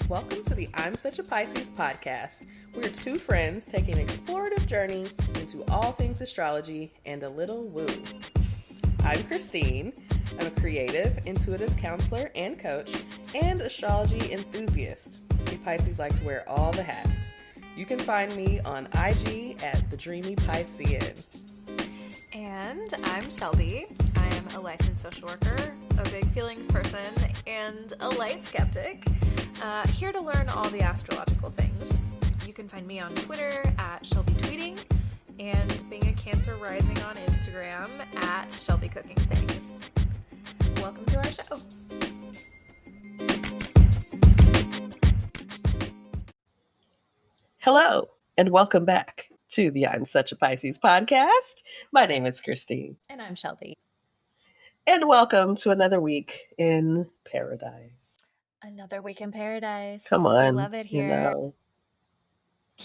Welcome to the I'm Such a Pisces podcast. We're two friends taking an explorative journey into all things astrology and a little woo. I'm Christine. I'm a creative, intuitive counselor and coach, and astrology enthusiast. We Pisces like to wear all the hats. You can find me on IG at The Dreamy Piscean. And I'm Shelby. I am a licensed social worker, a big feelings person, and a light skeptic. Here to learn all the astrological things. You can find me on Twitter at Shelby Tweeting, and being a Cancer rising on Instagram at Shelby Cooking Things. Welcome to our show. Hello, and welcome back to the I'm Such a Pisces podcast. My name is Christine. And I'm Shelby. And welcome to another week in paradise. Another week in paradise. Come on. We love it here.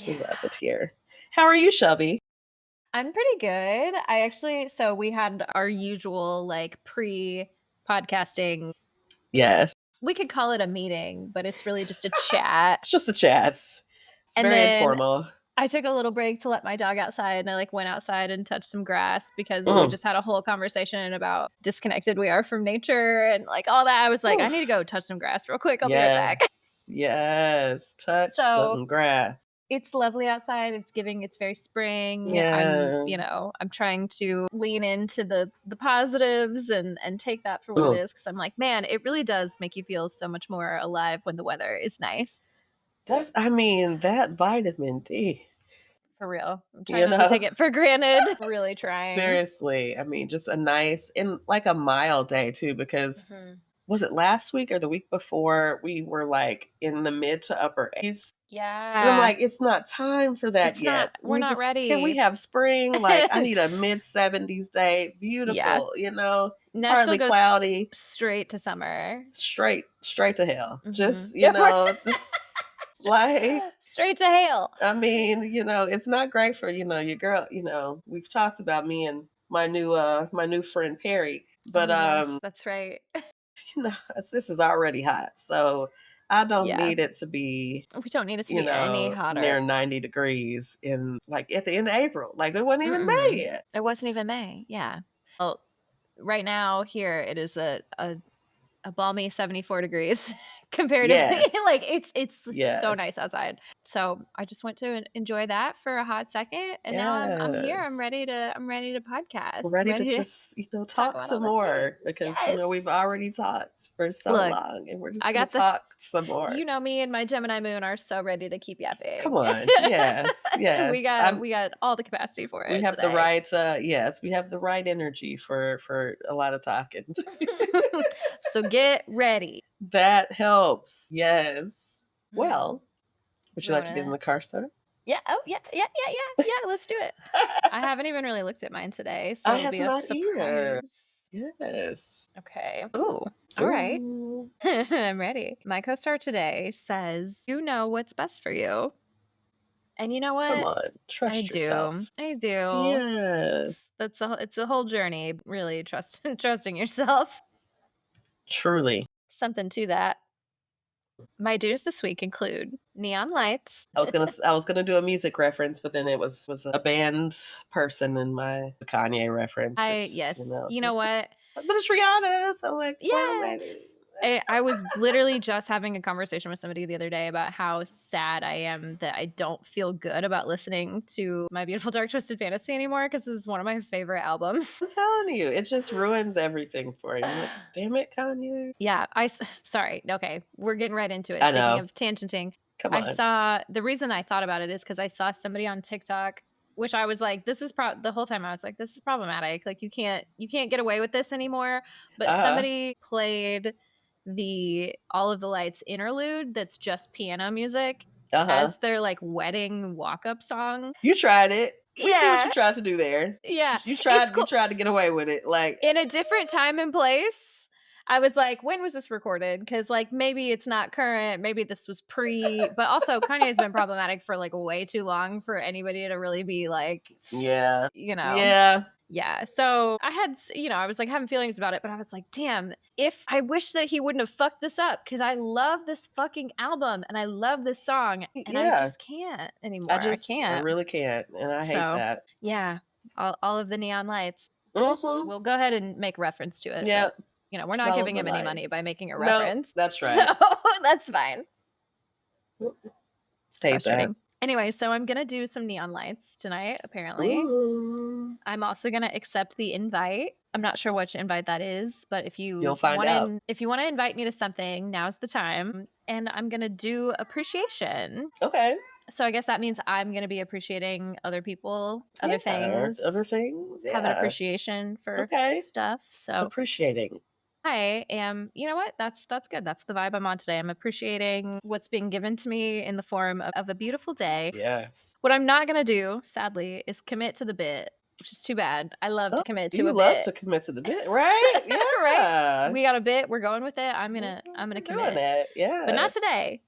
We love it here. How are you, Shelby? I'm pretty good. So we had our usual pre-podcasting. Yes. We could call it a meeting, but it's really just a chat. It's just a chat. It's very informal. I took a little break to let my dog outside, and I went outside and touched some grass because we just had a whole conversation about disconnected we are from nature and all that. I was like, I need to go touch some grass real quick. I'll be right back. Yes. Touch some grass. It's lovely outside. It's very spring. Yeah. I'm trying to lean into the positives and take that for what it is, because I'm like, man, it really does make you feel so much more alive when the weather is nice. That vitamin D. For real. I'm trying not to take it for granted. Really trying. Seriously. Just a nice, and a mild day too, because was it last week or the week before we were in the mid to upper 80s? Yeah. And I'm like, it's not time for that yet. We're not ready. Can we have spring? I need a mid 70s day. Beautiful, Nashville hardly goes cloudy. Straight to summer. Straight to hell. Just, straight to hell. It's not great for, your girl, we've talked about me and my new friend Perry, but yes, that's right. this is already hot, so I don't need it to be. We don't need it to be any hotter. Near 90 degrees in at the end of April. It wasn't even May yet. It wasn't even May. Yeah. Well, right now here it is a balmy 74 degrees comparatively. Yes. It's so nice outside. So I just went to enjoy that for a hot second, and now I'm here. I'm ready to podcast. Ready to just talk some more, because we've already talked for so long, and we're just gonna talk some more. Me and my Gemini moon are so ready to keep yapping. Come on. Yes. we got all the capacity for it. We have the right we have the right energy for a lot of talking. So get ready. That helps. Yes. Well, would you like to get in the car started? Yeah. Oh, yeah. Let's do it. I haven't even really looked at mine today, so it'll be a surprise. Either. Yes. Okay. Ooh. All right. I'm ready. My co-star today says, "You know what's best for you." And you know what? Come on, trust yourself. I do. Yes. It's a whole journey, really trusting yourself. Truly. Something to that. My do's this week include neon lights. I was gonna do a music reference, but then it was a band person in my Kanye reference. You know what? But it's Rhianna, so I was literally just having a conversation with somebody the other day about how sad I am that I don't feel good about listening to My Beautiful Dark Twisted Fantasy anymore, because this is one of my favorite albums. I'm telling you, it just ruins everything for you. Damn it, Kanye. Yeah, sorry. Okay, we're getting right into it. I know. Speaking of tangenting, come on. The reason I thought about it is because I saw somebody on TikTok, which I was like, this is the whole time I was like, this is problematic. You can't get away with this anymore. But somebody played All of the Lights interlude that's just piano music as their wedding walk-up song. You tried it. We see what you tried to do there. Yeah. You tried to get away with it. In a different time and place, I was like, when was this recorded? Because like maybe it's not current, maybe this was but also Kanye's been problematic for like way too long for anybody to really be like, Yeah. you know. Yeah. Yeah. So I had, I was like having feelings about it, but I was like, damn, if I wish that he wouldn't have fucked this up because I love this fucking album and I love this song and I Yeah. just can't anymore. I I can't. really can't. And I hate So that. yeah, all of the neon lights. Mm-hmm. We'll go ahead and make reference to it. Yeah. But, we're not Follow giving the him any money by lights. making a No, reference. that's right. So that's fine. Hate that. Anyway, so I'm going to do some neon lights tonight, apparently. Ooh. I'm also going to accept the invite. I'm not sure which invite that is, but if you You'll find out. If you want to invite me to something, now's the time. And I'm going to do appreciation. Okay. So I guess that means I'm going to be appreciating other people, other things. Yeah. Have an appreciation for stuff. So appreciating. I am, you know what? That's good. That's the vibe I'm on today. I'm appreciating what's being given to me in the form of a beautiful day. Yes. What I'm not going to do, sadly, is commit to the bit, which is too bad. I love to commit to a bit. You love to commit to the bit, right? Yeah. Right? We got a bit. We're going with it. I'm going to commit. It. Yeah. But not today.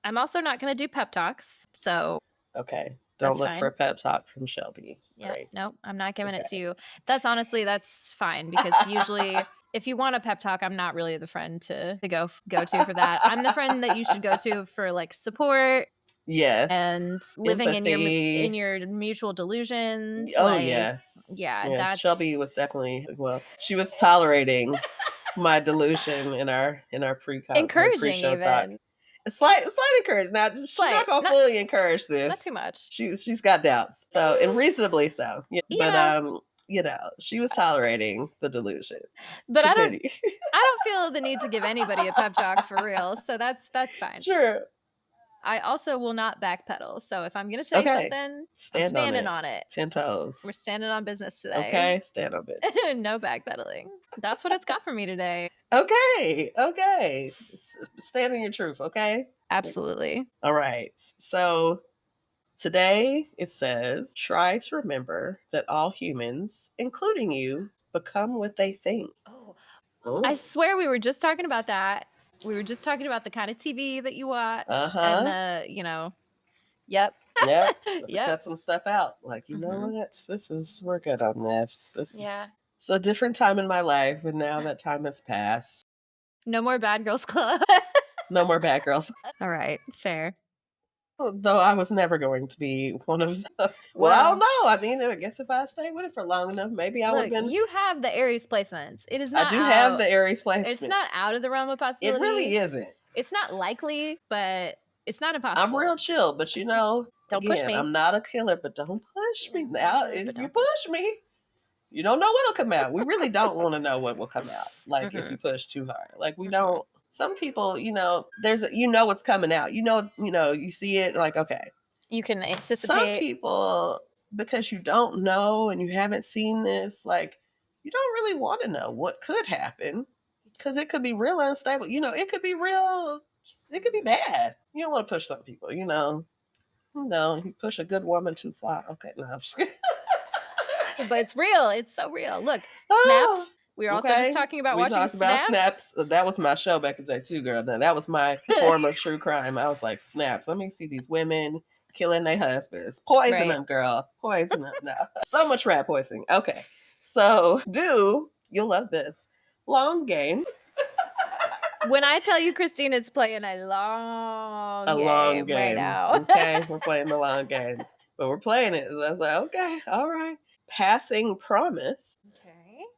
I'm also not going to do pep talks. So okay. Don't look for a pep talk from Shelby. Yeah. Great. Nope. I'm not giving it to you. That's fine because usually if you want a pep talk, I'm not really the friend to go to for that. I'm the friend that you should go to for like support. Yes. And living in your mutual delusions. Oh, yes. Yeah. Yes. Shelby was definitely, she was tolerating my delusion in our encouraging even. Talk. A slight encouragement. Now, she's not going to fully encourage this. Not too much. She's got doubts. So, and reasonably so. Yeah. But, she was tolerating the delusion. But I don't feel the need to give anybody a pep talk for real. So that's fine. Sure. I also will not backpedal. So if I'm going to say something, I'm standing on it. 10 toes. We're standing on business today. Okay, stand on business. No backpedaling. That's what it's got for me today. Okay. Stand in your truth, okay? Absolutely. All right. So today it says, try to remember that all humans, including you, become what they think. Oh. I swear we were just talking about that. We were just talking about the kind of TV that you watch and the, Yep. Yep. Cut some stuff out. Like, you know what? We're good on this. It's a different time in my life, and now that time has passed. No more Bad Girls Club. No more Bad Girls. All right. Fair. Though I was never going to be one of them. Well, I don't know. I mean, I guess if I stayed with it for long enough, maybe I would have been. You have the Aries placements. It is not. I do have the Aries placements. It's not out of the realm of possibility. It really isn't. It's not likely, but it's not impossible. I'm real chill, but don't push me. I'm not a killer, but don't push me. Now, if you push me, you don't know what'll come out. We really don't want to know what will come out. Like if you push too hard, like we don't. Some people, there's what's coming out. You see it like, okay. You can anticipate. Some people, because you don't know and you haven't seen this, like, you don't really want to know what could happen because it could be real unstable. It could be real. It could be bad. You don't want to push some people, you push a good woman too far. Okay, no, I'm just kidding. But it's real. It's so real. Look, Snapped. We were also just talking about watching Snaps. That was my show back in the day too, girl. That was my form of true crime. I was like, Snaps. Let me see these women killing their husbands. Poison them, girl. Poison them. No. So much rat poisoning. Okay. So, you'll love this. Long game. When I tell you Christina's playing a long game right now. Okay, we're playing the long game. But we're playing it. I was like, okay, all right. Passing promise.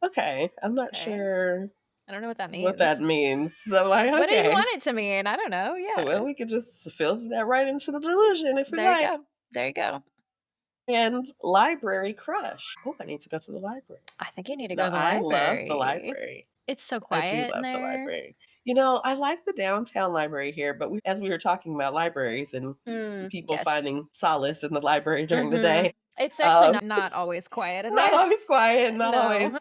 Okay, I'm not sure. I don't know what that means. So like, okay. What do you want it to mean? I don't know. Yeah. Well, we could just filter that right into the delusion if we like. There you go. And library crush. Oh, I need to go to the library. I think you need to go to the library. I love the library. It's so quiet I do love in there. The library. I like the downtown library here, but as we were talking about libraries and people finding solace in the library during the day. It's actually not always quiet. It's not always quiet, not always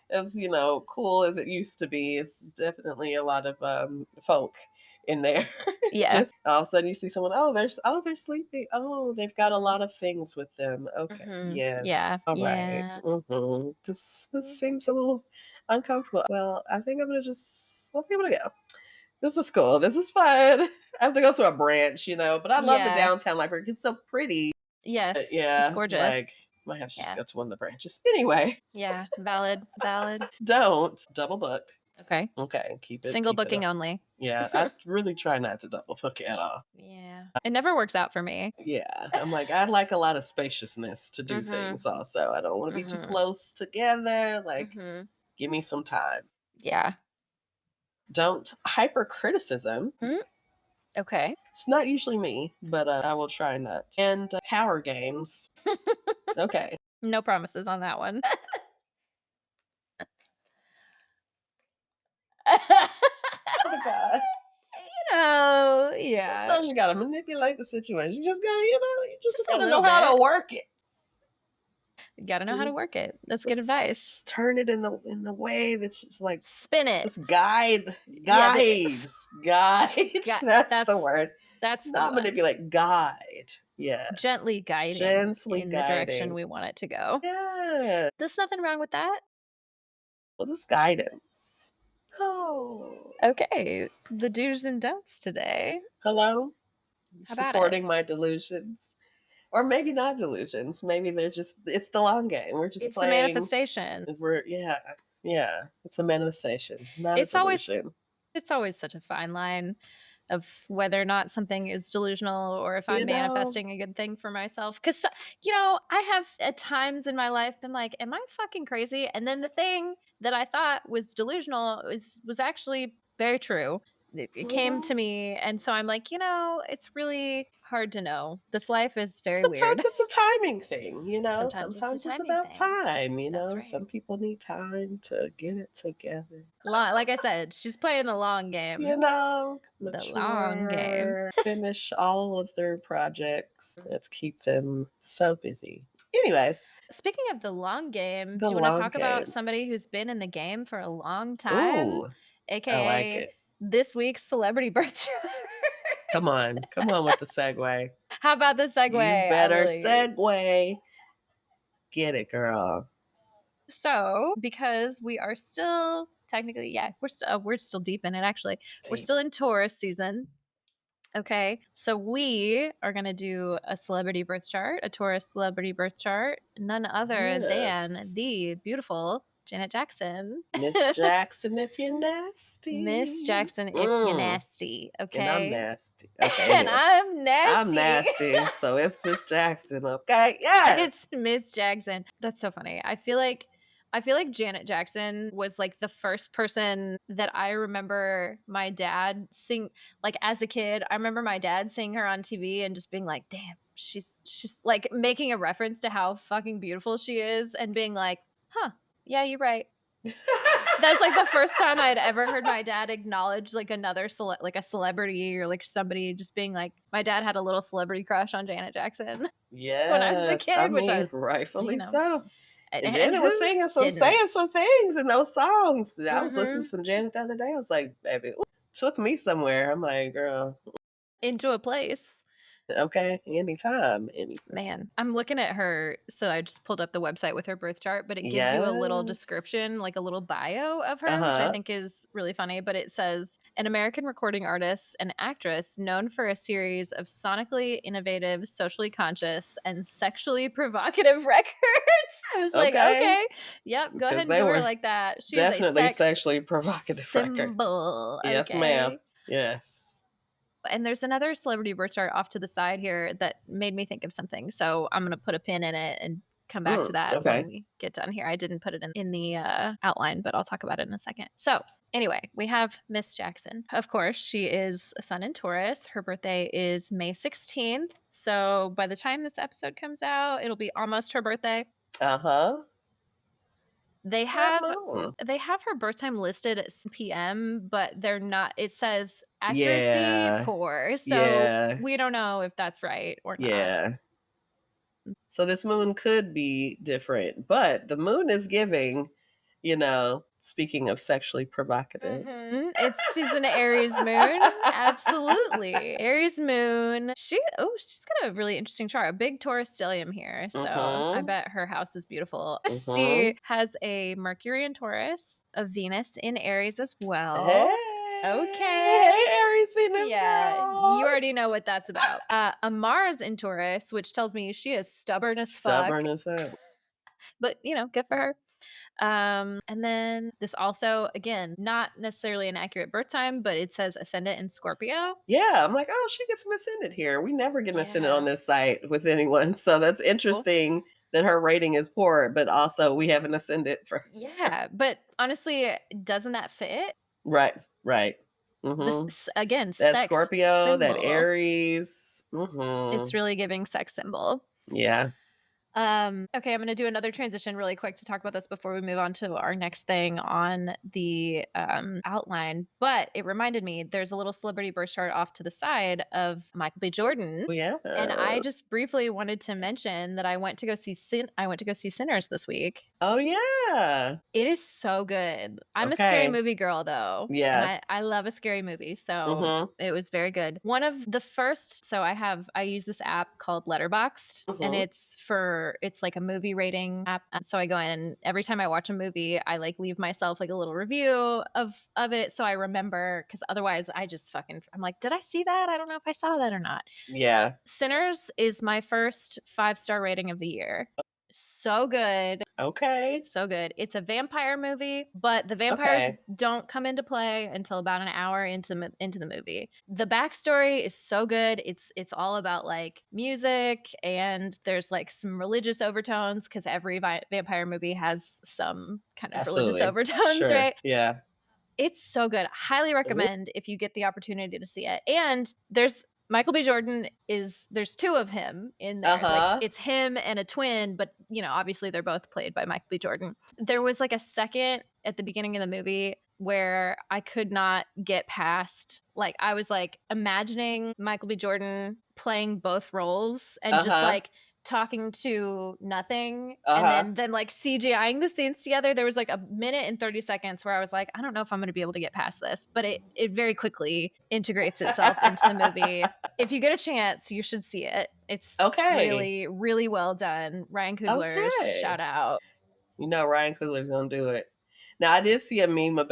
as cool as it used to be. It's definitely a lot of folk in there. Yeah. Just all of a sudden you see someone, they're sleeping. Oh, they've got a lot of things with them. Okay. Yes. Yeah. All right. This seems a little uncomfortable. Well, I think I'm gonna go. This is cool. This is fun. I have to go to a branch, but I love the downtown library. It's so pretty. Yes. Yeah, It's gorgeous. like might have to just go to one of the branches. Anyway, Yeah. Valid. don't double book. Okay. Okay, keep it Single keep it booking up. only. Yeah, I really try not to double book at all. Yeah. It never works out for me. Yeah, I'm like, I like a lot of spaciousness to do things also. I don't want to be too close together. Like, give me some time. Yeah. Don't hypercriticism. Okay. It's not usually me, but I will try not. And power games. Okay. No promises on that one. Oh God. Yeah. Sometimes you gotta manipulate the situation. You just gotta, Just a gotta little know how bit. to work it. You gotta know how to work it. That's good advice. Just turn it in the way that's just like spin it. Just guide. Guide. That's the word. That's not manipulate. Guide. Yeah. Gently guiding in the direction we want it to go. Yeah. There's nothing wrong with that. Well, this guidance. Oh. Okay. The do's and don'ts today. Hello? How about supporting my delusions. Or maybe not delusions. Maybe it's the long game. We're just it's playing. A manifestation. Yeah. It's a manifestation, not a delusion. It's always such a fine line of whether or not something is delusional or if I'm manifesting a good thing for myself. Because, I have at times in my life been like, am I fucking crazy? And then the thing that I thought was delusional was actually very true. It came to me. And so I'm like, it's really hard to know. This life is very weird. Sometimes it's a timing thing, Sometimes it's about time, Right. Some people need time to get it together. Like I said, she's playing the long game. Mature, the long game. Finish all of their projects. Let's keep them so busy. Anyways. Speaking of the long game, do you want to talk about somebody who's been in the game for a long time? Ooh, AKA I like it. This week's celebrity birth chart. Come on with the segue. How about the segue? You better segue. Get it, girl. So, because we are still technically, we're still deep in it. Actually, we're still in Taurus season. Okay, so we are going to do a celebrity birth chart, a Taurus celebrity birth chart, none other than the beautiful Janet Jackson. Miss Jackson, if you're nasty. Miss Jackson, if you're nasty. Okay. And I'm nasty. Okay, and I'm nasty. I'm nasty. So it's Miss Jackson, okay? Yes. It's Miss Jackson. That's so funny. I feel like Janet Jackson was like the first person that I remember my dad sing. Like as a kid, I remember my dad seeing her on TV and just being like, damn, she's like making a reference to how fucking beautiful she is and being like, huh, yeah, you're right. That's like the first time I had ever heard my dad acknowledge like another like a celebrity or like somebody just being like, my dad had a little celebrity crush on Janet Jackson. Yeah, when I was a kid, which I was rightfully so. And Janet was saying some things in those songs. I was listening to some Janet the other day. I was like, baby, took me somewhere. I'm like, girl, into a place. Okay, anytime. Man, I'm looking at her. So I just pulled up the website with her birth chart, but it gives you a little description, like a little bio of her, which I think is really funny. But it says, an American recording artist and actress known for a series of sonically innovative, socially conscious, and sexually provocative records. I was like, okay, yep, go ahead and do her like that. She's definitely sexually provocative symbol. Records. Yes, ma'am. Yes. And there's another celebrity birth chart off to the side here that made me think of something. So I'm going to put a pin in it and come back to that when we get done here. I didn't put it in the outline, but I'll talk about it in a second. So anyway, we have Miss Jackson. Of course, she is a sun in Taurus. Her birthday is May 16th. So by the time this episode comes out, it'll be almost her birthday. Uh-huh. They have her birth time listed at 6 p.m., but they're not. It says accuracy poor, so we don't know if that's right or not. Yeah. So this moon could be different, but the moon is giving speaking of sexually provocative. She's an Aries moon. Absolutely. Aries moon. She's got a really interesting chart. A big Taurus stellium here. So I bet her house is beautiful. She has a Mercury in Taurus, a Venus in Aries as well. Hey, okay. Hey, Aries Venus. Yeah, girl. you already know what that's about. A Mars in Taurus, which tells me she is stubborn as fuck. Stubborn as fuck. But, good for her. And then this also, again, not necessarily an accurate birth time, but it says ascendant in Scorpio. Yeah, I'm like, oh, she gets an ascendant here. We never get an ascendant on this site with anyone. So that's interesting that her rating is poor, but also we have an ascendant for her. Yeah, but honestly, doesn't that fit? Right. This, again, that sex Scorpio, symbol. that Aries. It's really giving sex symbol. Yeah. Okay, I'm going to do another transition really quick to talk about this before we move on to our next thing on the outline. But it reminded me there's a little celebrity birth chart off to the side of Michael B. Jordan. Yeah. And I just briefly wanted to mention that I went to go see Sinners this week. Oh yeah. It is so good. I'm a scary movie girl though. Yeah. And I love a scary movie. So it was very good. One of the first, so I use this app called Letterboxd, and it's like a movie rating app. So I go in and every time I watch a movie, I like leave myself like a little review of it. So I remember, because otherwise I'm like, did I see that? I don't know if I saw that or not. Yeah. Sinners is my first 5-star rating of the year. So good. Okay. So good. It's a vampire movie, but the vampires don't come into play until about an hour into the movie. The backstory is so good. It's all about like music, and there's like some religious overtones because every vampire movie has some kind of religious overtones, right? Yeah. It's so good. Highly recommend if you get the opportunity to see it. And there's Michael B. Jordan there's two of him in there. Like, it's him and a twin, but obviously they're both played by Michael B. Jordan. There was like a second at the beginning of the movie where I could not get past, like, I was like imagining Michael B. Jordan playing both roles and just like talking to nothing and then like CGIing the scenes together. There was like a minute and 30 seconds where I was like, I don't know if I'm going to be able to get past this, but it very quickly integrates itself into the movie. If you get a chance, you should see it. It's really, really well done. Ryan Coogler, shout out. Ryan Coogler's gonna do it. Now I did see a meme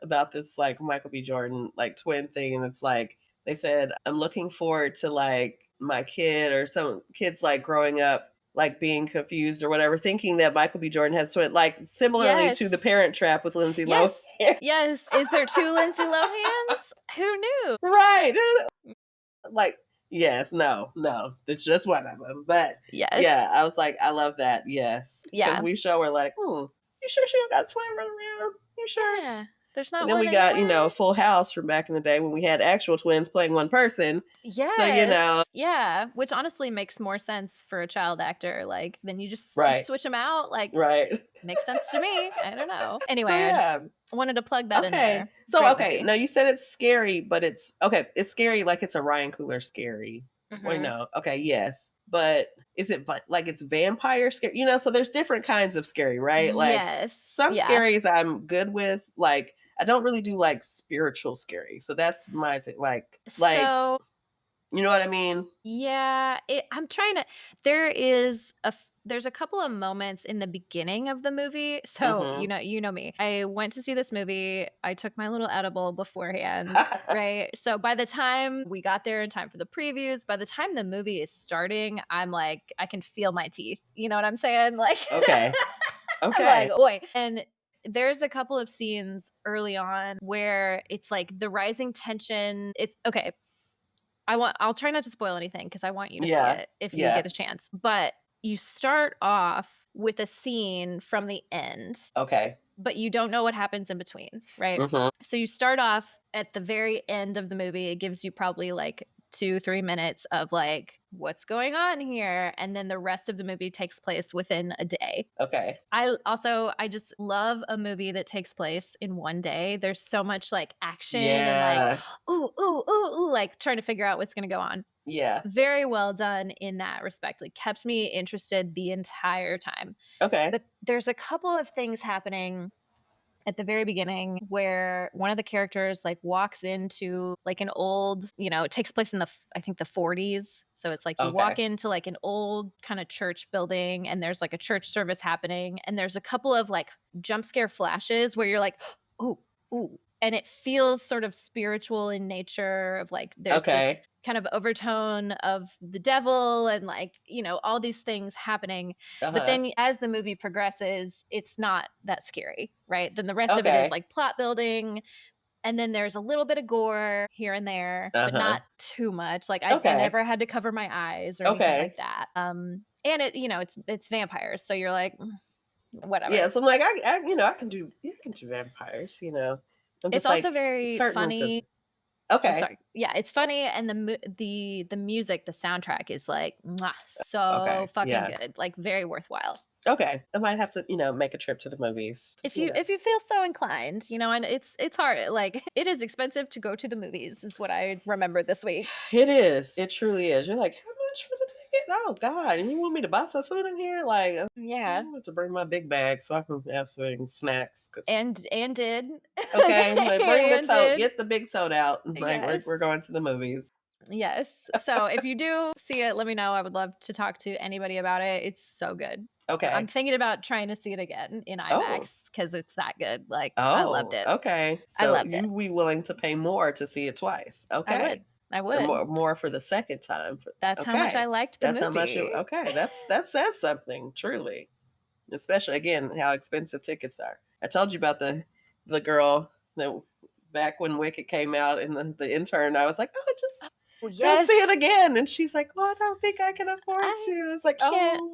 about this like Michael B. Jordan like twin thing, and it's like they said, I'm looking forward to like my kid or some kids like growing up like being confused or whatever, thinking that Michael B. Jordan has twin, like similarly to The Parent Trap with Lindsay Lohan. Yes. Is there two Lindsay Lohans? Who knew? Right. Like, yes, no, it's just one of them. But yeah, I was like, I love that. Yes, because we show her like, you sure she don't got a twin running around? You sure? Yeah. There's not. And then we got Full House from back in the day when we had actual twins playing one person. Yes. So yeah, which honestly makes more sense for a child actor. Like, then you just switch them out. Like, makes sense to me. I don't know. Anyway, I just wanted to plug that in there. So now you said it's scary, but it's scary like it's a Ryan Coogler scary. Wait, no. Okay, yes. But is it like it's vampire scary? So there's different kinds of scary, right? Like some scaries I'm good with. Like I don't really do like spiritual scary. So that's my thing. Like so, you know what I mean? Yeah, I'm trying to. There's a couple of moments in the beginning of the movie. So you know me. I went to see this movie. I took my little edible beforehand, right? So by the time we got there in time for the previews, by the time the movie is starting, I'm like, I can feel my teeth. You know what I'm saying? Like, okay. I'm like, boy. And there's a couple of scenes early on where it's like the rising tension. It's okay. I'll try not to spoil anything because I want you to see it if you get a chance. But you start off with a scene from the end. Okay. But you don't know what happens in between, right? So you start off at the very end of the movie. It gives you probably like 2-3 minutes of like, what's going on here? And then the rest of the movie takes place within a day. Okay. I just love a movie that takes place in one day. There's so much like action and like, ooh, like trying to figure out what's going to go on. Yeah. Very well done in that respect. Like kept me interested the entire time. Okay. But there's a couple of things happening at the very beginning where one of the characters like walks into like an old, it takes place in I think the 40s. So it's like you walk into like an old kind of church building and there's like a church service happening and there's a couple of like jump scare flashes where you're like, oh, ooh. And it feels sort of spiritual in nature of like there's this kind of overtone of the devil and like, all these things happening. But then as the movie progresses, it's not that scary, right? Then the rest of it is like plot building. And then there's a little bit of gore here and there, but not too much. Like I never had to cover my eyes or anything like that. And it's vampires. So you're like, whatever. Yeah, so I'm like, I can do vampires, It's also very funny. Okay. I'm sorry. Yeah, it's funny, and the music, the soundtrack is like so fucking good, like very worthwhile. Okay, I might have to, make a trip to the movies if you feel so inclined, and it's hard. Like it is expensive to go to the movies. Is what I remember this week. It is. It truly is. You're like, how much for the ticket? Oh God! And you want me to buy some food in here? Like, yeah, I want to bring my big bag so I can have some snacks. And did okay, like, bring the tote. Get the big tote out. Like we're going to the movies. Yes. So if you do see it, let me know. I would love to talk to anybody about it. It's so good. Okay. I'm thinking about trying to see it again in IMAX because it's that good. Like, I loved it. Okay. So I loved you'd be willing to pay more to see it twice. Okay. I would. More for the second time. That's how much I liked the movie. How much okay. That says something, truly. Especially, again, how expensive tickets are. I told you about the girl that back when Wicked came out and the intern, I was like, just... Go see it again. And she's like, I don't think I can afford to. It's like,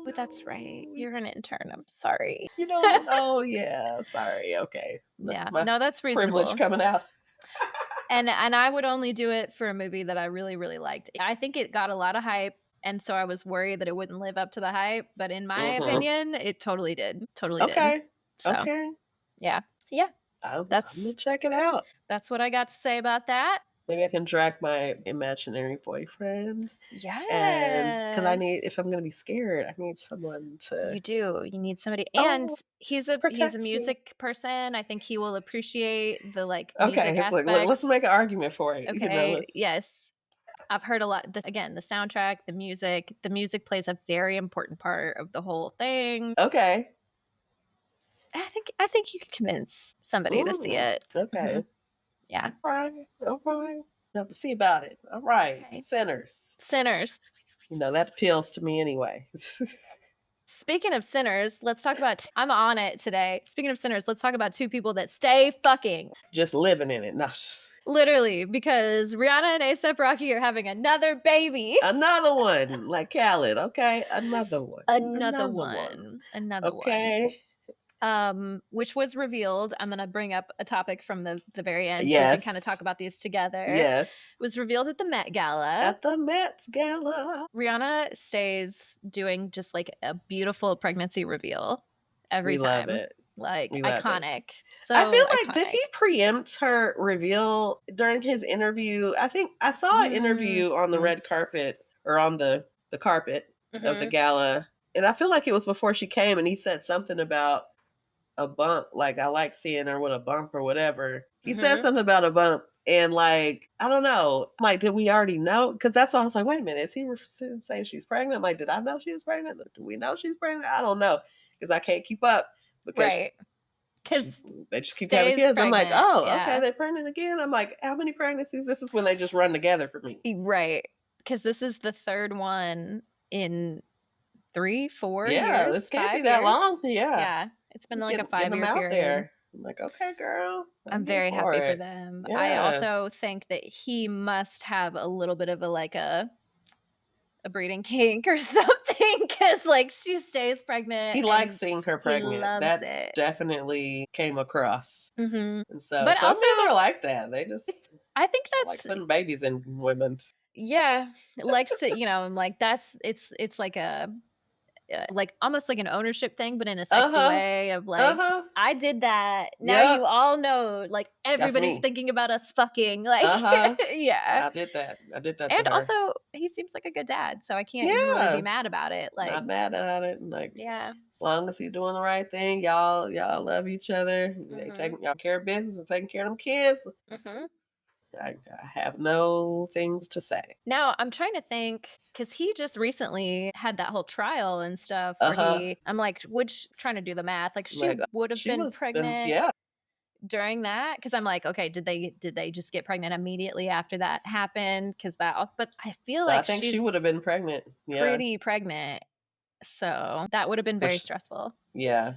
but that's right. You're an intern. I'm sorry. Yeah. Sorry. Okay. That's reasonable. Privilege coming out. and I would only do it for a movie that I really, really liked. I think it got a lot of hype. And so I was worried that it wouldn't live up to the hype. But in my opinion, it totally did. Totally did. So, okay. Yeah. Yeah. I'm going to check it out. That's what I got to say about that. Maybe I can drag my imaginary boyfriend. Yes. And because if I'm going to be scared, I need someone to... You do. You need somebody. And he's a music person. I think he will appreciate the music aspects. Like, let's make an argument for it. Okay. Yes. I've heard a lot. Again, the soundtrack, the music plays a very important part of the whole thing. Okay. I think you could convince somebody to see it. Okay. Mm-hmm. Yeah. All right. I'll have to see about it. All right. Okay. Sinners. That appeals to me anyway. Speaking of sinners, let's talk about... I'm on it today. Speaking of sinners, let's talk about two people that stay fucking. Just living in it. No, literally, because Rhianna and ASAP Rocky are having another baby. Another one. Like Khaled. Okay. Another one. Another one. Okay. Which was revealed. I'm going to bring up a topic from the very end so we can kind of talk about these together. Yes. It was revealed at the Met Gala. At the Met Gala. Rihanna stays doing just like a beautiful pregnancy reveal every time. Love it. Like, iconic. So I feel like, did he preempt her reveal during his interview? I think I saw an interview on the red carpet or on the carpet of the gala. And I feel like it was before she came and he said something about a bump, like I like seeing her with a bump or whatever. He said something about a bump, and like I don't know, like did we already know? Because that's why I was like, wait a minute, is he saying she's pregnant? I'm like, did I know she was pregnant? Do we know she's pregnant? I don't know because I can't keep up because they just keep having kids. Pregnant. I'm like, okay, they're pregnant again. I'm like, how many pregnancies? This is when they just run together for me, right? Because this is the third one in 3-4 years. Yeah, this can't be that long. Yeah. It's been like a 5-year period. There. I'm like, okay, girl. I'm very happy for them. Yes. I also think that he must have a little bit of a breeding kink or something because like she stays pregnant. He likes seeing her pregnant. That definitely came across. Mm-hmm. And so some men are like that. They just... I think that's... like putting babies in women. Yeah. It likes to, like it's like like almost like an ownership thing, but in a sexy Uh-huh. way of like, Uh-huh. I did that. Now Yep. you all know, like That's everybody's me. thinking about us fucking. Like, Uh-huh. yeah. I did that. I did that to And her. also, he seems like a good dad, so I can't even really be Yeah. mad about it. Like, Not mad at it. Like, yeah. as long as he's doing the right thing, y'all love each other. They Mhm. taking y'all care of business and taking care of them kids. Mhm. I have no things to say. Now I'm trying to think because he just recently had that whole trial and stuff where Uh-huh. I'm like, which trying to do the math, like she Like would have she been was been pregnant yeah. during that because I'm like, okay, did they just get pregnant immediately after that happened? Because but I feel I like think she would have she's been pregnant. Yeah. pretty pregnant, so that would have been very Which stressful. yeah.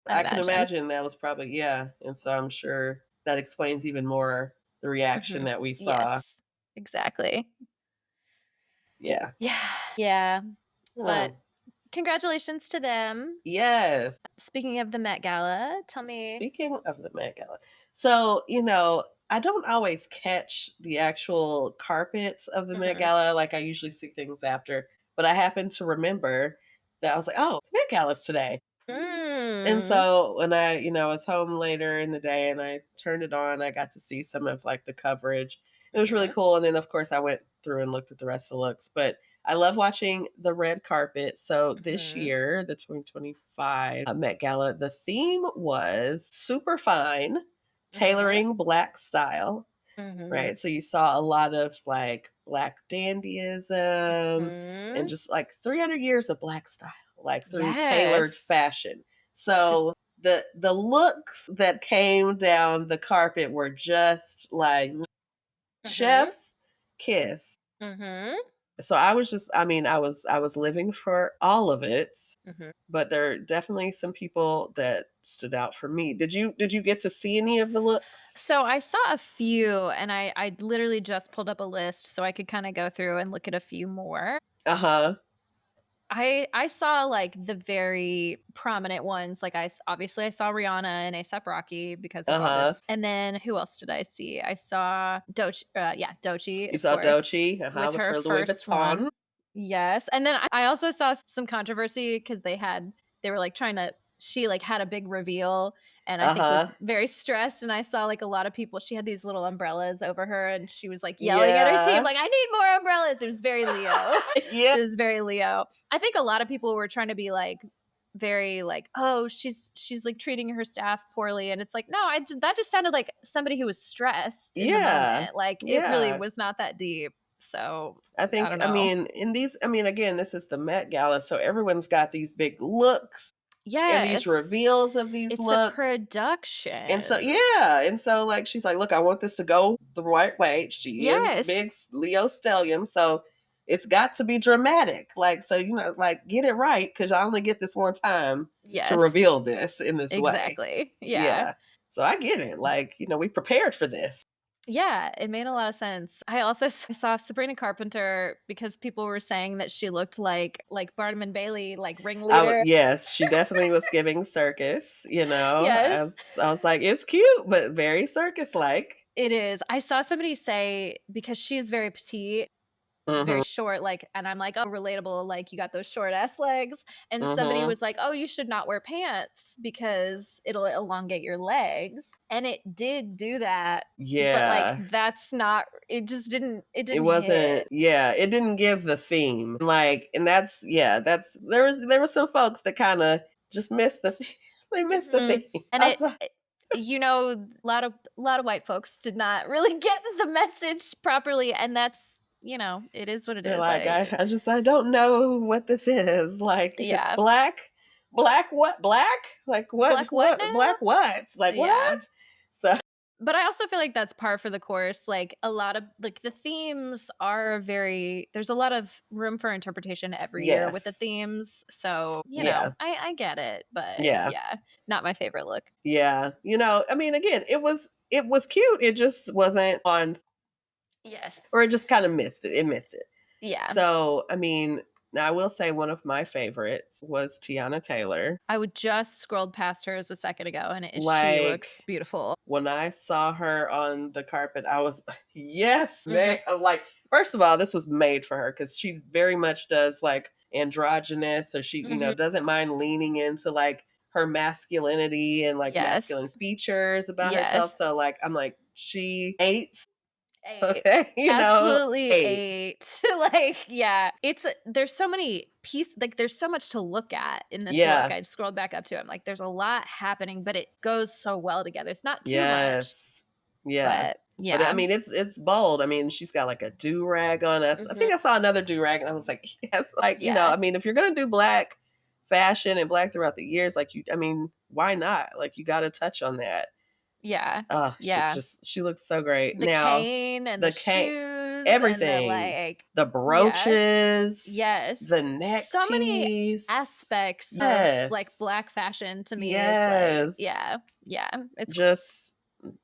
I'd I can imagine. imagine that was probably yeah. And so I'm sure that explains even more the reaction Hmm. that we saw. Yes, exactly. Yeah. Yeah, yeah. But Hmm. congratulations to them. Yes. Speaking of the Met Gala, tell me. Speaking of the Met Gala, so I don't always catch the actual carpet of the Met Hmm. Gala. Like I usually see things after, but I happen to remember that I was like, "Oh, the Met Gala's today." And Mm. so when I was home later in the day and I turned it on, I got to see some of like the coverage. It was really Mhm. cool. And then of course I went through and looked at the rest of the looks. But I love watching the red carpet. So this Mhm. year, the 2025 Met Gala, the theme was super fine, Mhm. tailoring black style. Mhm. Right. So you saw a lot of like black dandyism and Mhm. just like 300 years of black style, like through tailored Yes. fashion. So the looks that came down the carpet were just like Mhm. chef's kiss. Mhm. So I was living for all of it, Mhm. but there are definitely some people that stood out for me. Did you get to see any of the looks? So I saw a few and I literally just pulled up a list so I could kind of go through and look at a few more. Uh-huh. I saw like the very prominent ones. Like obviously I saw Rihanna and ASAP Rocky because of all Uh-huh. this. And then who else did I see? I saw Dochi. Yeah, Dochi, You of saw course, Doechii, with with her her Louis first one. Vuitton. Yes, and then I also saw some controversy because they were like trying to. She like had a big reveal and I think was Uh-huh. very stressed. And I saw like a lot of people. She had these little umbrellas over her, and she was like yelling at her team, Yeah. like, "I need more umbrellas." It was very Leo. Yeah. It was very Leo. I think a lot of people were trying to be like very like, oh, she's like treating her staff poorly, and it's like, no, that just sounded like somebody who was stressed in the Yeah. moment. Like it really Yeah. was not that deep. So I I think don't I know. mean, again, this is the Met Gala, so everyone's got these big looks and Yeah, these reveals of these it's a looks. And so production. yeah, and so like she's like, "Look, I want this to go the right way." She is Yes. big Leo stallion, so it's got to be dramatic. Like so, like get it right because I only get this one time to Yes. reveal this in this way. Exactly. Yeah. Yeah. So I get it. Like, we prepared for this. Yeah, it made a lot of sense. I also saw Sabrina Carpenter because people were saying that she looked like Barnum and Bailey, like ringleader. Yes, she definitely was giving circus, Yes, I was like, it's cute, but very circus like. it is. I saw somebody say because she's very petite, Mm-hmm. very short, like, and I'm like, oh, relatable, like you got those short ass legs. And somebody Mm-hmm. was like, oh, you should not wear pants because it'll elongate your legs. And it did do that. But like Yeah. that's not it It didn't wasn't, hit. yeah, it didn't give the theme. Like, and that's there were some folks that kind of just missed the they missed the Mhm. theme. And I was like, a lot of white folks did not really get the message properly, and that's, it is what it they're is. like, I don't know what this is. Like Yeah. black what black? Like Black what now? black what? Like Yeah. what? So But I also feel like that's par for the course. Like a lot of like the themes are there's a lot of room for interpretation every year with the yes. themes. So, Yeah. I get it, but Yeah. yeah, not my favorite look. Yeah. Again, it was cute. It just wasn't on Yes. or it just kind of missed it. It missed it. Yeah. So, now I will say one of my favorites was Tiana Taylor. I would just scrolled past hers a second ago and she Like looks beautiful. when I saw her on the carpet, I was yes, Mhm. man. Like, first of all, this was made for her because she very much does like androgynous, so she, Mhm. doesn't mind leaning into like her masculinity and like masculine Yes. features about herself. Yes. So like I'm like, she ate. 8. Okay, Absolutely ate. 8. Yeah. There's so many pieces, like, there's so much to look at in this look. Yeah. I scrolled back up to it. I'm like, there's a lot happening, but it goes so well together. It's not too much, Yes. Yeah. but But I yeah. mean, it's bold. I mean, she's got like a do rag on. I Mhm. think I saw another do rag, and I was like, yes, like Yeah. I mean, if you're gonna do black fashion and black throughout the years, like I mean, why not? Like you got to touch on that. Yeah. She Yeah. she looks so great. The Now, cane and the the cane, shoes and the, everything, like, the yeah. brooches, Yes. the neck So many piece. aspects of, like, Yes. black fashion to me is like, Yes. yeah. Yeah. It's cool. Just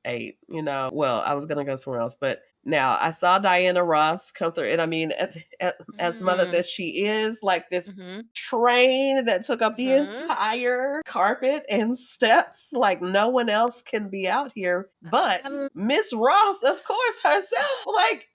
8, well, I was gonna go somewhere else, but now I saw Diana Ross come through, and I mean, as mother Mm. that she is, like this Mhm. train that took up the Mhm. entire carpet and steps, like no one else can be out here but Um, Miss Ross, of course, herself. Like,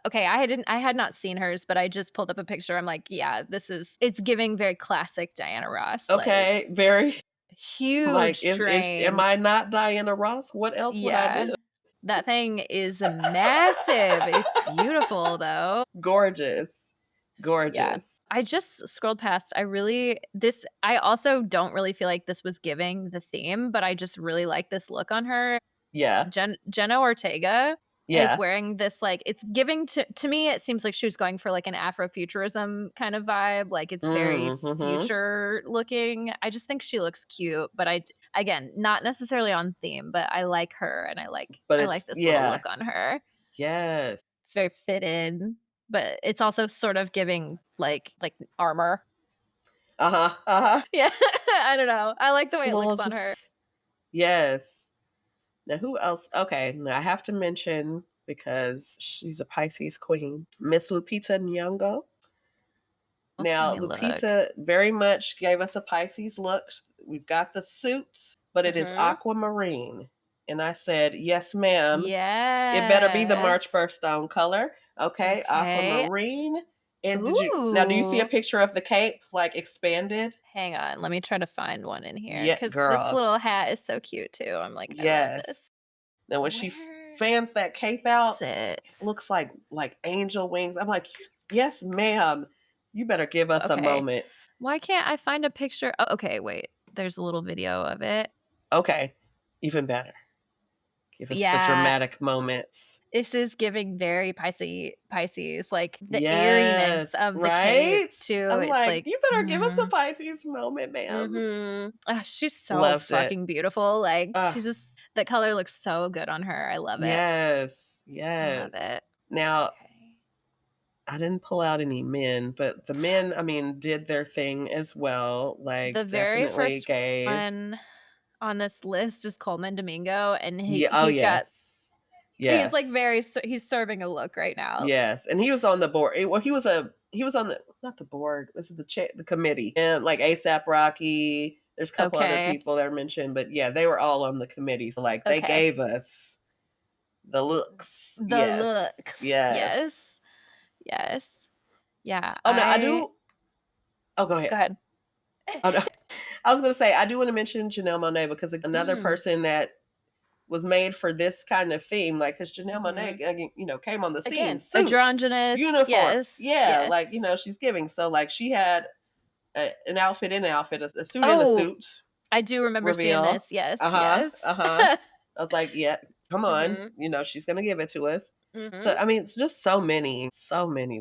okay, I had not seen hers, but I just pulled up a picture. I'm like, yeah, it's giving very classic Diana Ross, like, okay, very like, huge am train. I not Diana Ross? What else would I Yeah. do? That thing is massive. It's beautiful though. Gorgeous. Yeah. Gorgeous. I just scrolled past. I also don't really feel like this was giving the theme, but I just really like this look on her. Yeah. Jenna Ortega is Yeah. wearing this, like, it's giving to me, it seems like she was going for like an Afrofuturism kind of vibe. Like, it's very Mhm. future looking. I just think she looks cute, but again, not necessarily on theme, but I like her and But I like it's, this little yeah. look on her. Yes. It's very fitted, but it's also sort of giving like armor. Uh-huh. Uh-huh. Yeah, I don't know. I like the It's way a it little looks on her. just, yes. Now who else? Okay, now I have to mention, because she's a Pisces queen, Miss Lupita Nyong'o. Oh, let Now, me look. Lupita very much gave us a Pisces look. We've got the suit, but it is Mhm. aquamarine. And I said, yes, ma'am. It better be the March Yes. birthstone color. Okay, Okay. aquamarine. And do you see a Ooh. picture of the cape, like expanded? Hang on, let me try to find one in here Yeah, because this girl. little hat is so cute too. I'm like, I love Yes. this. Now when she Where fans that cape is out, it it? looks like angel wings. I'm like, yes, ma'am. You better give us a Okay. moment. Why can't I find a picture? Oh, okay, wait. There's a little video of it. Okay, even better. Give us the Yeah, dramatic moments. this is giving very Pisces, like the airiness Yes, of the cape right? too. I'm It's like, like, you better give us a Pisces moment, ma'am. She's so Loved it. fucking beautiful. Like, Ah, the color looks so good on her. I love it. yes, I love yes. it. Now, Okay. I didn't pull out any men, but the men, I mean, did their thing as well. The Like, very definitely first gave. one on this list is Coleman Domingo, and Yeah. Oh, he's got yes. he's like Yes. he's serving a look right now. Yes. And he was on the board. Well, he was on the, not the board. Was it the committee? And like ASAP Rocky. There's a couple other Okay. people that are mentioned, but yeah, they were all on the committee. So like they Okay. gave us the looks. The Yes. looks. Yes. Yes. Yes. Yeah. Oh no, I do. Oh, go ahead. Go ahead. Oh no. I was gonna say I do want to mention Janelle Monáe, because another Mm. person that was made for this kind of theme, like, because Janelle Mhm. Monáe, came on the scene, Again, suits, androgynous. uniform, Yes. yeah, like, Yes. she's giving. So like she had an outfit in an outfit, a suit in a Oh, suit I do remember seeing reveal. this. Yes. Uh huh. Uh Yes. huh. I was like, yeah, come on, Mhm. she's gonna give it to us. So Mhm. I mean, it's just so many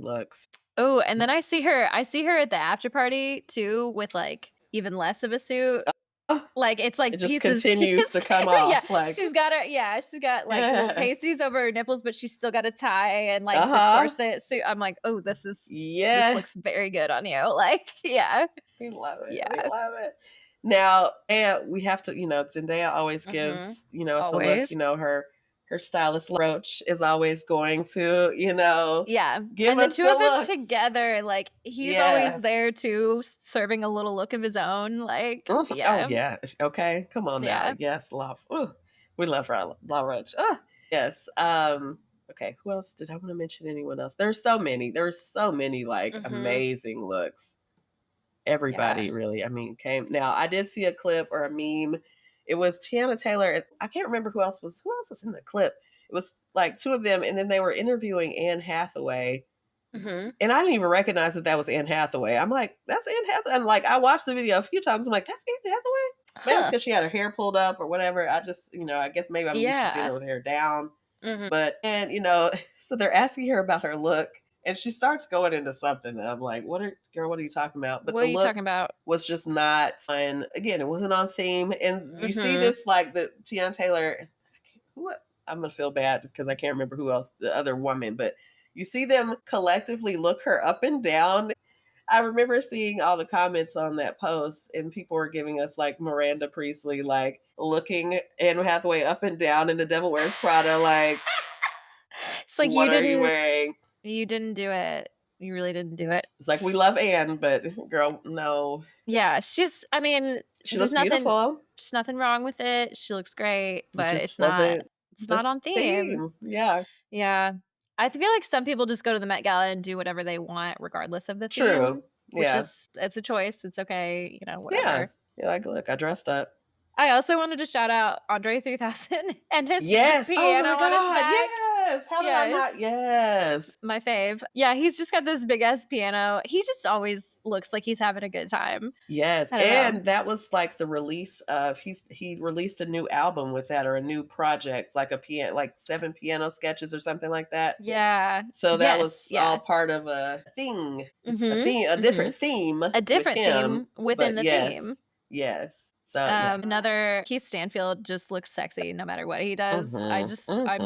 looks. Oh, and then I see her at the after party too with, like, even less of a suit. Oh, Like, it's it like just pieces continues to come yeah, off, like, she's got, like, little pasties yes. over her nipples, but she's still got a tie and, Uh like, the huh. corset suit. I'm like, "Oh, this Yeah. looks very good on you." Like, yeah. We love it. We Yeah. love it. Now, and we have to, Zendaya always Mhm. gives, us a look, Always. her stylist Roach is always going to, Yeah, give and the us 2 the of them looks. together, like, he's always there Yes. too, serving a little look of his own, like, Mhm. Oh yeah. yeah. Okay. Come on now. Yeah. Yes, love. Ooh, we love La Roach. Ah, yes. Okay, who else did I want to mention? Anyone else? There's so many. There's so many like amazing looks. Yeah. Everybody really, I mean, came. Now I did see a clip or a meme. It was Tiana Taylor, and I can't remember who else was in the clip. It was like two of them, and then they were interviewing Anne Hathaway, and I didn't even recognize that was Anne Hathaway. I'm like, that's Anne Hathaway. And like, I watched the video a few times. I'm like, that's Anne Hathaway. Maybe it's Huh. because she had her hair pulled up or whatever. I just, I guess maybe I'm used to seeing Yeah. her with her hair down. But, and, so they're asking her about her look, and she starts going into something. And I'm like, girl, what are you talking about? But What the are you look talking about? was just not on, again, it wasn't on theme. And you see this, like, the Tiana Taylor, what? I'm going to feel bad because I can't remember who else, the other woman, but you see them collectively look her up and down. I remember seeing all the comments on that post, and people were giving us like Miranda Priestley, like looking Anne Hathaway up and down in The Devil Wears Prada, like, It's like what are you wearing? you didn't do it. You really didn't do it. It's like, we love Anne, but girl, no. Yeah, She there's looks beautiful. just nothing wrong with it. She looks great, It but just wasn't it's the not on theme. theme. Yeah. Yeah. I feel like some people just go to the Met Gala and do whatever they want regardless of the True. theme, which Yeah. is it's a choice. It's okay, Yeah. whatever. You're like, look, I dressed up. I also wanted to shout out Andre 3000 and his Yes. Oh piano my on his God. back. Yes. How did I not? Yes. Yes. My fave. Yeah, he's just got this big ass piano. He just always looks like he's having a good time. Yes, I don't know. and that was like the release of he released a new album with that, or a new project, like a piano, like 7 piano sketches or something like that. Yeah. So that Yes. was all Yeah. part of a thing, Mhm. a different Mhm. theme A with different him. theme within But the theme. yes. So yeah. Another Keith Stanfield just looks sexy no matter what he does. I'm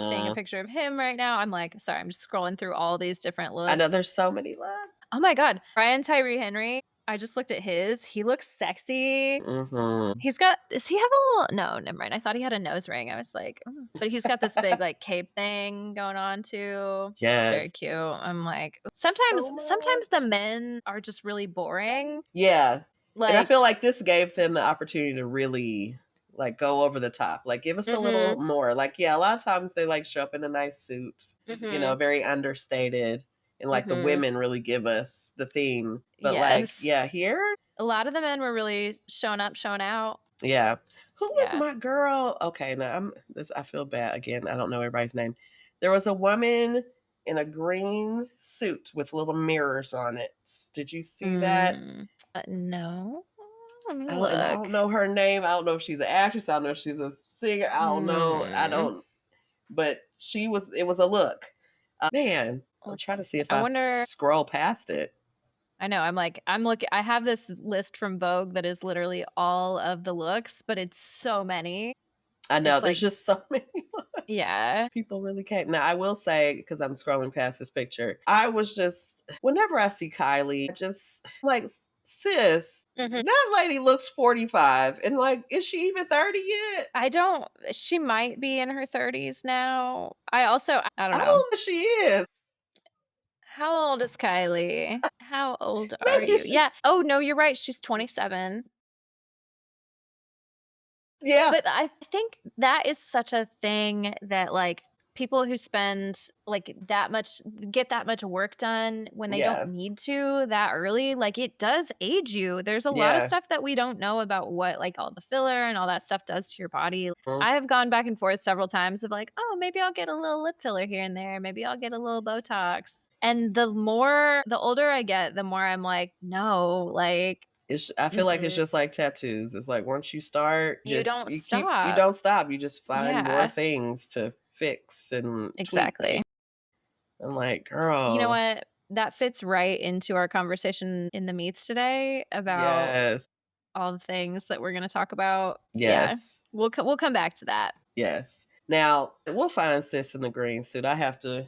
seeing a picture of him right now. I'm like, sorry, I'm just scrolling through all these different I know looks. there's so many looks. Oh my god, Brian Tyree Henry. I just looked at his. He looks sexy. Does he have a little, no, never mind. I thought he had a nose ring. I was like, but he's got this big like cape thing going on too. It's very Yes. cute. I'm like, So sometimes the much. men are just really boring. Yeah. And I Like, feel like this gave them the opportunity to really like go over the top. Like, give us a little mhm, more. Like, yeah, a lot of times they like show up in a nice suit, mhm, very understated. And like the mhm. women really give us the theme. But like, Yes. yeah, here, A lot of the men were really showing up, showing out. yeah. Who was Yeah. my girl? Okay, now I feel bad again. I don't know everybody's name. There was a woman in a green suit with little mirrors on it. Did you see that? No. Let me And I look. don't know her name. I don't know if she's an actress. I don't know if she's a singer. I don't know. I Hmm. don't. But it was a look. Man, I'm Let's trying to see see. if I I wonder. scroll past it. I know. I'm looking. I have this list from Vogue that is literally all of the looks, but it's so many. I know It's there's like, just so many looks. yeah. People really came. Now I will say, because I'm scrolling past this picture, I was just whenever I see Kylie, I just like, sis, Hmm. that lady looks 45, and like, is she even 30 yet? I don't. She might be in her 30s now. I don't I know. don't know if she is. How old is Kylie? How old are Maybe you? she. Yeah. Oh no, you're right. She's 27. Yeah. But I think that is such a thing that, like, people who spend, like, that much get that much work done when they don't Yeah. need to that early, like, it does age you. There's a lot of Yeah. stuff that we don't know about what, like, all the filler and all that stuff does to your body. Mhm. I have gone back and forth several times of like, "Oh, maybe I'll get a little lip filler here and there. Maybe I'll get a little Botox." And the older I get, the more I'm like, "No, like, I feel like it's mm-mm, just like tattoos. It's like once you start, you don't you stop." don't stop. You just find more Yeah, things to fix and tweak. exactly. I'm like, You know girl, what? That fits right into our conversation in the meets today about yes, all the things that we're gonna talk about. Yeah. yes, We'll come back to that. yes. Now we'll find sis in the green suit. I have to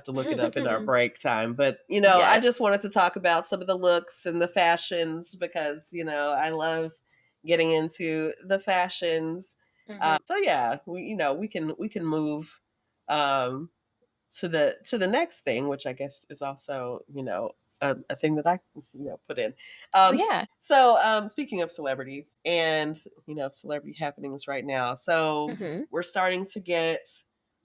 look it up in our break time. But I just Yes. wanted to talk about some of the looks and the fashions because I love getting into the fashions. Mhm. So yeah, we can move um, to the next thing, which I guess is also a thing that I put in. Oh, Um, yeah. so speaking of celebrities and celebrity happenings right now, so Mhm. we're starting to get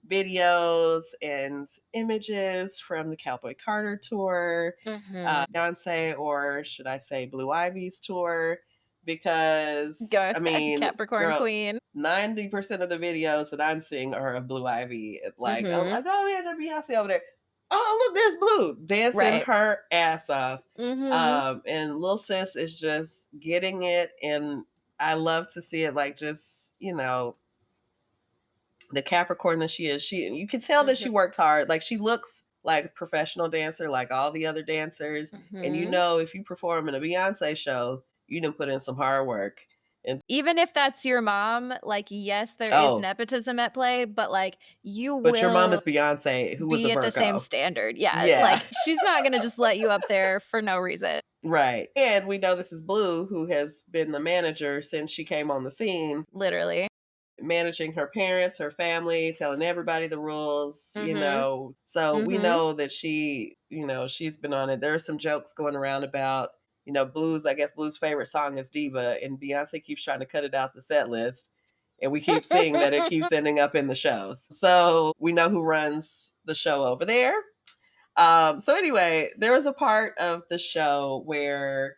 videos and images from the Cowboy Carter tour, Beyonce, or should I say Blue Ivy's tour, because I mean, Capricorn girl, Queen. 90% of the videos that I'm seeing are of Blue Ivy. Like, I'm like, oh yeah, there's Beyonce over there. Oh, look, there's Blue dancing her ass off. And Lil Sis is just getting it, and I love to see it. Like, just, you know, the Capricorn that she is, you can tell that she worked hard. Like, she looks like a professional dancer, like all the other dancers. And you know, if you perform in a Beyonce show, you done put in some hard work. And even if that's your mom, like, yes, there is nepotism at play, but like, but your mom is Beyonce, who was a be at Virgo. the same standard. Yeah. Like, she's not gonna just let you up there for no reason. Right. And we know this is Blue, who has been the manager since she came on the scene. Literally. Managing her parents, her family, telling everybody the rules, you know. So we know that she, you know, she's been on it. There are some jokes going around about, you know, Blue's favorite song is Diva, and Beyonce keeps trying to cut it out the set list. And we keep seeing that it keeps ending up in the shows. So we know who runs the show over there. So anyway, there was a part of the show where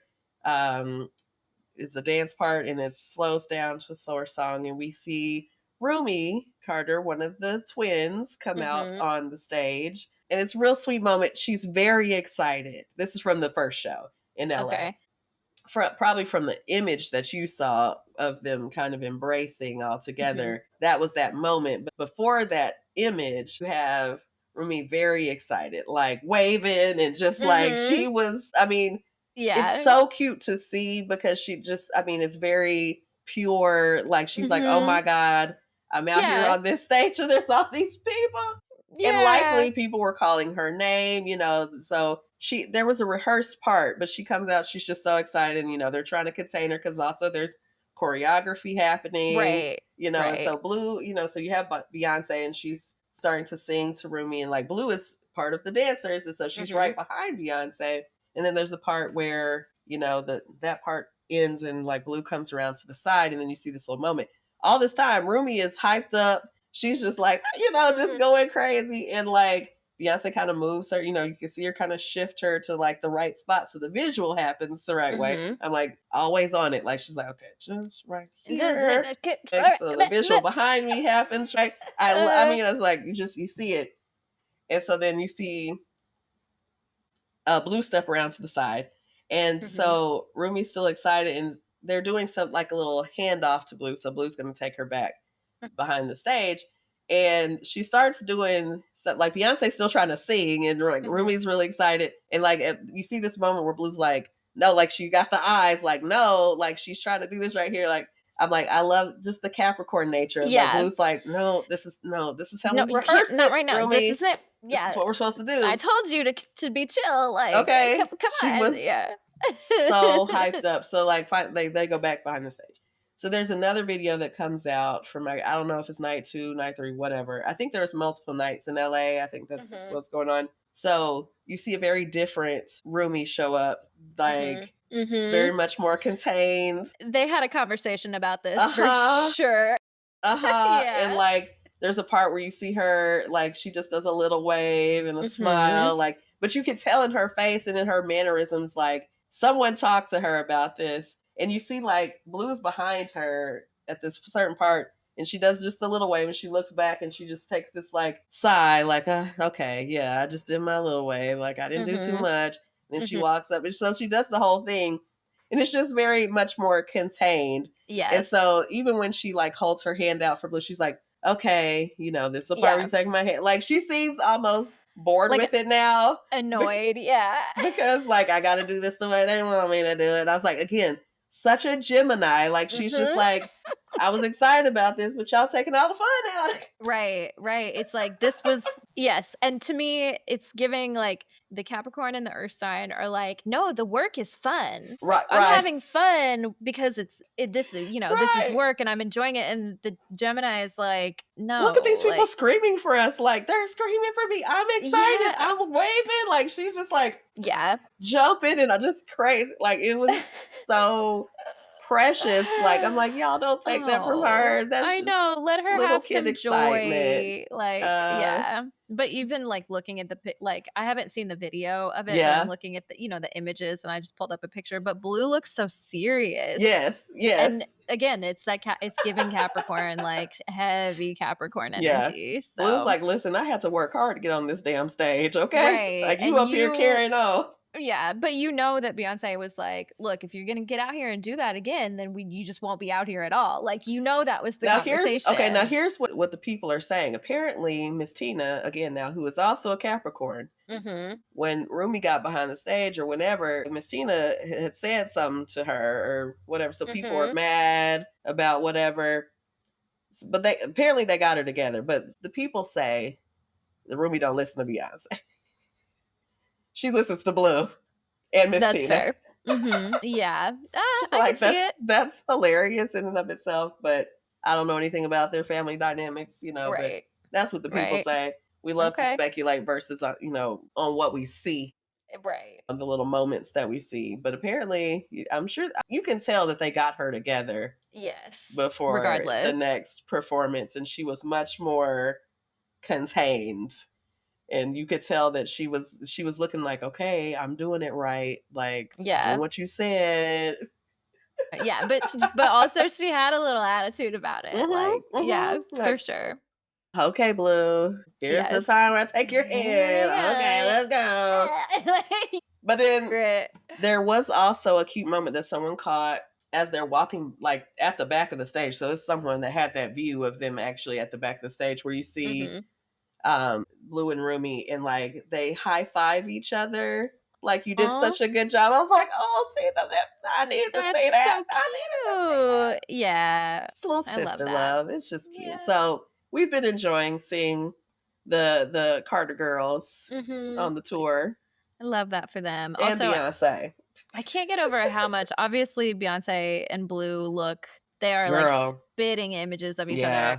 it's a dance part and it slows down to a slower song, and we see Rumi Carter, one of the twins, come out on the stage, and it's a real sweet moment. She's very excited. This is from the first show in LA. Okay. Probably from the image that you saw of them kind of embracing all together. That was that moment. But before that image, you have Rumi very excited, like waving and just like she was, I mean, it's so cute to see because she just, I mean, it's very pure. Like, she's like, oh my God, I'm out here on this stage and there's all these people. And likely people were calling her name, you know, so there was a rehearsed part, but she comes out, she's just so excited, and, you know, they're trying to contain her because also there's choreography happening, you know, and so Blue, you know, so you have Beyonce and she's starting to sing to Rumi, and like Blue is part of the dancers, and so she's right behind Beyonce. And then there's a part where, you know, that part ends and like Blue comes around to the side, and then you see this little moment. All this time, Rumi is hyped up. She's just like, you know, just going crazy. And like Beyonce kind of moves her, you know, you can see her kind of shift her to like the right spot so the visual happens the right way. I'm like always on it. Like, she's like, okay, just right here. So the visual behind me happens, right? I mean, it's like you see it. And so then you see Blue step around to the side. And so Rumi's still excited, and they're doing some like a little handoff to Blue. So Blue's going to take her back behind the stage. And she starts doing something like Beyonce's still trying to sing, and like Rumi's really excited. And like you see this moment where Blue's like, no, like she got the eyes, like, no, like she's trying to do this right here. Like, I'm like, I love just the Capricorn nature. Like, Blue's like, no, this is how we rehearsed not right now. Rumi. This is it. This is what we're supposed to do. I told you to be chill. Like, okay, come she on. Was so hyped up. So like, they go back behind the stage. So there's another video that comes out from, I don't know if it's night 2, night 3, whatever. I think there's multiple nights in LA. I think that's what's going on. So you see a very different Rumi show up, like very much more contained. They had a conversation about this for sure. And like, there's a part where you see her, like, she just does a little wave and a smile, like, but you can tell in her face and in her mannerisms, like, someone talked to her about this. And you see, like, Blue's behind her at this certain part, and she does just a little wave, and she looks back, and she just takes this, like, sigh, like, okay, yeah, I just did my little wave, like, I didn't do too much. And then she walks up, and so she does the whole thing, and it's just very much more contained. Yes. And so even when she, like, holds her hand out for Blue, she's like, okay, you know, this is the part where you take my hand. Like, she seems almost bored with it now. Annoyed, Because, like, I got to do this the way they want me to do it. I was like, again, such a Gemini. Like, she's just like, I was excited about this, but y'all taking all the fun out. Right. It's like, this was, yes. And to me, it's giving, like, the Capricorn and the Earth sign are like, no, the work is fun. Right. I'm having fun because this is work and I'm enjoying it. And the Gemini is like, no. Look at these people screaming for us. Like, they're screaming for me. I'm excited. I'm waving. Like, she's just like, jumping and I'm just crazy. Like, it was so precious. Like, I'm like, y'all don't take that from her. That's I just know. Let her little have kid some excitement. joy. Like, yeah. But even like looking at like I haven't seen the video of it, but I'm Yeah. looking at the images, and I just pulled up a picture. But Blue looks so serious. Yes. And Yes. again, it's it's giving Capricorn, like heavy Capricorn Yeah. energy. Blue's So like, listen, I had to work hard to get on this damn stage, okay? right. Like, you And up here carrying on. yeah, but you know that Beyonce was like, "Look, if you're gonna get out here and do that again, then you just won't be out here at all." Like, that was the Now conversation. here's what the people are saying. Apparently, Miss Tina, again now, who is also a Capricorn, Mhm. when Rumi got behind the stage or whenever, Miss Tina had said something to her or whatever. So people are Mhm. mad about whatever. But they got her together. But the people say the Rumi don't listen to Beyonce. She listens to Blue and Miss That's Tina. fair. Mhm. Yeah. So I could like see it. that's hilarious in and of itself, but I don't know anything about their family dynamics, but Right. that's what the people Right. say. We love to Okay. speculate versus on what we see, Right. on the little moments that we see. But apparently, I'm sure you can tell that they got her together Yes. before the Regardless. next performance, and she was much more contained. And you could tell that she was looking like, okay, I'm doing it right, like doing Yeah. what you said. Yeah, but also she had a little attitude about it. Like, yeah, for Like, sure. okay, Blue, here's the Yes. time I take your hand. Okay, Yeah. let's go. But then Great. there was also a cute moment that someone caught as they're walking like at the back of the stage. So it's someone that had that view of them actually at the back of the stage where you see Mhm. Blue and Rumi and like they high five each other. Like, you did Aw, such a good job. I was like, oh, see that I needed to say that's that. so I needed to say that. cute. Yeah. It's a little I love sister that. love. It's just cute. Yeah. So we've been enjoying seeing the Carter girls Mhm. on the tour I love that for them. and Also, Beyonce. I can't get over how much obviously Beyonce and Blue look, they are like Girl, spitting images of each other. yeah.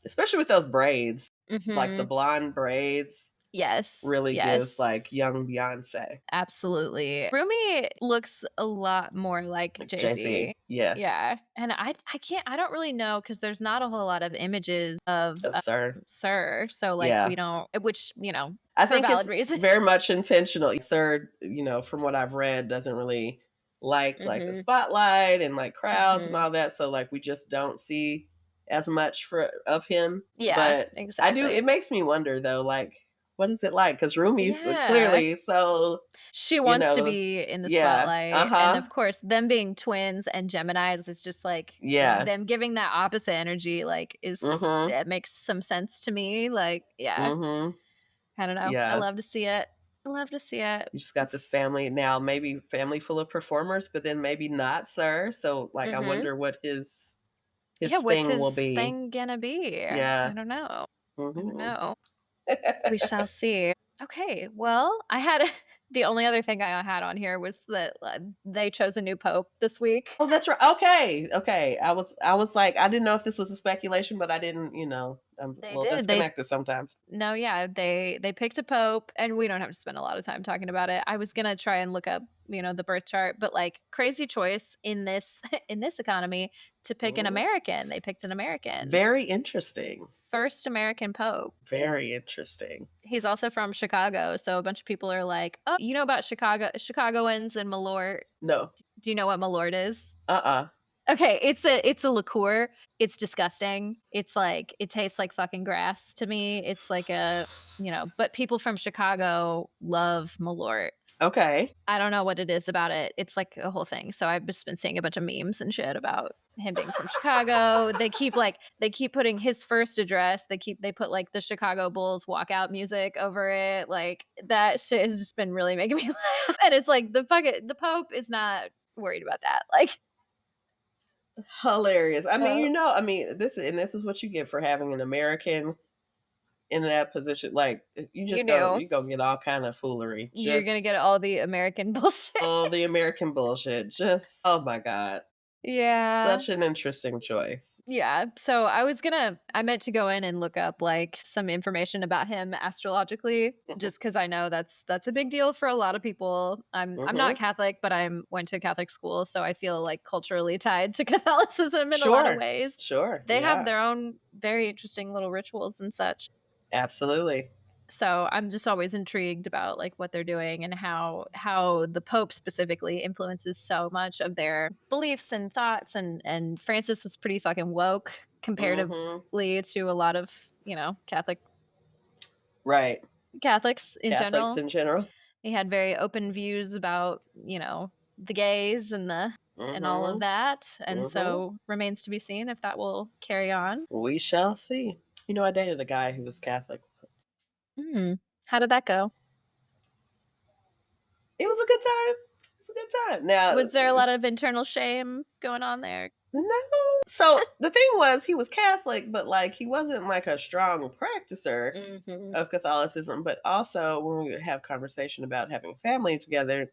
Especially with those braids. Like the Mhm. blonde braids Yes. really gives Yes. like young Beyonce. Absolutely. Rumi looks a lot more like Like Jay-Z. Jay-Z. Yes. Yeah, and I don't really know because there's not a whole lot of images of, Oh, sir. Sir, so, like, we Yeah. don't which, I for think valid it's reason. very much intentional. Sir, from what I've read, doesn't really like the Mhm, spotlight and like crowds and mhm. all that. So like we just don't see as much of him. Yeah, But I do. exactly. It makes me wonder though, like what is it like? Because Rumi's Yeah. clearly so She wants to know, be in the yeah, spotlight, and of course, them being twins and Geminis is just, like, yeah, them giving that opposite energy, like, mm-hmm, it makes some sense to me, like, yeah. mm-hmm, I don't know. I yeah. love to see it. I love to see it. You just got this family now, maybe family full of performers, but then maybe not, sir. So like, I Mhm. wonder what his Yeah, what's thing will his be. thing gonna be? I Yeah. don't know. I don't Hmm. know. We shall see. Okay, well, I had the only other thing I had on here was that, they chose a new pope this week. Oh, that's right. Okay, okay. I was like, I didn't know if this was a speculation, but I didn't. I'm a They little did. disconnected sometimes. No, yeah, they picked a pope, and we don't have to spend a lot of time talking about it. I was gonna try and look up, the birth chart, but like crazy choice in this in this economy to pick an Mm. American. They picked an American, Very interesting. first American pope. Very interesting. He's also from Chicago, so a bunch of people are like, "Oh, you know about Chicagoans and Malort? No. Do you know what Malort is?" Uh-uh. Okay, it's a liqueur. It's disgusting. It's like it tastes like fucking grass to me. It's like but people from Chicago love Malort. Okay. I don't know what it is about it. It's like a whole thing. So I've just been seeing a bunch of memes and shit about him being from Chicago. They keep putting his first address. They put like the Chicago Bulls walkout music over it. Like that shit has just been really making me laugh. And it's like the Pope is not worried about that. Like Hilarious. I mean, uh, this is what you get for having an American in that position. Like, you you just go knew you go get all kind of foolery. you're gonna Just get all the American bullshit. all the American bullshit. Just, oh my God. Yeah. Such an interesting choice. Yeah. So I meant to go in and look up like some information about him astrologically, Mhm. just because I know that's a big deal for a lot of people. I'm not Mhm. Catholic, but went to Catholic school, so I feel like culturally tied to Catholicism in a lot of Sure. ways. Sure. They have Yeah. their own very interesting little rituals and such. Absolutely. So I'm just always intrigued about like what they're doing and how the Pope specifically influences so much of their beliefs and thoughts, and Francis was pretty fucking woke Mhm. comparatively to a lot of, Right. Catholics in Catholics general. in general. He had very open views about, the gays and all of Mhm. that. And Mhm. so remains to be seen if that will carry on. We shall see. I dated a guy who was Catholic. Hmm. How did that go? It was a good time. It's a good time. Now, Was there a lot of internal shame going on there? no. So the thing was, he was Catholic, but like he wasn't like a strong practicer Mhm. of Catholicism. But also, when we would have conversation about having family together,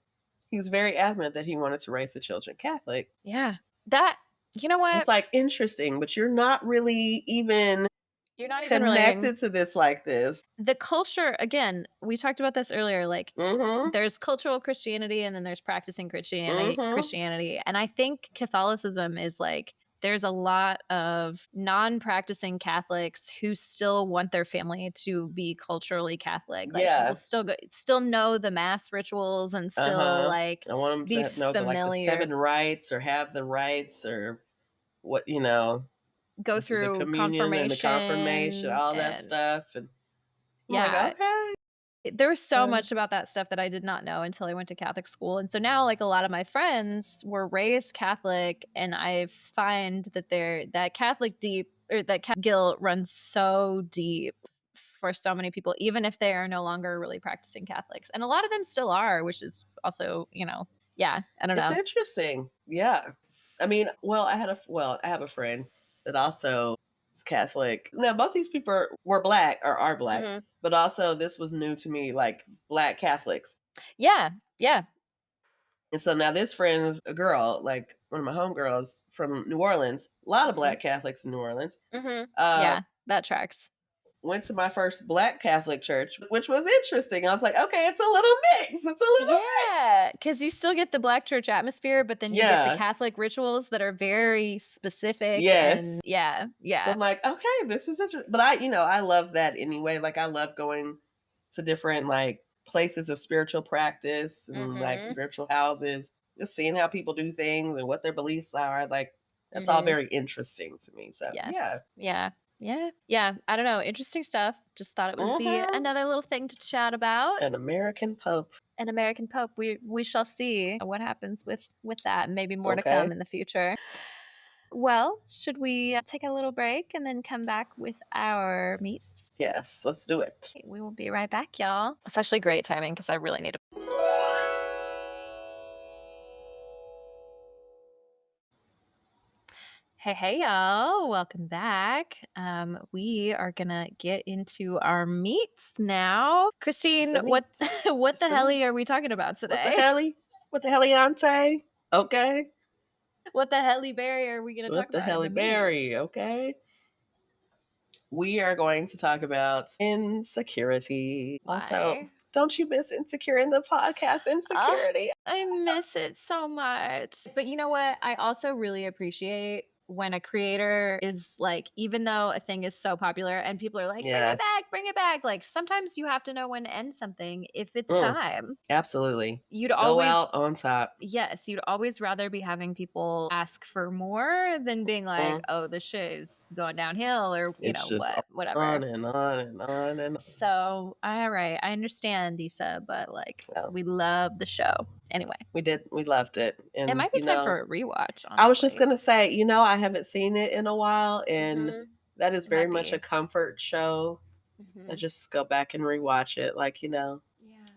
he was very adamant that he wanted to raise the children Catholic. Yeah. That you know It's what? like interesting, but you're not really even You're not even really connected to this like this. the culture again, we talked about this earlier, like Mm-hmm. there's cultural Christianity and then there's practicing Mm-hmm. Christianity. And I think Catholicism is like there's a lot of non-practicing Catholics who still want their family to be culturally Catholic. Like will Yeah. still know the mass rituals and still Uh-huh. like I want be them to know the familiar, 7 rights or have the rights or what, go the through communion and the confirmation, confirmation all that and stuff. And I'm like, yeah. okay. There was so Uh, much about that stuff that I did not know until I went to Catholic school. And so now like a lot of my friends were raised Catholic and I find that that Catholic deep or that guilt runs so deep for so many people, even if they are no longer really practicing Catholics. And a lot of them still are, which is also, yeah, I don't it's know. interesting. Yeah. I have a friend that also is Catholic. Now, both these people were black or are black, Hmm. but also this was new to me, like black Catholics. Yeah. Yeah. And so now this friend, a girl, like one of my homegirls from New Orleans, a lot of Hmm. black Catholics in New Orleans, Hmm. uh, Yeah. That tracks. went to my first black Catholic church, which was interesting. I was like, okay, it's a little mix. It's a little mix. Yeah, because you still get the black church atmosphere, but then you get the Yeah. Catholic rituals that are very specific Yes. and yeah, So yeah. I'm like, okay, this is interesting. But I love that anyway. Like I love going to different like places of spiritual practice and like Mhm. spiritual houses, just seeing how people do things and what their beliefs are. Like that's all Mhm. very interesting to me. So yeah. Yes. Yeah. Yeah. Yeah. I don't know. Interesting stuff. Just thought it would be Mm-hmm. another little thing to chat about. An American Pope. An American Pope. We shall see what happens with that. Maybe more to come Okay. in the future. Well, should we take a little break and then come back with our meets? Yes, let's do it. We will be right back, y'all. It's actually great timing because I really need to. Hey, hey, y'all. Welcome back. We are going to get into our meets now. It's Christine, the meats. what It's the the hell are we meats. talking about What the today? helly? What the helliante? Okay. What the helly berry are we going to talk What the about in helly the meets? berry? Okay. We are going to talk about insecurity. Also, Why? don't you miss Insecure in the podcast Ugh, Insecurity? I miss it so much. But you know what? I also really appreciate when a creator is like, even though a thing is so popular and people are like, Yes. bring it back. Like sometimes you have to know when to end something if it's Mm, time. absolutely. You'd Go always out on top. Yes, you'd always rather be having people ask for more than being like, Mm, "Oh, the show's going downhill," or it's just whatever. on and on and on and on. So, all right, I understand, Issa, but like, Well, we love the show. Anyway, we loved it. it And, might be time for a rewatch, I was just honestly. going to say, I haven't seen it in a while, and Mm-hmm. that is It very might much a be. comfort show. I Mm-hmm. just go back and rewatch it, like, Yeah.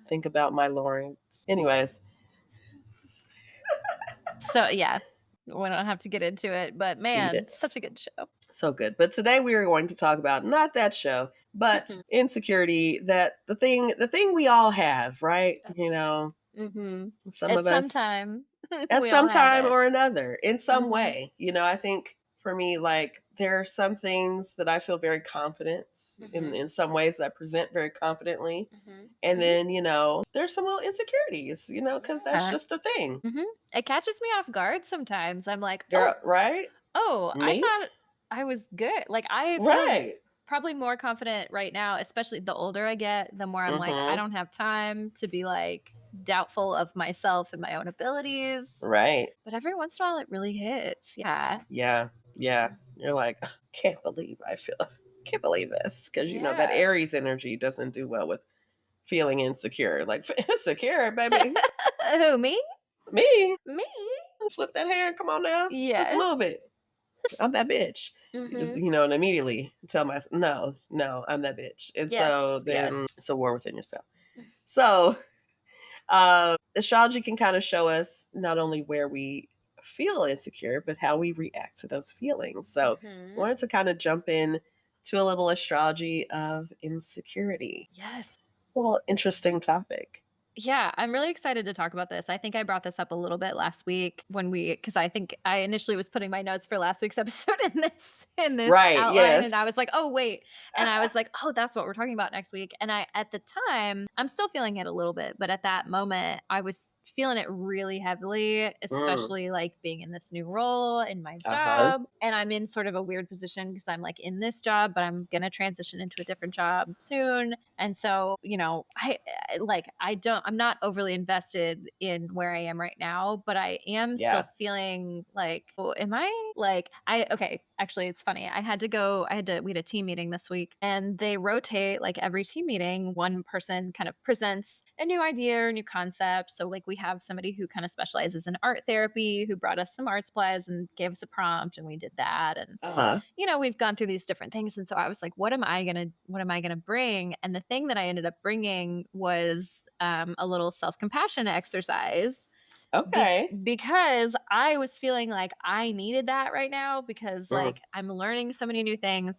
think about my Lawrence. Anyways, So yeah, we don't have to get into it, but beat man, it. such a good show. So good. But today we are going to talk about not that show, but insecurity, that the thing we all have, right? Mm-hmm. Some At of some us time. at We some all have time it. or another, in some Mhm. way. I think for me, like, there are some things that I feel very confident in some ways that I present very confidently. And then, there's some little insecurities, because that's Yeah. just a thing. It catches me off guard sometimes. I'm like, Girl, right? I Me? thought I was good. Like, I feel Right. probably more confident right now, especially the older I get, the more I'm like, I Mm-hmm. don't have time to be like doubtful of myself and my own abilities. Right. But every once in a while, it really hits. Yeah. Yeah. Yeah. You're like, can't believe this. Because, that Yeah. Aries energy doesn't do well with feeling insecure. Like, insecure, baby. Who, me? Me. Me? Flip that hair. Come on now. Let's Yes. move it. I'm that bitch. Just, and immediately tell myself, no, I'm that bitch. And so Yes. then Yes. it's a war within yourself. So astrology can kind of show us not only where we feel insecure, but how we react to those feelings. So I wanted to kind of jump in to a little astrology of insecurity. Yes. Well, interesting topic. Yeah, I'm really excited to talk about this. I think I brought this up a little bit last week because I think I initially was putting my notes for last week's episode in this Right. outline, Yes. and I was like, oh wait, and I was like, oh, that's what we're talking about next week. And at the time, I'm still feeling it a little bit, but at that moment, I was feeling it really heavily, especially like being in this new role in my job, and I'm in sort of a weird position because I'm like in this job, but I'm gonna transition into a different job soon, and so I'm not overly invested in where I am right now, but I am still feeling like, oh, am I like, okay, actually, it's funny. We had a team meeting this week, and they rotate like every team meeting. One person kind of presents a new idea or new concept. So, like, we have somebody who kind of specializes in art therapy who brought us some art supplies and gave us a prompt, and we did that. And, we've gone through these different things. And so I was like, what am I going to bring? And the thing that I ended up bringing was a little self-compassion exercise. Okay. Because I was feeling like I needed that right now because like I'm learning so many new things,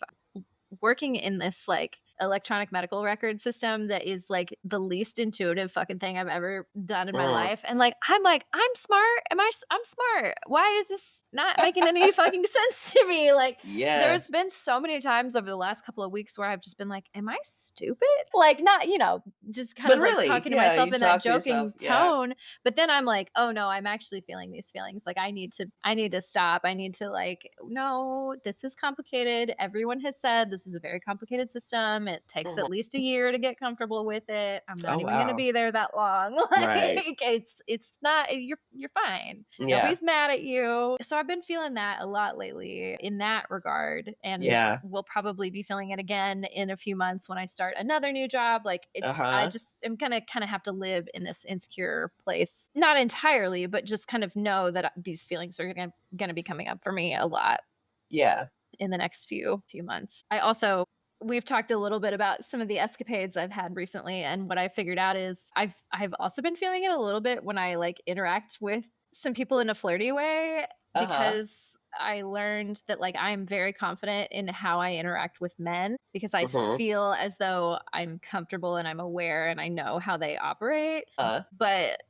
working in this like electronic medical record system that is like the least intuitive fucking thing I've ever done in my life. And like, I'm smart. I'm smart. Why is this not making any fucking sense to me? Like, there's been so many times over the last couple of weeks where I've just been like, am I stupid? Like, not, just kind But of like really, talking to myself you in that talk to joking yourself. Yeah. tone. But then I'm like, oh no, I'm actually feeling these feelings. Like, I need to stop. I need to like, no, this is complicated. Everyone has said this is a very complicated system. It takes at least a year to get comfortable with it. I'm not even going to be there that long. Like, it's not, you're fine. Yeah. Nobody's mad at you. So I've been feeling that a lot lately in that regard. And we'll probably be feeling it again in a few months when I start another new job. Like, I just am going to kind of have to live in this insecure place. Not entirely, but just kind of know that these feelings are going to be coming up for me a lot. Yeah. In the next few months. We've talked a little bit about some of the escapades I've had recently, and what I figured out is I've also been feeling it a little bit when I like interact with some people in a flirty way, because I learned that like I'm very confident in how I interact with men because I feel as though I'm comfortable and I'm aware and I know how they operate. But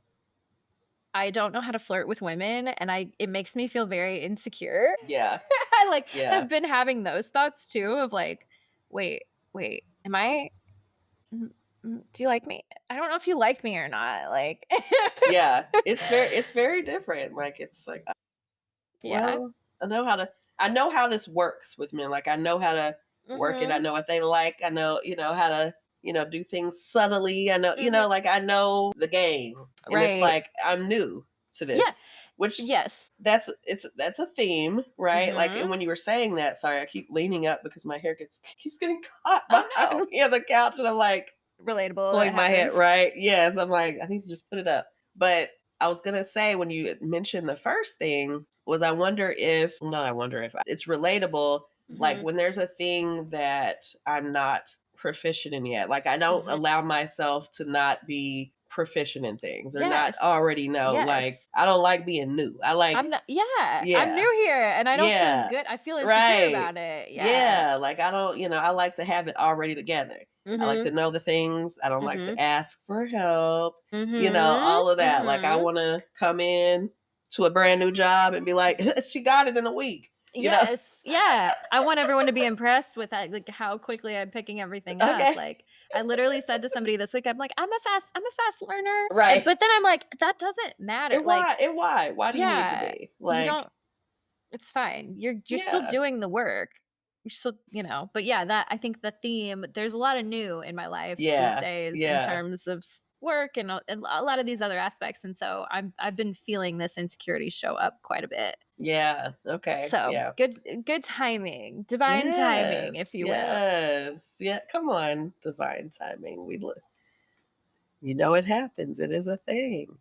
I don't know how to flirt with women, and it makes me feel very insecure. Yeah. I've been having those thoughts too of like, wait, am I do you like me? I don't know if you like me or not. Like, yeah, it's very different. Like, it's like, well, I know how this works with men. Like, I know how to work it. I know what they like. I know, how to, do things subtly. I know, like, I know the game. And it's like, I'm new to this. Which, that's a theme, right? Like, and when you were saying that, sorry, I keep leaning up because my hair keeps getting caught behind me on the couch, and I'm like, relatable. Pulling my head, right? Yes, I'm like, I need to just put it up. But I was gonna say, when you mentioned the first thing, was I wonder if it's relatable. Like, when there's a thing that I'm not proficient in yet, like I don't allow myself to not be proficient in things or not already know. Like, I don't like being new. I like, I'm new here and I don't feel good. I feel insecure about it. Yeah. Like, I don't, I like to have it already together. I like to know the things. I don't like to ask for help. All of that. Like, I want to come in to a brand new job and be like, she got it in a week. Yes. Yeah. I want everyone to be impressed with that, like how quickly I'm picking everything up. Okay. Like I literally said to somebody this week, I'm like, I'm a fast learner. Right. But then I'm like, that doesn't matter. And Like, why? And why? Why do you need to yeah, be? you Like, don't, it's fine. You're still yeah. doing the work. You're still, but yeah, that I think the theme, there's a lot of new in my life these Yeah. days in Yeah. terms of work and a lot of these other aspects. And so I've been feeling this insecurity show up quite a bit. Yeah. Okay. So Yeah. good timing, divine timing, if Yes. you will. Yes. Yeah. Come on. Divine timing. It happens. It is a thing.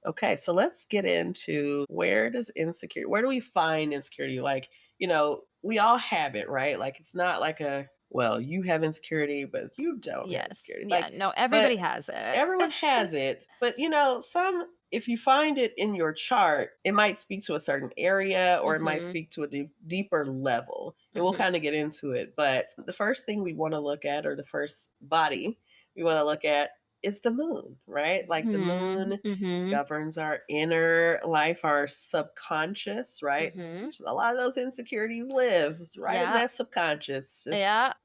Okay, so let's get into where do we find insecurity? Like, we all have it, right? Like, it's not like you have insecurity, but you don't have Yes. insecurity. Yeah. Like, No, but everybody has it. everyone has it. But, if you find it in your chart, it might speak to a certain area or it might speak to a deeper level. And we'll kind of get into it. But the first thing we want to look at, or the first body we want to look at, is the moon, right? Like the moon governs our inner life, our subconscious, right? A lot of those insecurities live right in that subconscious. Just,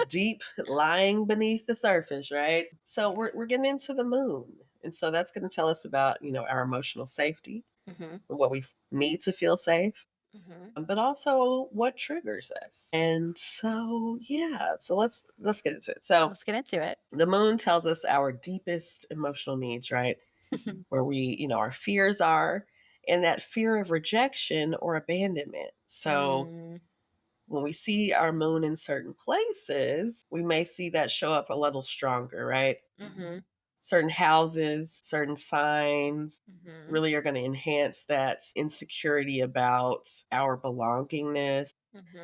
deep lying beneath the surface, right? So we're getting into the moon. And so that's going to tell us about, our emotional safety, what we need to feel safe, but also what triggers us. And so, yeah, so let's get into it. So let's get into it. The moon tells us our deepest emotional needs, right? Where our fears are, and that fear of rejection or abandonment. So when we see our moon in certain places, we may see that show up a little stronger, right? Certain houses, certain signs really are going to enhance that insecurity about our belongingness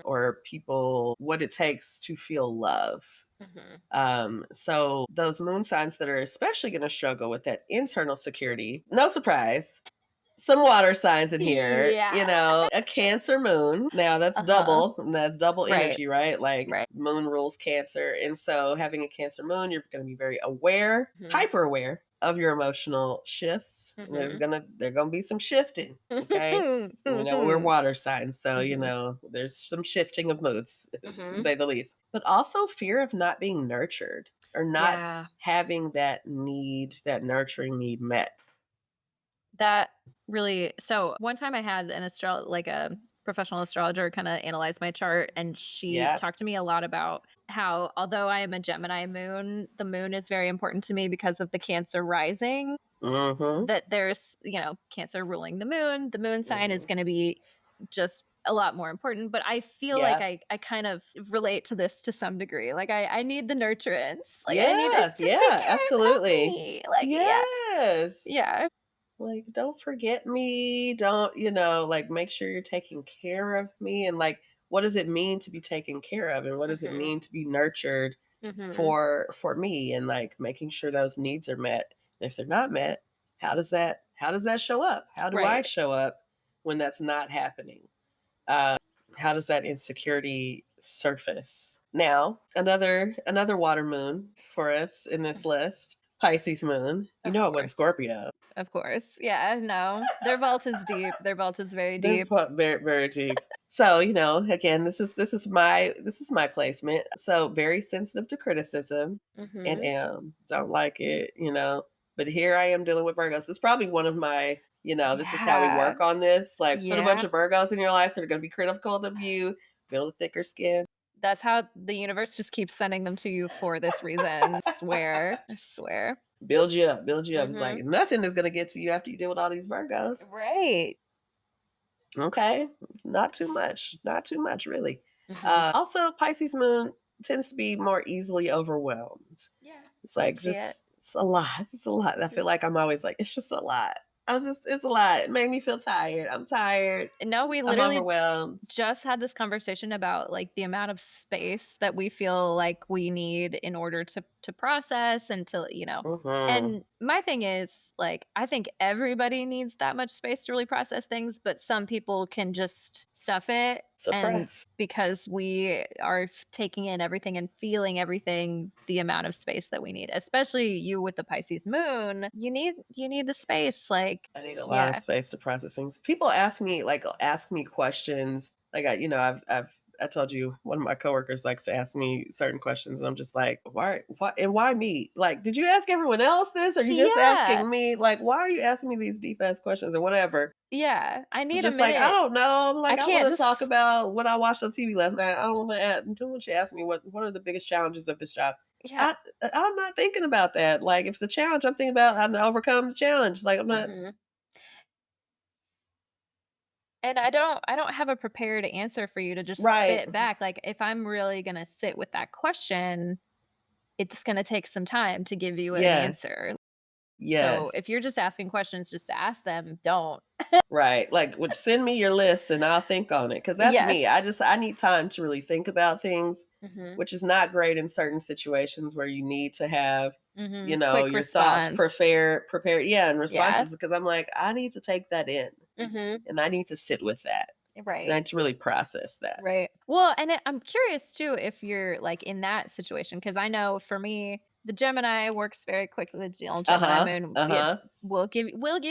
or people, what it takes to feel love. So those moon signs that are especially going to struggle with that internal security, no surprise, some water signs in here, a Cancer moon. Now that's double energy, right? Like moon rules Cancer. And so having a Cancer moon, you're going to be very aware, hyper aware of your emotional shifts. They're going to be some shifting. Okay. We're water signs. So, there's some shifting of moods to say the least, but also fear of not being nurtured or not having that nurturing need met. That really, so one time I had a professional astrologer kind of analyze my chart, and she talked to me a lot about how, although I am a Gemini moon, the moon is very important to me because of the Cancer rising. That there's, Cancer ruling the moon sign is going to be just a lot more important. But I feel like I kind of relate to this to some degree. Like I need the nurturance. Like I need to take care absolutely. of me. Like yes. Yeah. Like, don't forget me. Don't, make sure you're taking care of me. And like, what does it mean to be taken care of? And what does it mean to be nurtured for me? And like making sure those needs are met. And if they're not met, how does that show up? How do I show up when that's not happening? How does that insecurity surface? Now, another water moon for us in this list, Pisces moon. It went Scorpio. Of course. Yeah, no. Their vault is deep. Their vault is very deep. Very, very deep. So, again, this is my placement. So very sensitive to criticism and don't like it, but here I am dealing with Virgos. It's probably one of my, this is how we work on this. Like put a bunch of Virgos in your life that are going to be critical of you, build a thicker skin. That's how the universe just keeps sending them to you for this reason. I swear. Build you up. It's like nothing is going to get to you after you deal with all these Virgos. Right. Okay. Not too much, really. Also, Pisces moon tends to be more easily overwhelmed. Yeah. It's like it's a lot. I feel like I'm always like, it's just a lot. It's a lot. It made me feel tired. I'm tired. No, we literally just had this conversation about like the amount of space that we feel like we need in order to process and to, and my thing is, like, I think everybody needs that much space to really process things, but some people can just stuff it. And Suppress. because we are taking in everything and feeling everything, the amount of space that we need, especially you with the Pisces moon, you need the space. Like, I need a lot of space to process things. People ask me questions. Like I told you one of my coworkers likes to ask me certain questions, and I'm just like, why me? Like, did you ask everyone else this? Or are you just asking me? Like, why are you asking me these deep ass questions or whatever? Yeah, I need just a minute. Like, I don't know. I'm like, I want to just talk about what I watched on TV last night. I don't want you ask me what are the biggest challenges of this job. Yeah, I'm not thinking about that. Like, if it's a challenge, I'm thinking about how to overcome the challenge. Like, I'm not. And I don't have a prepared answer for you to just spit back. Like, if I'm really gonna sit with that question, it's gonna take some time to give you an answer. So if you're just asking questions just to ask them, don't. Right. Like, send me your list and I'll think on it. Because that's me. I need time to really think about things, which is not great in certain situations where you need to have, you know, quick your response. thoughts prepared. Yeah, and responses. Because I'm like, I need to take that in. And I need to sit with that. Right. And I need to really process that. Right. Well, and I'm curious too if you're like in that situation, because I know for me, the Gemini works very quickly. The Gemini moon will give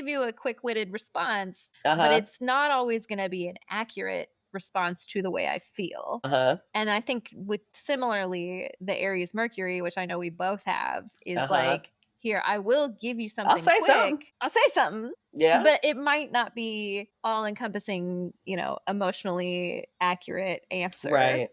you a quick-witted response, but it's not always going to be an accurate response to the way I feel. And I think with similarly the Aries Mercury, which I know we both have, is like, here, I will give you something quick. I'll say something. Yeah. But it might not be all encompassing, you know, emotionally accurate answer. Right.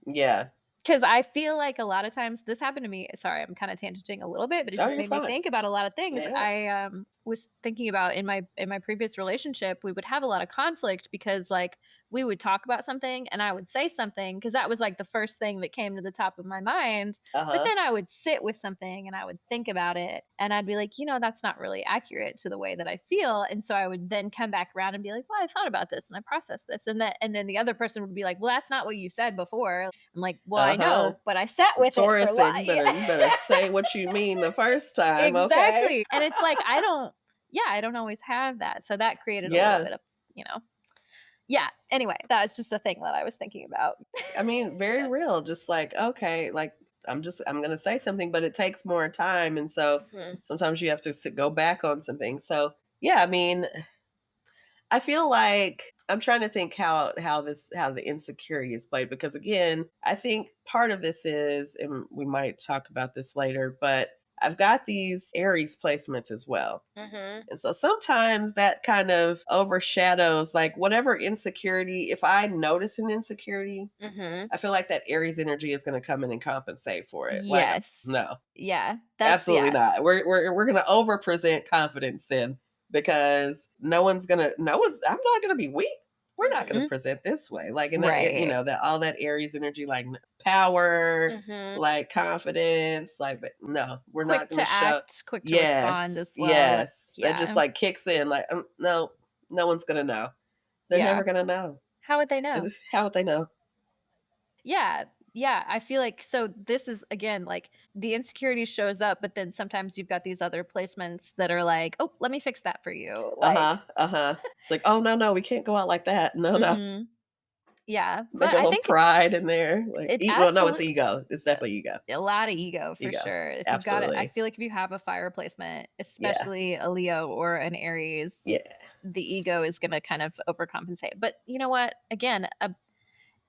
Yeah. Because I feel like a lot of times this happened to me. Sorry, I'm kind of tangenting a little bit, but it just made me think about a lot of things. Yeah. I was thinking about in my previous relationship, we would have a lot of conflict because like we would talk about something and I would say something because that was like the first thing that came to the top of my mind. But then I would sit with something and I would think about it and I'd be like, you know, that's not really accurate to the way that I feel. And so I would then come back around and be like, well, I thought about this and I processed this. And then the other person would be like, well, that's not what you said before. I'm like, well, I know, but I sat with Taurus it for a while. You better say what you mean the first time. Exactly. Okay? And it's like, I don't always have that. So that created a little bit of, you know. Yeah. Anyway, that's just a thing that I was thinking about. I mean, very real. Just like, okay, like I'm going to say something, but it takes more time. And so sometimes you have to go back on some things. So yeah, I mean, I feel like I'm trying to think how the insecurity is played, because again, I think part of this is, and we might talk about this later, but I've got these Aries placements as well. And so sometimes that kind of overshadows like whatever insecurity. If I notice an insecurity, I feel like that Aries energy is going to come in and compensate for it. Yes. Like, no. Yeah. Absolutely not. We're going to over present confidence then, because I'm not going to be weak. We're not going to present this way. Like in that, you know, that all that Aries energy, like power, like confidence, like, but no, we're not going to show. Quick to respond as well. Yes. That just like kicks in. Like, no one's going to know. They're never going to know. How would they know? How would they know? Yeah. Yeah, I feel like, so this is again like the insecurity shows up, but then sometimes you've got these other placements that are like, oh, let me fix that for you. Like, It's like, oh no, we can't go out like that. No. Yeah, but I think pride in there. Like, it's ego. It's definitely ego. A lot of ego for sure. If you've got it, I feel like if you have a fire placement, especially a Leo or an Aries, the ego is going to kind of overcompensate. But you know what? Again,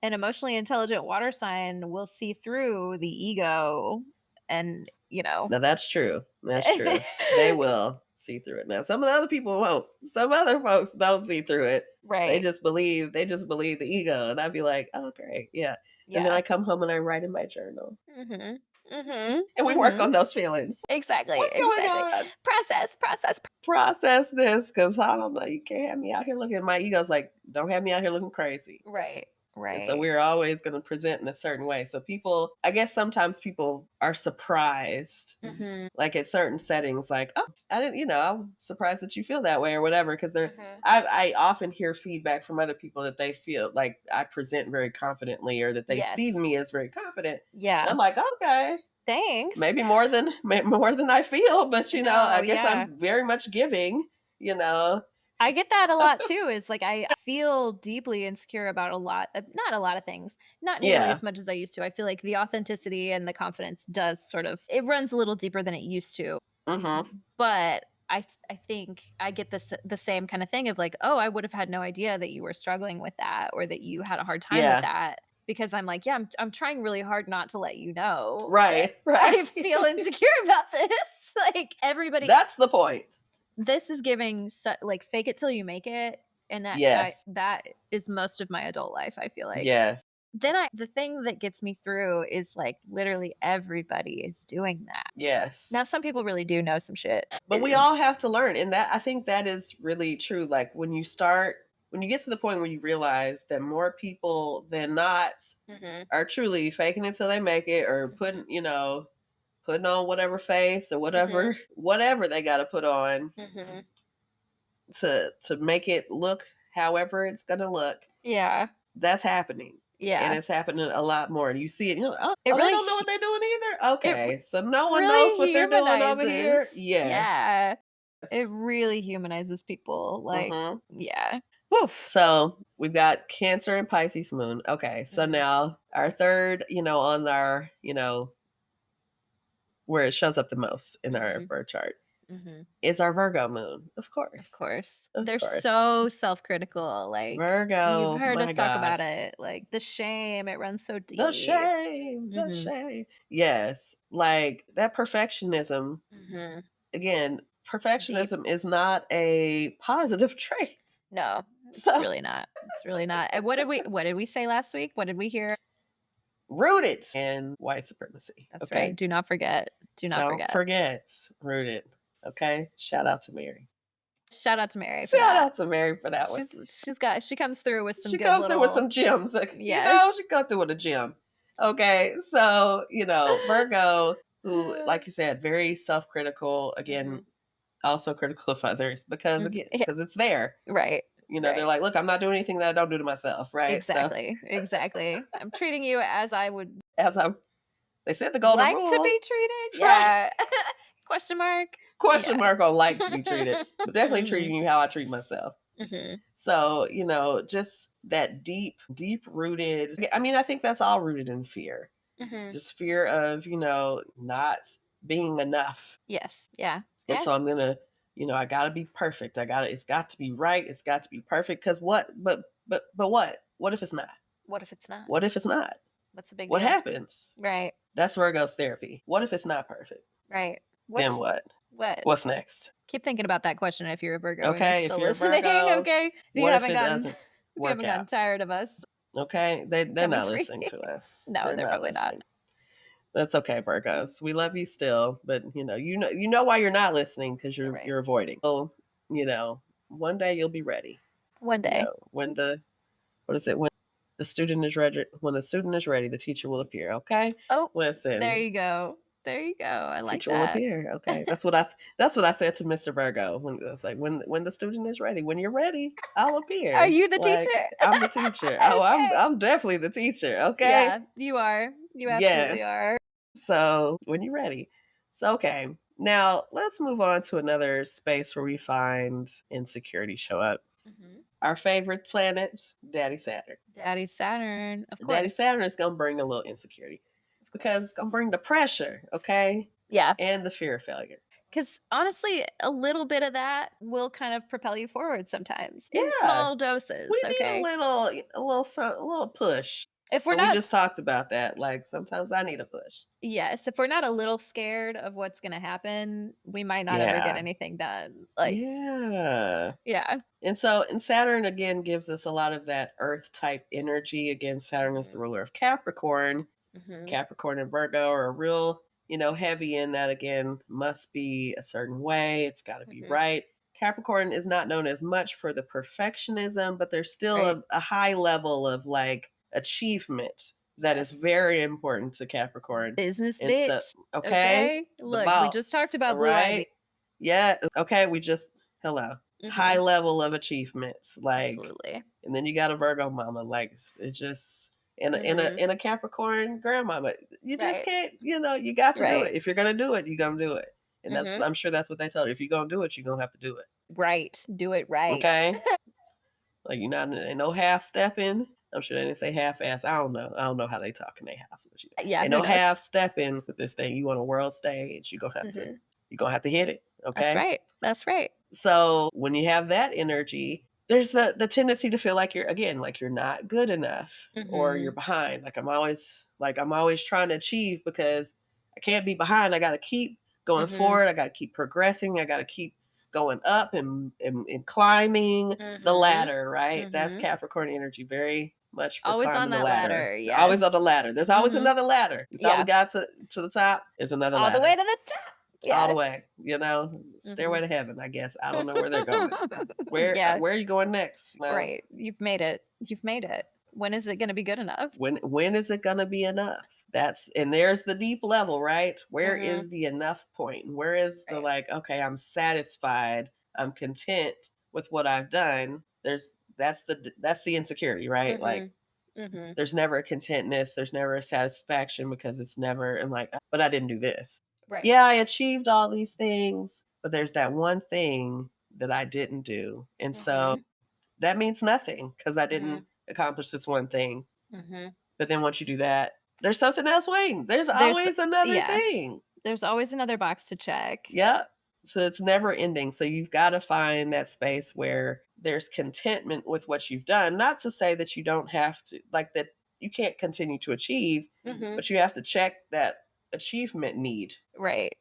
an emotionally intelligent water sign will see through the ego, and you know. Now that's true. They will see through it. Now some of the other people won't. Some other folks don't see through it. Right. They just believe the ego, and I'd be like, oh great, yeah. And then I come home and I write in my journal. And we work on those feelings. Exactly. What's going on? Process this, because I don't know. You can't have me out here looking. My ego's like, don't have me out here looking crazy. Right. And so we're always going to present in a certain way. So people, I guess sometimes people are surprised, like at certain settings, like, oh, I didn't, you know, I'm surprised that you feel that way or whatever. Because I often hear feedback from other people that they feel like I present very confidently, or that they see me as very confident. Yeah. And I'm like, okay. Thanks. Maybe more than I feel, but you know, I guess I'm very much giving, you know. I get that a lot too, is like I feel deeply insecure about not a lot of things, not nearly as much as I used to. I feel like the authenticity and the confidence does sort of, it runs a little deeper than it used to. But I think I get the same kind of thing of like, oh, I would have had no idea that you were struggling with that or that you had a hard time with that. Because I'm like, yeah, I'm trying really hard not to let you know. Right. I feel insecure about this. Like everybody. That's the point. This is giving like fake it till you make it. And that is most of my adult life, I feel like. Yes. Then the thing that gets me through is like literally everybody is doing that. Yes. Now some people really do know some shit. But we all have to learn. And that, I think that is really true. Like when you get to the point where you realize that more people than not are truly faking it till they make it, or putting on whatever face or whatever they got to put on to make it look however it's going to look. Yeah. That's happening. Yeah. And it's happening a lot more. And you see it, they don't know what they're doing either. Okay. So no one knows what they're doing over here. Yes. Yeah. It really humanizes people. Like, yeah. Oof. So we've got Cancer and Pisces moon. Okay. So now our third, on our, where it shows up the most in our birth chart is our Virgo moon. Of course. They're so self-critical. Like Virgo. You've heard us talk about it. Like the shame, it runs so deep. The shame. Yes. Like that perfectionism. Again, perfectionism is not a positive trait. No, it's really not. It's really not. And what did we say last week? What did we hear? Rooted in white supremacy. That's right. Do not forget. Don't forget. Rooted. Okay. Shout out to Mary. Shout out to Mary for that one. She comes through with some through with some gems. Like, she go through with a gem. Okay. So, Virgo, who, like you said, very self-critical, again, also critical of others because it's there. Right. They're like, look, I'm not doing anything that I don't do to myself. Right. Exactly. Exactly. I'm treating you as I would. They said the golden rule. Like to be treated. Yeah. Question mark on like to be treated, but definitely treating you how I treat myself. So, just that deep rooted, I think that's all rooted in fear. Just fear of, not being enough. Yes. Yeah. And so I'm going to, I got to be perfect. It's got to be right. It's got to be perfect. Cause what if it's not? What if it's not? What if it's not? What's the big What deal? happens? Right. That's Virgo's therapy. What if it's not perfect? Right. Then what? What's next? Keep thinking about that question if you're a Virgo. Okay. And you're still listening. Virgo, okay. If you haven't gotten tired of us. Okay. They're not listening to us. No, they're probably not. That's okay, Virgos. We love you still, but you know why you're not listening, because you're avoiding. So, one day you'll be ready. One day. When the student is ready, the teacher will appear. Okay. Oh, listen. There you go. I like teacher that. Will appear. Okay. That's what I said to Mr. Virgo. When it's like when the student is ready, when you're ready, I'll appear. Are you the teacher? I'm the teacher. Okay. Oh, I'm definitely the teacher. Okay. Yeah, you are. You absolutely are. So when you're ready. So, okay. Now let's move on to another space where we find insecurity show up. Our favorite planet, Daddy Saturn. Daddy Saturn, of course. Daddy Saturn is going to bring a little insecurity because it's going to bring the pressure, okay? Yeah. And the fear of failure. Because honestly, a little bit of that will kind of propel you forward sometimes in small doses. We need a little push. If we just talked about that, like sometimes I need a push. Yes, if we're not a little scared of what's going to happen, we might not ever get anything done. Like, yeah. And Saturn again gives us a lot of that Earth type energy. Again, Saturn is the ruler of Capricorn. Capricorn and Virgo are real, heavy in that. Again, must be a certain way. It's got to be right. Capricorn is not known as much for the perfectionism, but there's still a high level of like achievement that is very important to Capricorn. Business bitch. So, okay. Look, we just talked about Blue Ivy. Yeah. Okay. High level of achievements. Like, absolutely. And then you got a Virgo mama. Like, it just, and a Capricorn grandmama. You just Right. can't, you got to do Right. it. If you're gonna do it, you're gonna do it. And Mhm. I'm sure that's what they tell you. If you're gonna do it, you're gonna have to do it. Right. Do it right. Okay. Like you're not ain't no half stepping. I'm sure they didn't say half ass. I don't know how they talk in their house, but Yeah, ain't who no knows? half stepping with this thing. You on a world stage, you're gonna have to hit it. Okay. That's right. That's right. So when you have that energy, there's the tendency to feel like you're not good enough or you're behind. Like I'm always trying to achieve because I can't be behind. I got to keep going forward. I got to keep progressing. I got to keep going up and climbing the ladder, right? That's Capricorn energy, very much for Always on climbing the that ladder. ladder, yes. Always on the ladder. There's always another ladder. You thought we got to the top, there's another All ladder. the way to the top. Yeah. All the way, stairway to heaven, I guess. I don't know where they're going. Where are you going next? Right. You've made it. When is it going to be good enough? When is it going to be enough? There's the deep level, right? Where is the enough point? Where is the okay, I'm satisfied, I'm content with what I've done. That's the insecurity, right? Like there's never a contentness, there's never a satisfaction because it's never but I didn't do this. Right. Yeah, I achieved all these things, but there's that one thing that I didn't do. And so that means nothing because I didn't accomplish this one thing. But then once you do that, there's something else waiting. There's always another thing. There's always another box to check. Yep. So it's never ending. So you've got to find that space where there's contentment with what you've done. Not to say that you don't have to, that you can't continue to achieve, but you have to check that achievement need. Right.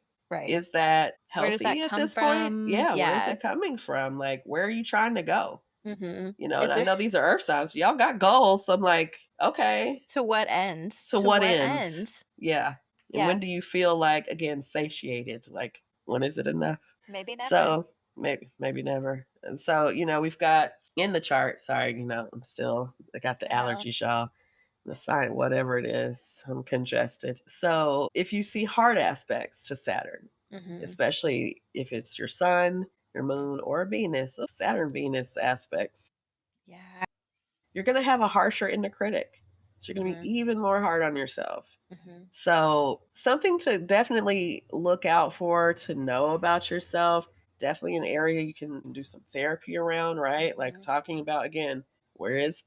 Is that healthy where does that at come this from? point? Yeah. Where is it coming from? Like, where are you trying to go? And I know these are earth signs. Y'all got goals. So I'm like, okay. To what end? To what end? Yeah. And when do you feel again, satiated? Like, when is it enough? Maybe never. So maybe never. And so, we've got in the chart, sorry, I got the allergies, y'all. The sign, whatever it is, I'm congested. So if you see hard aspects to Saturn, especially if it's your sun, your moon, or Venus, Saturn Venus aspects, you're going to have a harsher inner critic. So you're going to be even more hard on yourself. So something to definitely look out for, to know about yourself. Definitely an area you can do some therapy around, right? Like talking about, again, where is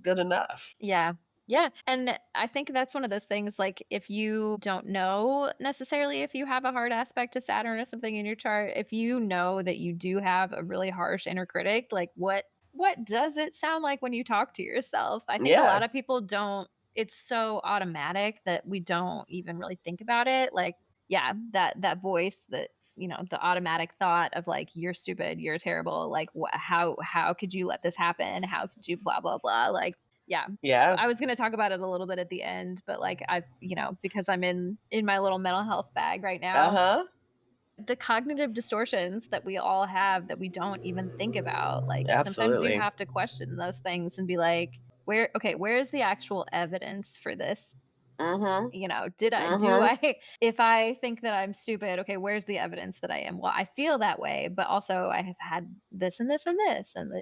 good enough? Yeah. Yeah. And I think that's one of those things, if you don't know necessarily if you have a hard aspect to Saturn or something in your chart, if you know that you do have a really harsh inner critic, what does it sound like when you talk to yourself? I think a lot of people don't, it's so automatic that we don't even really think about it. That voice that, the automatic thought of you're stupid, you're terrible. How could you let this happen? How could you blah, blah, blah. Yeah. I was going to talk about it a little bit at the end, but because I'm in my little mental health bag right now, the cognitive distortions that we all have that we don't even think about. Sometimes you have to question those things and be like, where is the actual evidence for this? If I think that I'm stupid, okay, where's the evidence that I am? Well, I feel that way, but also I have had this and this and this, and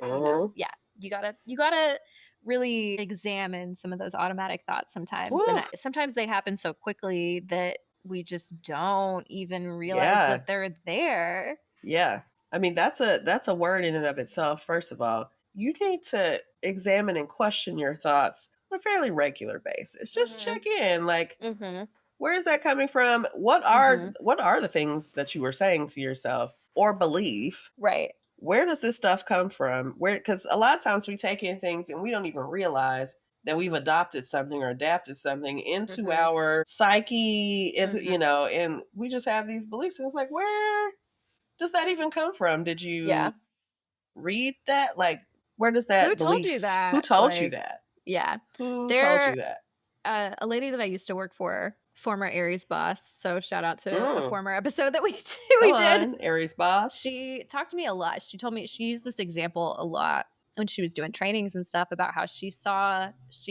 you gotta really examine some of those automatic thoughts sometimes. And sometimes they happen so quickly that we just don't even realize that they're there. Yeah. I mean, that's a word in and of itself. First of all, you need to examine and question your thoughts on a fairly regular basis. Just check in, where is that coming from? What are the things that you were saying to yourself or believe? Right. Where does this stuff come from? Because a lot of times we take in things and we don't even realize that we've adopted something or adapted something into our psyche, and we just have these beliefs. And it's like, where does that even come from? Did you read that? Where does that Who told you that? Who told you that? Yeah. Who told you that? A lady that I used to work for, former Aries boss. So shout out to a former episode that we did. Aries boss. She talked to me a lot. She told me she used this example a lot when she was doing trainings and stuff about how she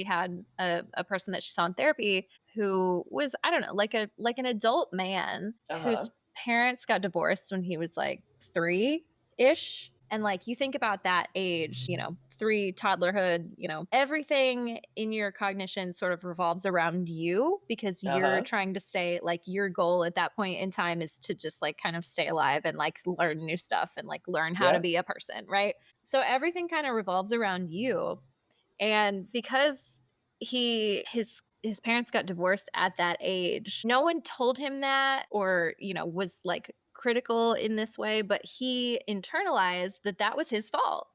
had a person that she saw in therapy who was, I don't know, like an adult man whose parents got divorced when he was 3-ish. And you think about that age, 3 toddlerhood, everything in your cognition sort of revolves around you because you're trying to stay, like, your goal at that point in time is to just like kind of stay alive and like learn new stuff and like learn how to be a person, right? So everything kind of revolves around you. And because his parents got divorced at that age, no one told him that or, was like critical in this way, but he internalized that that was his fault.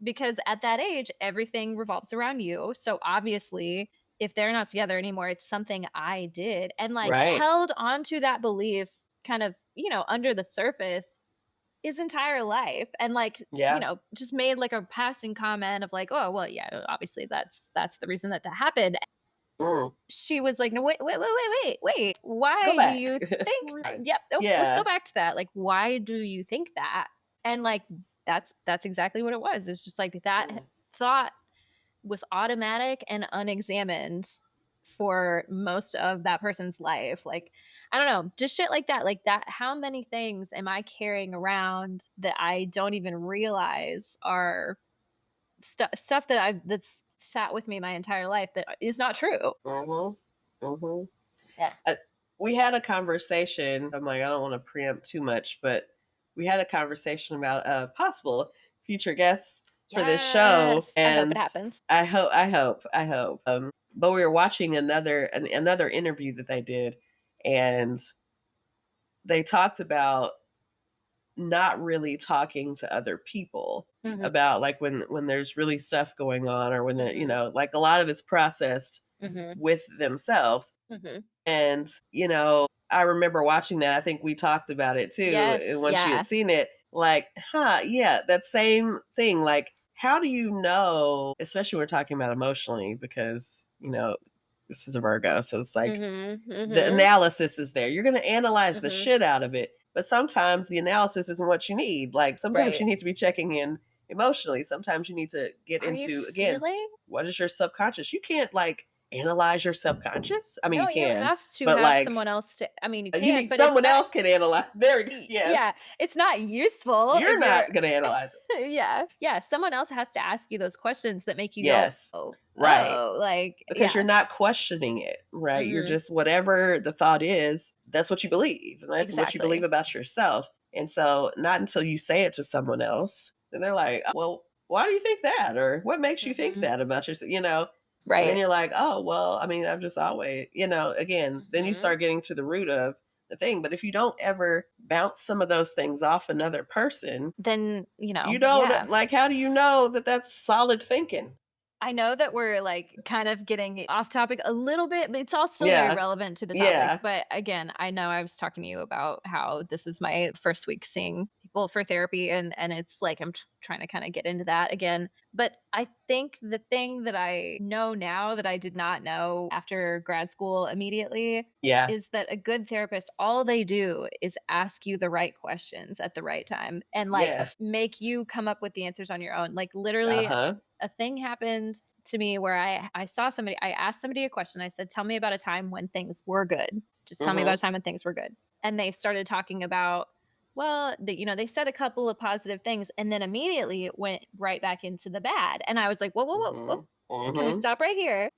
Because at that age, everything revolves around you. So obviously, if they're not together anymore, it's something I did. And like held on to that belief kind of, under the surface his entire life. And like, just made like a passing comment of like, oh, well, yeah, obviously that's the reason that happened. She was like, no, wait. Why do you think? Let's go back to that. Like, why do you think that? And like, that's exactly what it was. It's just like that thought was automatic and unexamined for most of that person's life. Like, I don't know, just shit like that. Like that, how many things am I carrying around that I don't even realize are stuff that that's sat with me my entire life that is not true. Yeah. We had a conversation. I'm like, I don't want to preempt too much, but we had a conversation about possible future guests for this show. And I hope it happens. I hope. But we were watching another interview that they did, and they talked about not really talking to other people about like when there's really stuff going on or when like a lot of it's processed with themselves. And I remember watching that. I think we talked about it too. And once you had seen it, like, that same thing. Like, how do you know, especially when we're talking about emotionally, because this is a Virgo, so it's like the analysis is there. You're going to analyze the shit out of it. But sometimes the analysis isn't what you need. Like sometimes you need to be checking in emotionally. Sometimes you need to get into, again, what is your subconscious? You can't like analyze your subconscious. I mean, you can. You have to but have like, someone else to. I mean, you can. You need but someone else can analyze. There, yes. Yeah, it's not useful. You're not going to analyze it. Yeah. Someone else has to ask you those questions that make you go, like because you're not questioning it, right? You're just whatever the thought is. That's what you believe, and that's what you believe about yourself. And so, not until you say it to someone else, then they're like, "Well, why do you think that?" Or "What makes you think that about yourself?" Right. And then you're like, "Oh, well, I mean, I've just always, again." Then you start getting to the root of the thing. But if you don't ever bounce some of those things off another person, then you don't like. How do you know that that's solid thinking? I know that we're like kind of getting off topic a little bit, but it's all still very relevant to the topic. But again, I know I was talking to you about how this is my first week seeing people for therapy, and it's like I'm trying to kind of get into that again. But I think the thing that I know now that I did not know after grad school immediately is that a good therapist, all they do is ask you the right questions at the right time and like make you come up with the answers on your own. Like literally a thing happened to me where I saw somebody, I asked somebody a question. I said, tell me about a time when things were good. Just tell me about a time when things were good. And they started talking about, well, they said a couple of positive things and then immediately it went right back into the bad. And I was like, whoa. Can we stop right here?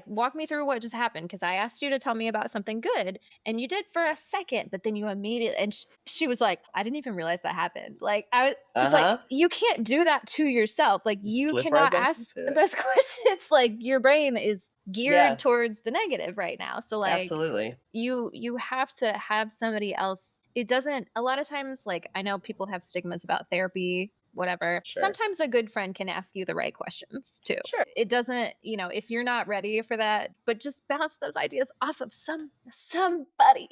Walk me through what just happened. Cause I asked you to tell me about something good and you did for a second, but then you immediately, and she was like, I didn't even realize that happened. Like it's like, you can't do that to yourself. Like you cannot ask those questions. Like your brain is geared towards the negative right now. So like, absolutely. You have to have somebody else. It doesn't, a lot of times, like I know people have stigmas about therapy, whatever. Sure. Sometimes a good friend can ask you the right questions too. Sure. It doesn't, if you're not ready for that, but just bounce those ideas off of somebody.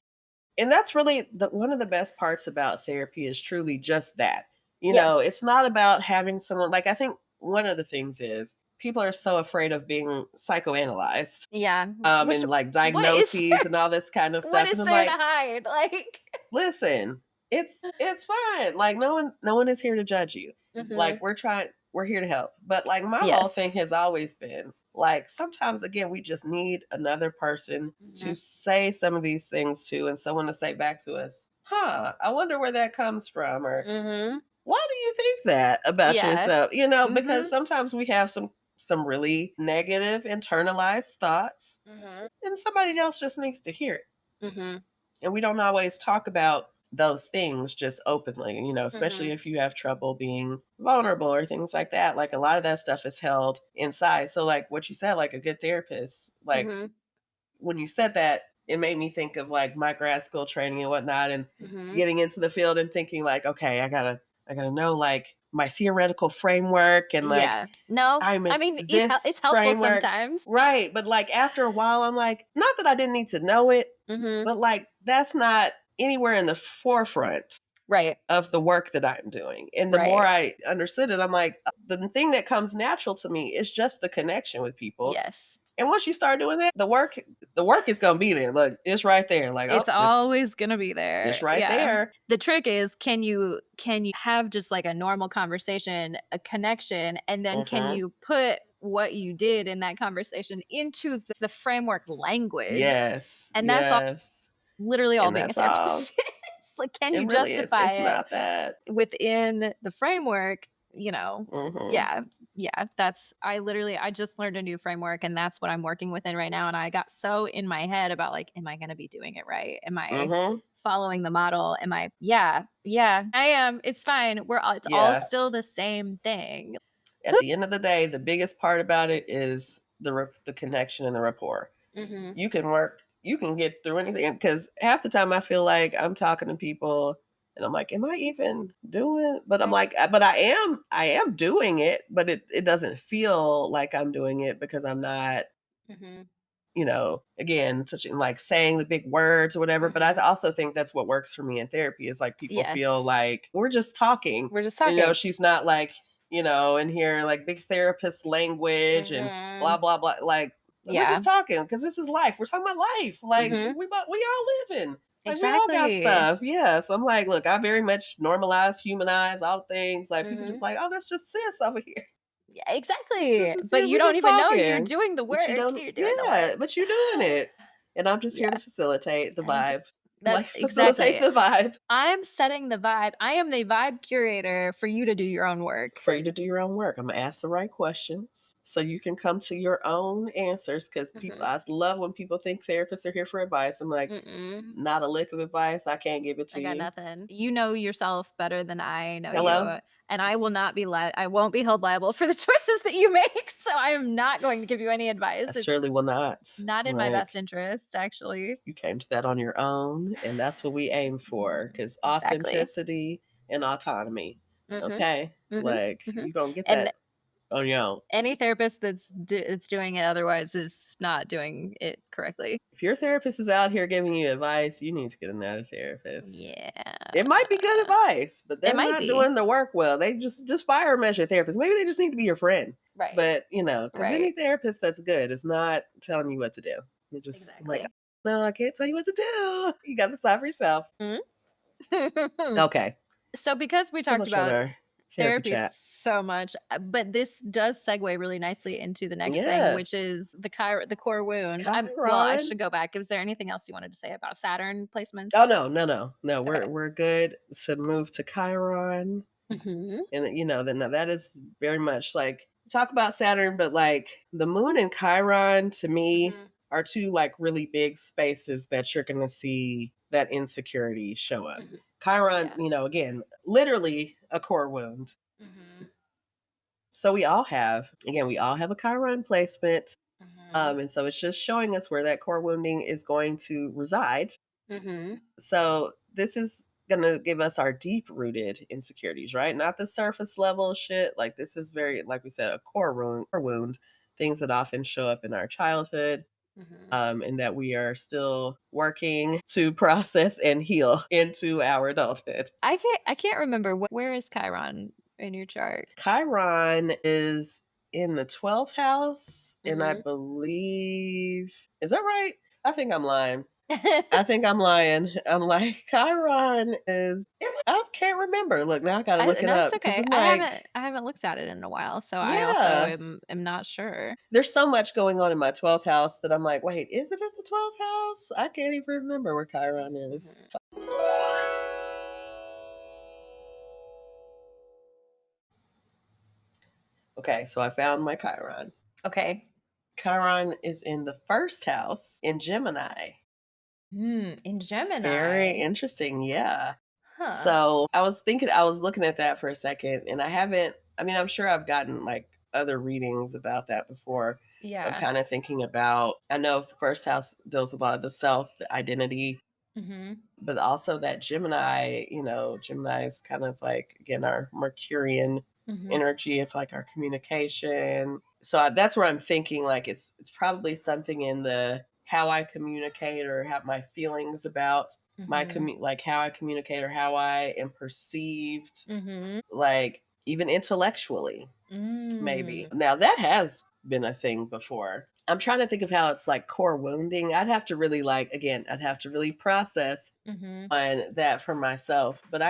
And that's really one of the best parts about therapy is truly just that. It's not about having someone, like I think one of the things is people are so afraid of being psychoanalyzed. Yeah. And like diagnoses and all this kind of stuff. What is there to hide? Like, listen, it's fine. Like no one is here to judge you. Like we're here to help. But like my whole thing has always been like sometimes again we just need another person to say some of these things to and someone to say back to us, I wonder where that comes from, or why do you you think that about yourself? Because sometimes we have some really negative internalized thoughts, and somebody else just needs to hear it. And we don't always talk about those things just openly, especially if you have trouble being vulnerable or things like that. Like a lot of that stuff is held inside. So like what you said, like a good therapist, like when you said that, it made me think of like my grad school training and whatnot, and getting into the field and thinking like, okay, I gotta know like my theoretical framework and like, it's helpful sometimes, right? But like after a while, I'm like, not that I didn't need to know it, but like that's not anywhere in the forefront of the work that I'm doing. And the more I understood it, I'm like, the thing that comes natural to me is just the connection with people. Yes. And once you start doing that, the work is gonna be there. Look, it's right there. Like it's always gonna be there. It's right there. The trick is, can you have just like a normal conversation, a connection, and then can you put what you did in that conversation into the framework language? Yes. And that's literally all being a therapist. Like, can you justify it? It's not that within the framework? That's I just learned a new framework, and that's what I'm working within right now. And I got so in my head about like, am I going to be doing it right? Am I following the model? Am I? I am. It's fine. It's all still the same thing. At the end of the day, the biggest part about it is the connection and the rapport. You can get through anything, because half the time I feel like I'm talking to people and I'm like, am I even doing it? But I'm like, but I am doing it, but it doesn't feel like I'm doing it because I'm not, again, touching, like saying the big words or whatever. But I also think that's what works for me in therapy, is like people feel like we're just talking. She's not like, in here like big therapist language and blah, blah, blah. Like, we're just talking because this is life. We're talking about life. Like we all living. Like we all got stuff. Yeah. So I'm like, look, I very much normalize, humanize all things. Like people just like, oh, that's just sis over here. Yeah, exactly. But you don't even know you're doing the work. You're doing the work. But you're doing it. And I'm just here to facilitate the vibe. That's facilitate the vibe. I'm setting the vibe. I am the vibe curator for you to do your own work. I'm going to ask the right questions so you can come to your own answers, because people, I love when people think therapists are here for advice. I'm like, not a lick of advice. I can't give it to you. I got nothing. You know yourself better than I know you. And I will not be I won't be held liable for the choices that you make. So I am not going to give you any advice. I surely will not. Not in my best interest, actually. You came to that on your own, and that's what we aim for, because authenticity and autonomy. Okay? Like, you're going to get that on your own. Any therapist that's doing it otherwise is not doing it correctly. If your therapist is out here giving you advice, you need to get another therapist. Yeah. It might be good advice, but they're not doing the work well. They just fire them as your therapist. Maybe they just need to be your friend. Right. But, because any therapist that's good is not telling you what to do. They're just like, no, I can't tell you what to do. You got to decide for yourself. Okay. So because we talked about therapy so much, but this does segue really nicely into the next thing, which is the core wound. I should go back. Is there anything else you wanted to say about Saturn placements? Oh no. We're good to move to Chiron, and then that is very much like, talk about Saturn, but like the moon and Chiron to me are two like really big spaces that you're gonna see that insecurity show up. Chiron, again, literally a core wound. So we all have a Chiron placement. And so it's just showing us where that core wounding is going to reside. So this is going to give us our deep rooted insecurities, right? Not the surface level shit. Like, this is very, like we said, a core wound, things that often show up in our childhood. And that we are still working to process and heal into our adulthood. I can't remember where is Chiron in your chart. Chiron is in the 12th house, and I believe, is that right? I think I'm lying. I'm like, Chiron is, I can't remember. Look, now I gotta look it up. It's okay. I haven't looked at it in a while, so I also am not sure. There's so much going on in my 12th house that I'm like, wait, is it in the 12th house? I can't even remember where Chiron is. Okay, so I found my Chiron. Okay. Chiron is in the first house in Gemini. In Gemini. Very interesting, yeah. Huh. So I was looking at that for a second, and I'm sure I've gotten like other readings about that before. Yeah. I'm kind of thinking about, I know the first house deals with a lot of the self, the identity, but also that Gemini, Gemini is kind of like, again, our Mercurian energy of like our communication. So that's where I'm thinking like it's probably something in the how I communicate or have my feelings about my like how I communicate or how I am perceived, like even intellectually, maybe. Now that has been a thing before. I'm trying to think of how it's like core wounding. I'd have to really I'd have to really process on that for myself. But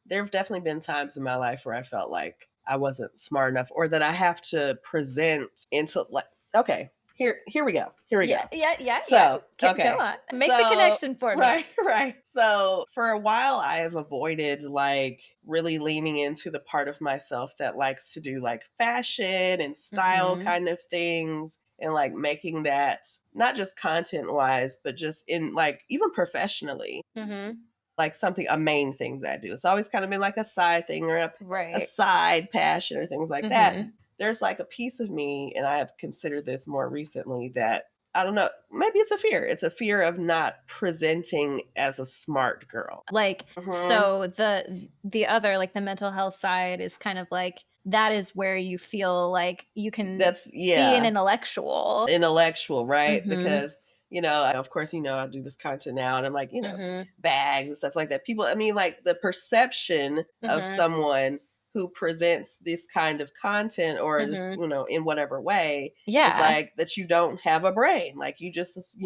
there have definitely been times in my life where I felt like I wasn't smart enough, or that I have to present into like, okay, here we go. Yeah. So, okay. Go on. Make the connection for me. Right. So for a while I have avoided like really leaning into the part of myself that likes to do like fashion and style kind of things, and like making that not just content wise, but just in like even professionally. Like a main thing that I do. It's always kind of been like a side thing or a side passion or things like that. There's like a piece of me, and I have considered this more recently, that I don't know, maybe it's a fear. It's a fear of not presenting as a smart girl. Like, so the other, like the mental health side is kind of like, that is where you feel like you can be an intellectual. Intellectual, right? Because, of course, I do this content now, and I'm like, bags and stuff like that. People, like the perception of someone who presents this kind of content or this, in whatever way, is like that you don't have a brain. Like you just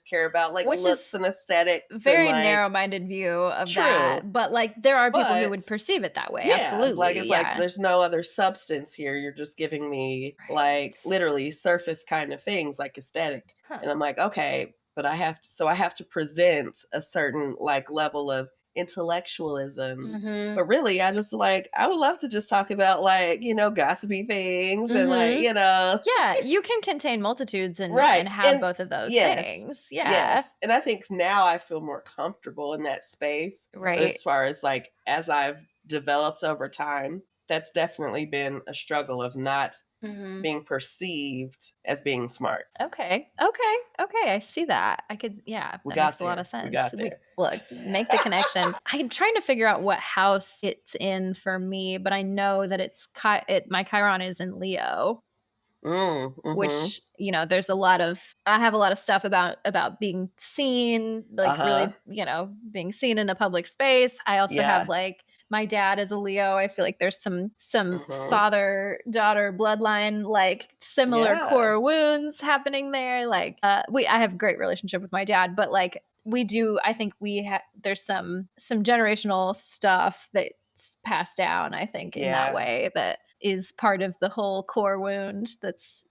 care about like looks and aesthetics. Very and, like, narrow-minded view of that. But like there are people who would perceive it that way. Yeah, absolutely. Like it's like there's no other substance here. You're just giving me like literally surface kind of things, like aesthetic. And I'm like, okay, but I have to present a certain like level of intellectualism. But really, I would love to just talk about like, gossipy things and like, Yeah, you can contain multitudes and have both of those things. Yeah. Yes. And I think now I feel more comfortable in that space. Right. But as far as like, as I've developed over time, that's definitely been a struggle of not being perceived as being smart. Okay. I see that. I could, that makes a lot of sense. We got there. Look, make the connection. I'm trying to figure out what house it's in for me, but I know that my Chiron is in Leo. Which, there's I have a lot of stuff about being seen, like really, being seen in a public space. I also have like, my dad is a Leo. I feel like there's some father-daughter bloodline, like similar core wounds happening there. Like, I have a great relationship with my dad, but like I think there's some generational stuff that's passed down, I think, in that way that is part of the whole core wound. That's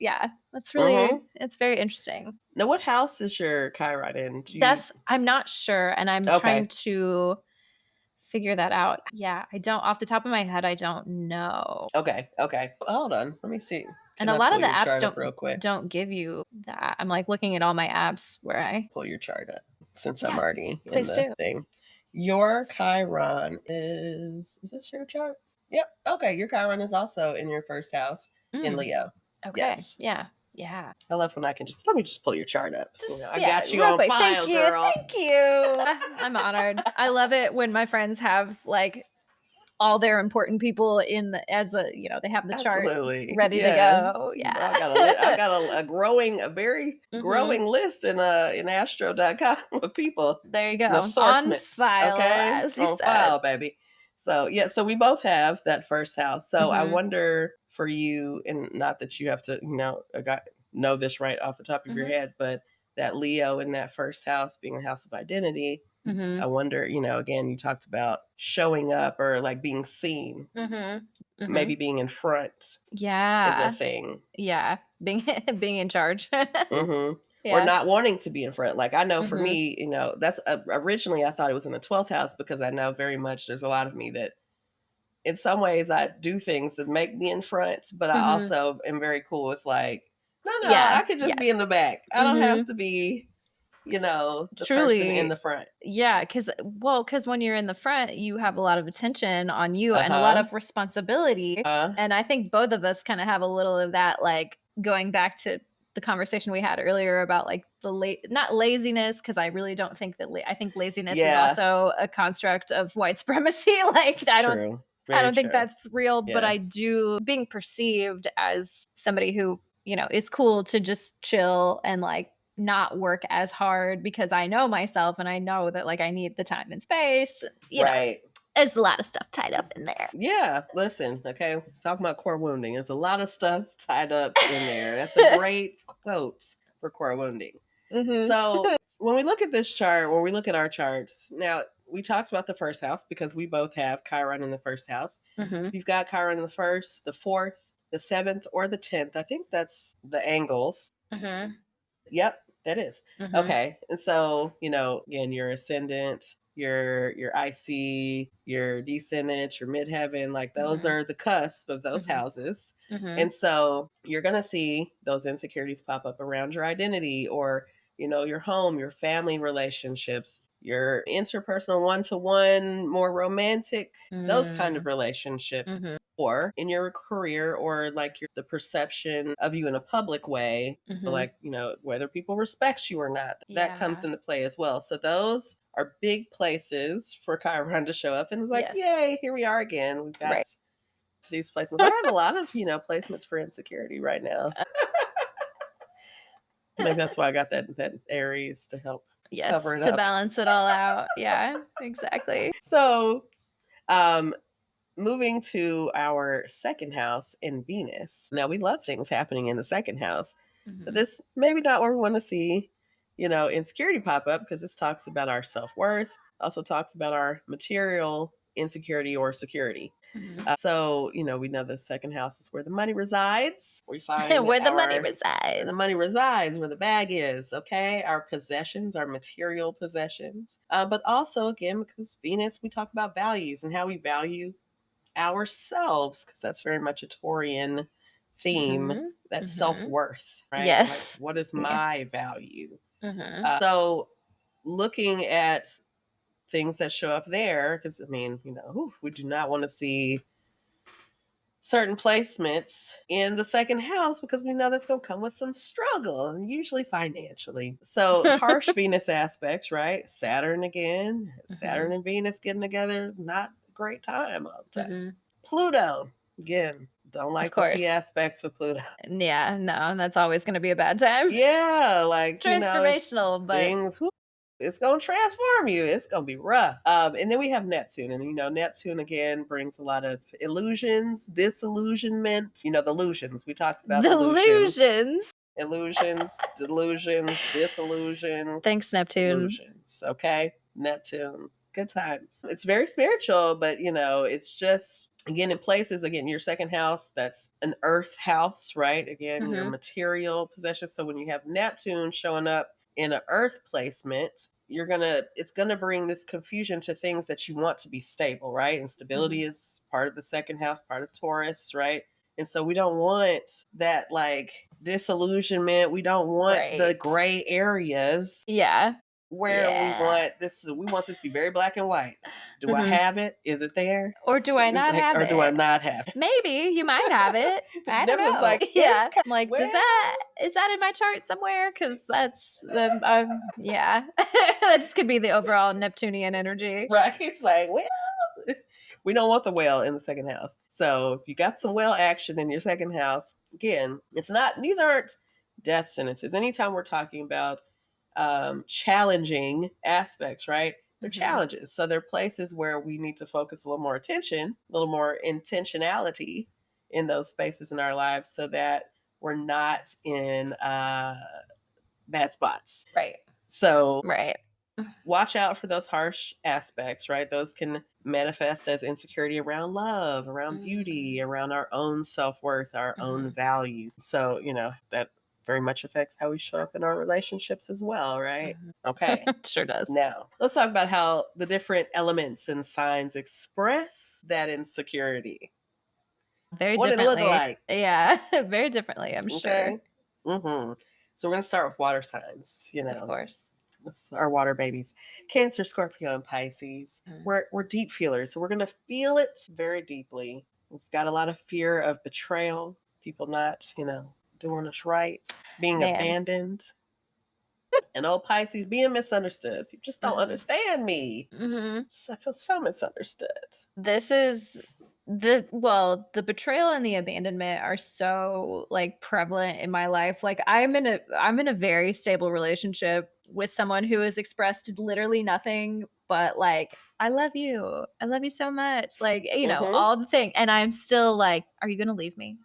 really, it's very interesting. Now, what house is your Chiron in? I'm not sure. And I'm trying to figure that out. Yeah, I don't, off the top of my head, I don't know. Okay. Hold on. Let me see. And a lot of the apps don't give you that. I'm like looking at all my apps where I pull your chart up since I'm already in the do. thing. Your Chiron is this your chart? Yep. Okay. Your Chiron is also in your first house in Leo. Okay. Yes. Yeah. I love when I can let me pull your chart up. I got you on quick. file, girl. Thank you. I'm honored. I love it when my friends have like all their important people they have the chart ready to go. Yeah. I got a very growing list in astro.com of people. There you go. On file, as you said. File, baby. So so we both have that first house. So I wonder for you, and not that you have to, know this right off the top of your head, but that Leo in that first house being a house of identity, I wonder, again, you talked about showing up or like being seen, maybe being in front is a thing. Yeah. Being in charge. Or not wanting to be in front. Like I know for me, that's originally I thought it was in the 12th house because I know very much there's a lot of me that in some ways I do things that make me in front, but I also am very cool with like, no, I could just be in the back. I don't have to be, the person in the front. Yeah, because when you're in the front, you have a lot of attention on you and a lot of responsibility. And I think both of us kind of have a little of that, like going back to the conversation we had earlier about like not laziness, because I really don't think that I think laziness is also a construct of white supremacy. Like I don't think that's real, but I do being perceived as somebody who, is cool to just chill and like not work as hard because I know myself and I know that like I need the time and space. You know, there's a lot of stuff tied up in there. Yeah, listen, okay, talking about core wounding. There's a lot of stuff tied up in there. That's a great quote for core wounding. So when we look at this chart, when we look at our charts, now we talked about the first house because we both have Chiron in the first house. You've got Chiron in the first, the fourth, the seventh, or the 10th. I think that's the angles. Yep, that is. Okay. And so, again, your ascendant, your IC, your descendant, your midheaven, like those are the cusp of those houses. And so you're going to see those insecurities pop up around your identity or, your home, your family relationships, your interpersonal one-to-one, more romantic, those kind of relationships. Or in your career or like the perception of you in a public way, like, whether people respect you or not, that comes into play as well. So those are big places for Chiron to show up. And it's like, yay, here we are again. We've got these placements. I have a lot of, placements for insecurity right now. Maybe that's why I got that Aries to help cover it up. To balance it all out. Yeah, exactly. So, moving to our second house in Venus. Now, we love things happening in the second house, but this maybe not where we want to see, insecurity pop up because this talks about our self-worth, also talks about our material insecurity or security. So, we know the second house is where the money resides. We find where the money resides. The money resides where the bag is, okay? Our possessions, our material possessions. But also, again, because Venus, we talk about values and how we value ourselves, because that's very much a Taurian theme, that self-worth, right? Yes. Like, what is my value? So looking at things that show up there, because we do not want to see certain placements in the second house because we know that's going to come with some struggle, and usually financially. So harsh Venus aspects, right? Saturn again, Saturn and Venus getting together, not a great time all the time. Pluto, again, don't like to see aspects with Pluto. Yeah, no, that's always going to be a bad time. Yeah, like transformational, but things. It's going to transform you. It's going to be rough. And then we have Neptune. And, Neptune, again, brings a lot of illusions, disillusionment. The illusions. We talked about illusions. Illusions, delusions, disillusion. Thanks, Neptune. Illusions, okay? Neptune. Good times. It's very spiritual, but, it's just, again, in places, again, your second house, that's an earth house, right? Again, your material possessions. So when you have Neptune showing up in an earth placement, it's gonna bring this confusion to things that you want to be stable, right? And stability is part of the second house, part of Taurus, right? And so we don't want that like disillusionment. We don't want the gray areas. Yeah. Where we want this to be very black and white. Do I have it? Is it there? Or do I not have it? Or do I not have it? Maybe you might have it. I don't know. Like, yeah. Like, is that in my chart somewhere? Because that's yeah. That just could be the overall Neptunian energy. Right. It's like, we don't want the whale in the second house. So if you got some whale action in your second house, again, these aren't death sentences. Anytime we're talking about challenging aspects, right? They're challenges. So they're places where we need to focus a little more attention, a little more intentionality in those spaces in our lives so that we're not in bad spots. Right. So watch out for those harsh aspects, right? Those can manifest as insecurity around love, around beauty, around our own self-worth, our own value. So, that very much affects how we show up in our relationships as well, right? Okay. Sure does. Now, let's talk about how the different elements and signs express that insecurity. Very what differently. It look like. Yeah, very differently, I'm sure. Mm-hmm. So we're going to start with water signs, Of course. Our water babies. Cancer, Scorpio, and Pisces. We're deep feelers, so we're going to feel it very deeply. We've got a lot of fear of betrayal, people not, doing us right, being abandoned. And old Pisces being misunderstood. People just don't understand me. I feel so misunderstood. This is the betrayal and the abandonment are so like prevalent in my life. Like I'm in a very stable relationship with someone who has expressed literally nothing but like I love you so much, like all the thing, and I'm still like, are you gonna leave me?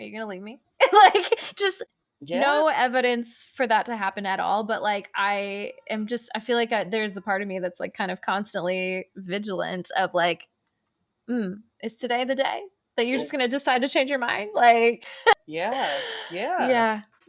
Like just no evidence for that to happen at all, but like I feel like there's a part of me that's like kind of constantly vigilant of like, is today the day that you're just gonna decide to change your mind? Like yeah.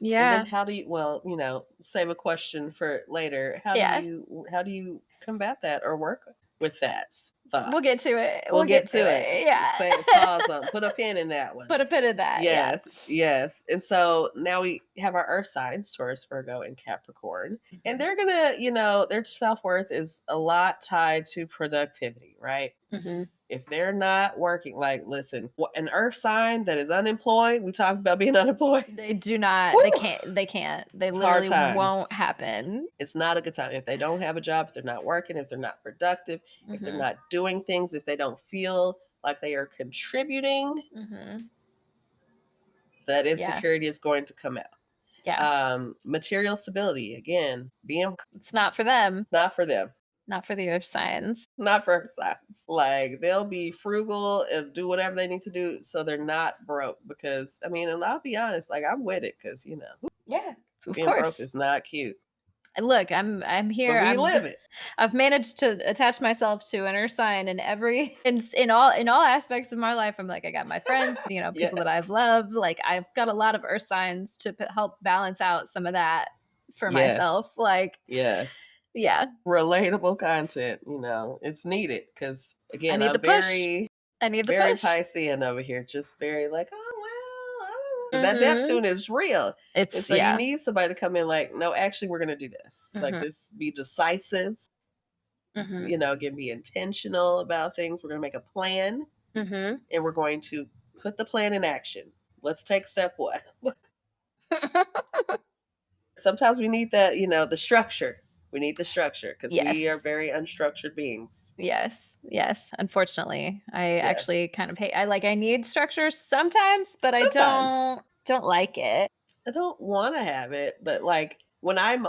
And then how do you save a question for later. How do you combat that or work with that thought? We'll get to it. We'll get to it. Yeah. Say pause on. Put a pin in that one. Put a pin in that. Yes. And so now we have our earth signs, Taurus, Virgo, and Capricorn. And they're gonna, their self-worth is a lot tied to productivity, right? If they're not working, like, listen, an earth sign that is unemployed, we talked about being unemployed. They do not, they can't. They literally won't happen. It's not a good time. If they don't have a job, if they're not working, if they're not productive, if they're not doing things, if they don't feel like they are contributing, that insecurity is going to come out. Material stability, again, it's not for them. Not for them. Not for the earth signs. Not for earth signs. Like, they'll be frugal and do whatever they need to do so they're not broke. Because, and I'll be honest, like, I'm with it because, yeah, of being course. broke is not cute. Look, I'm here. But we live it. I've managed to attach myself to an earth sign in all aspects of my life. I'm like, I got my friends, people that I've loved. Like, I've got a lot of earth signs to help balance out some of that for myself. Like, yeah. Relatable content, it's needed because, again, I need the very push. Piscean over here, just very like, that Neptune is real. So you need somebody to come in like, no, actually, we're going to do this. Like, this, be decisive, again, be intentional about things. We're going to make a plan and we're going to put the plan in action. Let's take step one. Sometimes we need the structure. We need the structure because we are very unstructured beings. Yes. Unfortunately, I actually kind of hate. I need structure sometimes, but I don't like it. I don't want to have it, but like when I'm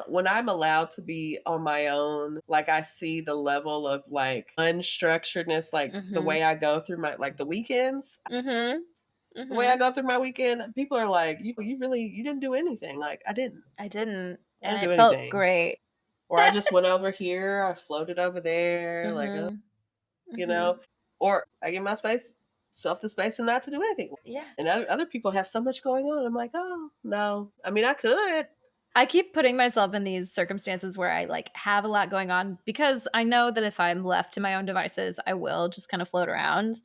allowed to be on my own, like I see the level of like unstructuredness, like the way I go through my the weekends. The way I go through my weekend, people are like, you didn't do anything. Like, I didn't. And it felt great. Or I just went over here, I floated over there, or I give myself the space and not to do anything. Yeah. And other people have so much going on. I'm like, oh, no. I could. I keep putting myself in these circumstances where I like have a lot going on because I know that if I'm left to my own devices, I will just kind of float around.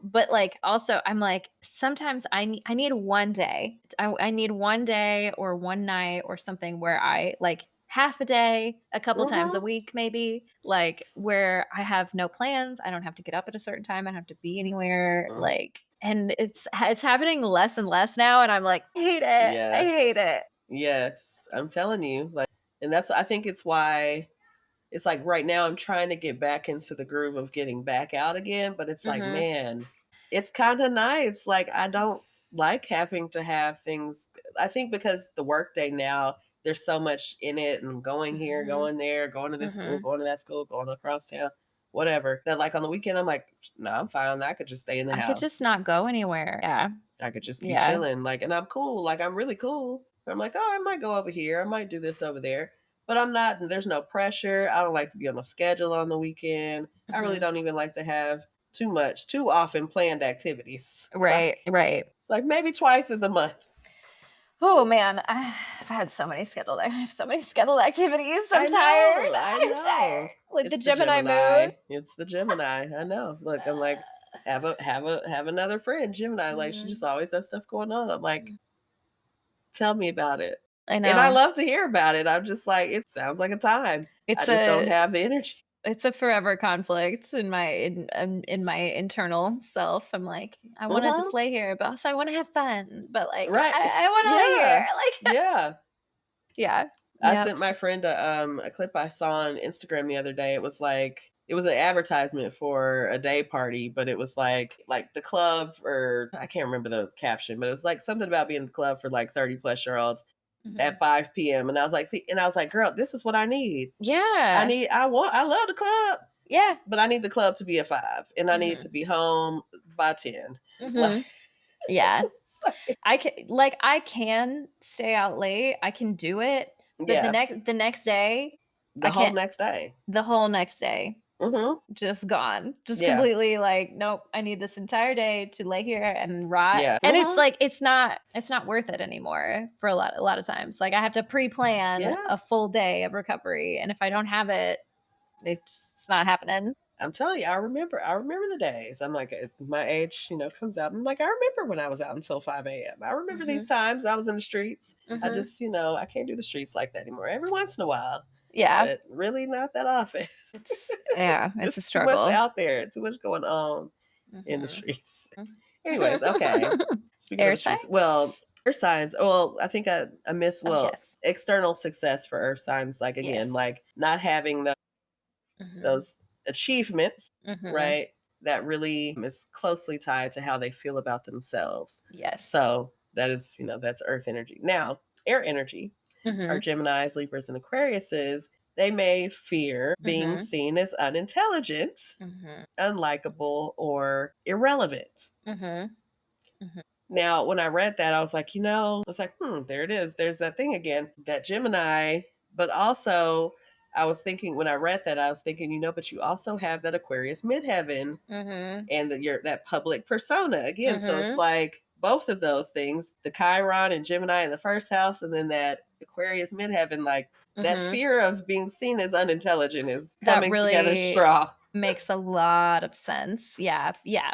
But like, also I'm like, sometimes I need one day. I need one day or one night or something where I like half a day, a couple times a week, maybe, like where I have no plans. I don't have to get up at a certain time. I don't have to be anywhere. Like, and it's happening less and less now. And I'm like, I hate it. I hate it. Yes, I'm telling you. Like, and that's, I think it's why it's like right now I'm trying to get back into the groove of getting back out again. But it's like, man, it's kind of nice. Like, I don't like having to have things. I think because the workday now, there's so much in it, and I'm going here, going there, going to this school, going to that school, going across town, whatever. That like on the weekend, I'm like, no, I'm fine. I could just stay in the house. I could just not go anywhere. Yeah. I could just be chilling. Like, and I'm cool. Like, I'm really cool. I'm like, oh, I might go over here. I might do this over there. But I'm not, there's no pressure. I don't like to be on a schedule on the weekend. I really don't even like to have too often planned activities. Right. It's like maybe twice in the month. Oh man, I've had so many scheduled. I have so many scheduled activities. I'm tired. I'm tired. Like It's the Gemini moon. It's the Gemini. I know. Look, I'm like, have another friend, Gemini. Like she just always has stuff going on. I'm like, tell me about it. I know. And I love to hear about it. I'm just like, it sounds like a time. I just don't have the energy. It's a forever conflict in my internal self. I'm like, I want to just lay here, but also I want to have fun. But like, right. I want to lay here. Like, yeah. I sent my friend a clip I saw on Instagram the other day. It was like, it was an advertisement for a day party, but it was like the club, or I can't remember the caption, but it was like something about being in the club for like 30 plus year olds at 5 p.m. And I was like, girl, this is what I need. Yeah. I love the club. Yeah. But I need the club to be at 5 and I need to be home by 10. Like, yeah. I can stay out late. I can do it. But the next day, the whole next day. Just gone. Just completely like, nope, I need this entire day to lay here and rot. Yeah. And it's like it's not worth it anymore for a lot of times. Like I have to pre-plan a full day of recovery. And if I don't have it, it's not happening. I'm telling you, I remember the days. I'm like, my age, comes out. I'm like, I remember when I was out until 5 a.m. I remember these times I was in the streets. I just, I can't do the streets like that anymore. Every once in a while. Yeah. But really not that often. It's a struggle. Too much out there. Too much going on in the streets. Anyways, okay. Speaking Air of the signs? streets, well, earth signs. Well, I think I missed, external success for earth signs. Like, again, like not having those achievements, right? That really is closely tied to how they feel about themselves. Yes. So that is, that's earth energy. Now, air energy, our Geminis, Libras, and Aquariuses, they may fear being seen as unintelligent, unlikable, or irrelevant. Now, when I read that, I was like, there it is. There's that thing again, that Gemini, but also I was thinking, when I read that, I was thinking, but you also have that Aquarius midheaven and that public persona again. So it's like both of those things, the Chiron and Gemini in the first house, and then that Aquarius midheaven, like that fear of being seen as unintelligent is coming together strong. Makes a lot of sense. Yeah. Yeah.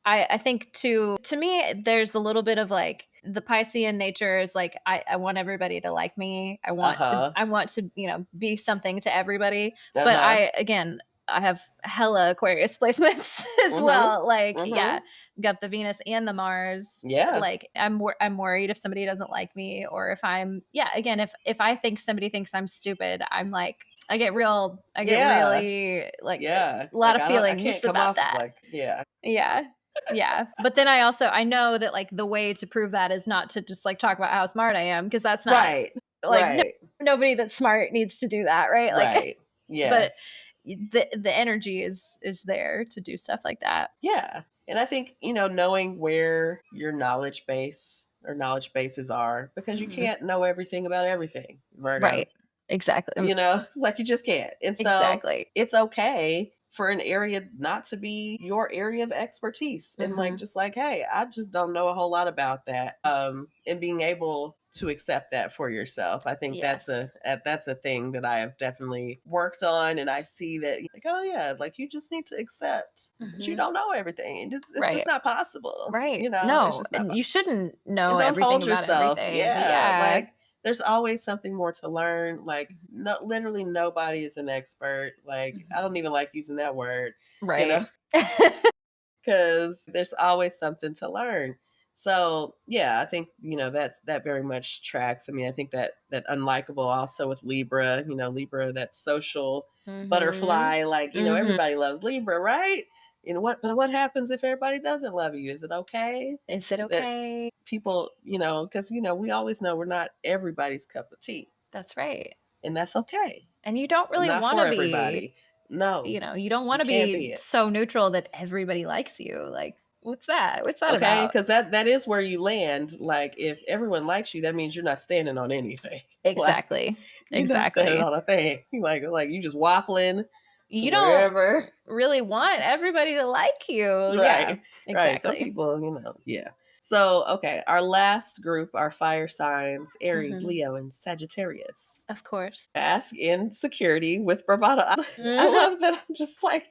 I think to me, there's a little bit of like the Piscean nature is like, I want everybody to like me. I want to, be something to everybody. But I have hella Aquarius placements as well. Like, got the Venus and the Mars. Yeah. Like I'm worried if somebody doesn't like me, or if I'm, again, if I think somebody thinks I'm stupid, I'm like, I get really like a lot of feelings about that. Yeah. But then I know that like the way to prove that is not to just like talk about how smart I am, because that's not nobody that's smart needs to do that, right? Like, yes. But the energy is there to do stuff like that. Yeah. And I think, knowing where your knowledge base or knowledge bases are, because you can't know everything about everything, Virgo. Right. Exactly. It's like you just can't. And so it's okay for an area not to be your area of expertise. And like, just like, hey, I just don't know a whole lot about that. And being able to accept that for yourself. I think that's a thing that I have definitely worked on. And I see that like, oh yeah, like you just need to accept that you don't know everything. It's just not possible. Right. No, and you shouldn't know everything about everything. Yeah. Like there's always something more to learn. Like literally nobody is an expert. Like I don't even like using that word. Right. Because there's always something to learn. So yeah, I think, that very much tracks. I mean, I think that unlikable also with Libra, Libra, that social butterfly, like, everybody loves Libra, right? But what happens if everybody doesn't love you? Is it okay? Is it okay? That people, because, we always know we're not everybody's cup of tea. That's right. And that's okay. And you don't really want to be everybody. No. You don't want to be so neutral that everybody likes you. Like, what's that? What's that about? Okay, because that is where you land. Like, if everyone likes you, that means you're not standing on anything. Exactly. Like, you're not standing on a thing. Like you just waffling. You don't really want everybody to like you. Right. Yeah. Exactly. Right. Some people, So, okay, our last group are fire signs, Aries, Leo, and Sagittarius. Of course. Ask insecurity with bravado. I love that I'm just like,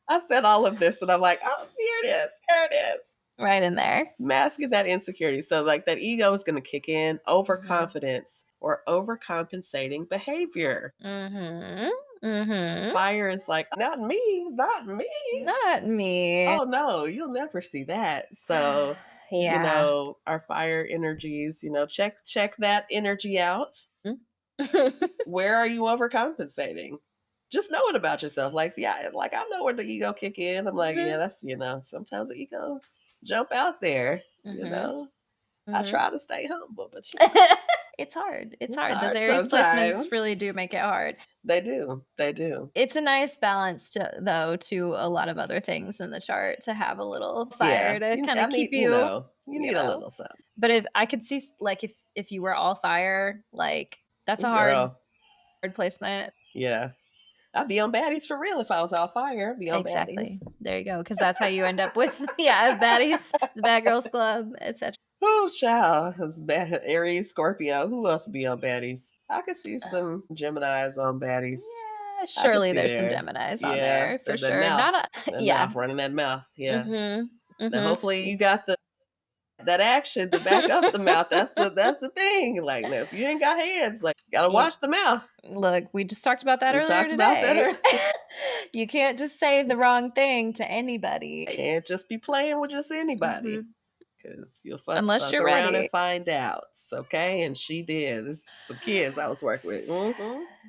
I said all of this and I'm like, oh, here it is. Here it is. Right in there. Masking that insecurity. So like that ego is going to kick in, overconfidence or overcompensating behavior. Fire is like, not me, not me. Not me. Oh no, you'll never see that. So, you know, our fire energies, you know, check that energy out. Where are you overcompensating? Just know it about yourself. Like, yeah, like I know where the ego kick in. I'm like, yeah, that's, you know, sometimes the ego jump out there, you know. I try to stay humble, but you know, it's hard. It's hard. Those Aries placements really do make it hard. They do. They do. It's a nice balance to a lot of other things in the chart to have a little fire to kind of keep you. You need a little something. But if I could see, like, if you were all fire, like that's a hard placement. Yeah. I'd be on baddies for real if I was all fire. I'd be on baddies. There you go. Because that's how you end up with, baddies, the Bad Girls Club, etc. Oh, child. Aries, Scorpio. Who else would be on baddies? I could see some Geminis on baddies. Yeah, surely there's some Geminis on there for sure. Mouth. Mouth, running that mouth. Yeah. Now, hopefully you got that action to back up the mouth. That's the thing. Like, if you ain't got hands, like, gotta watch the mouth. Look, we just talked about that earlier today. You can't just say the wrong thing to anybody. You can't just be playing with just anybody. Because you'll fuck you're around ready and find out. Okay? And she did. There's some kids I was working with.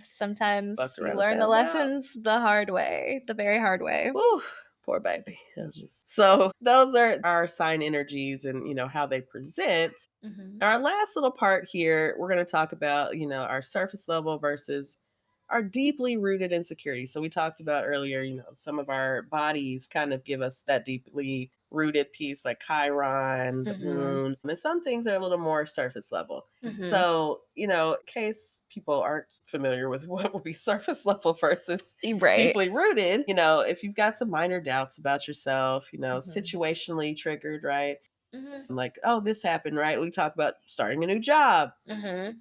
Sometimes you learn the lessons the hard way. The very hard way. Ooh, poor baby. So those are our sign energies and, you know, how they present. Our last little part here, we're going to talk about, you know, our surface level versus our deeply rooted insecurity. So we talked about earlier, you know, some of our bodies kind of give us that deeply rooted piece, like Chiron, the moon, and some things are a little more surface level. So, you know, in case people aren't familiar with what would be surface level versus deeply rooted, you know, if you've got some minor doubts about yourself, you know, situationally triggered, right? Like, oh, this happened, right? We talk about starting a new job. I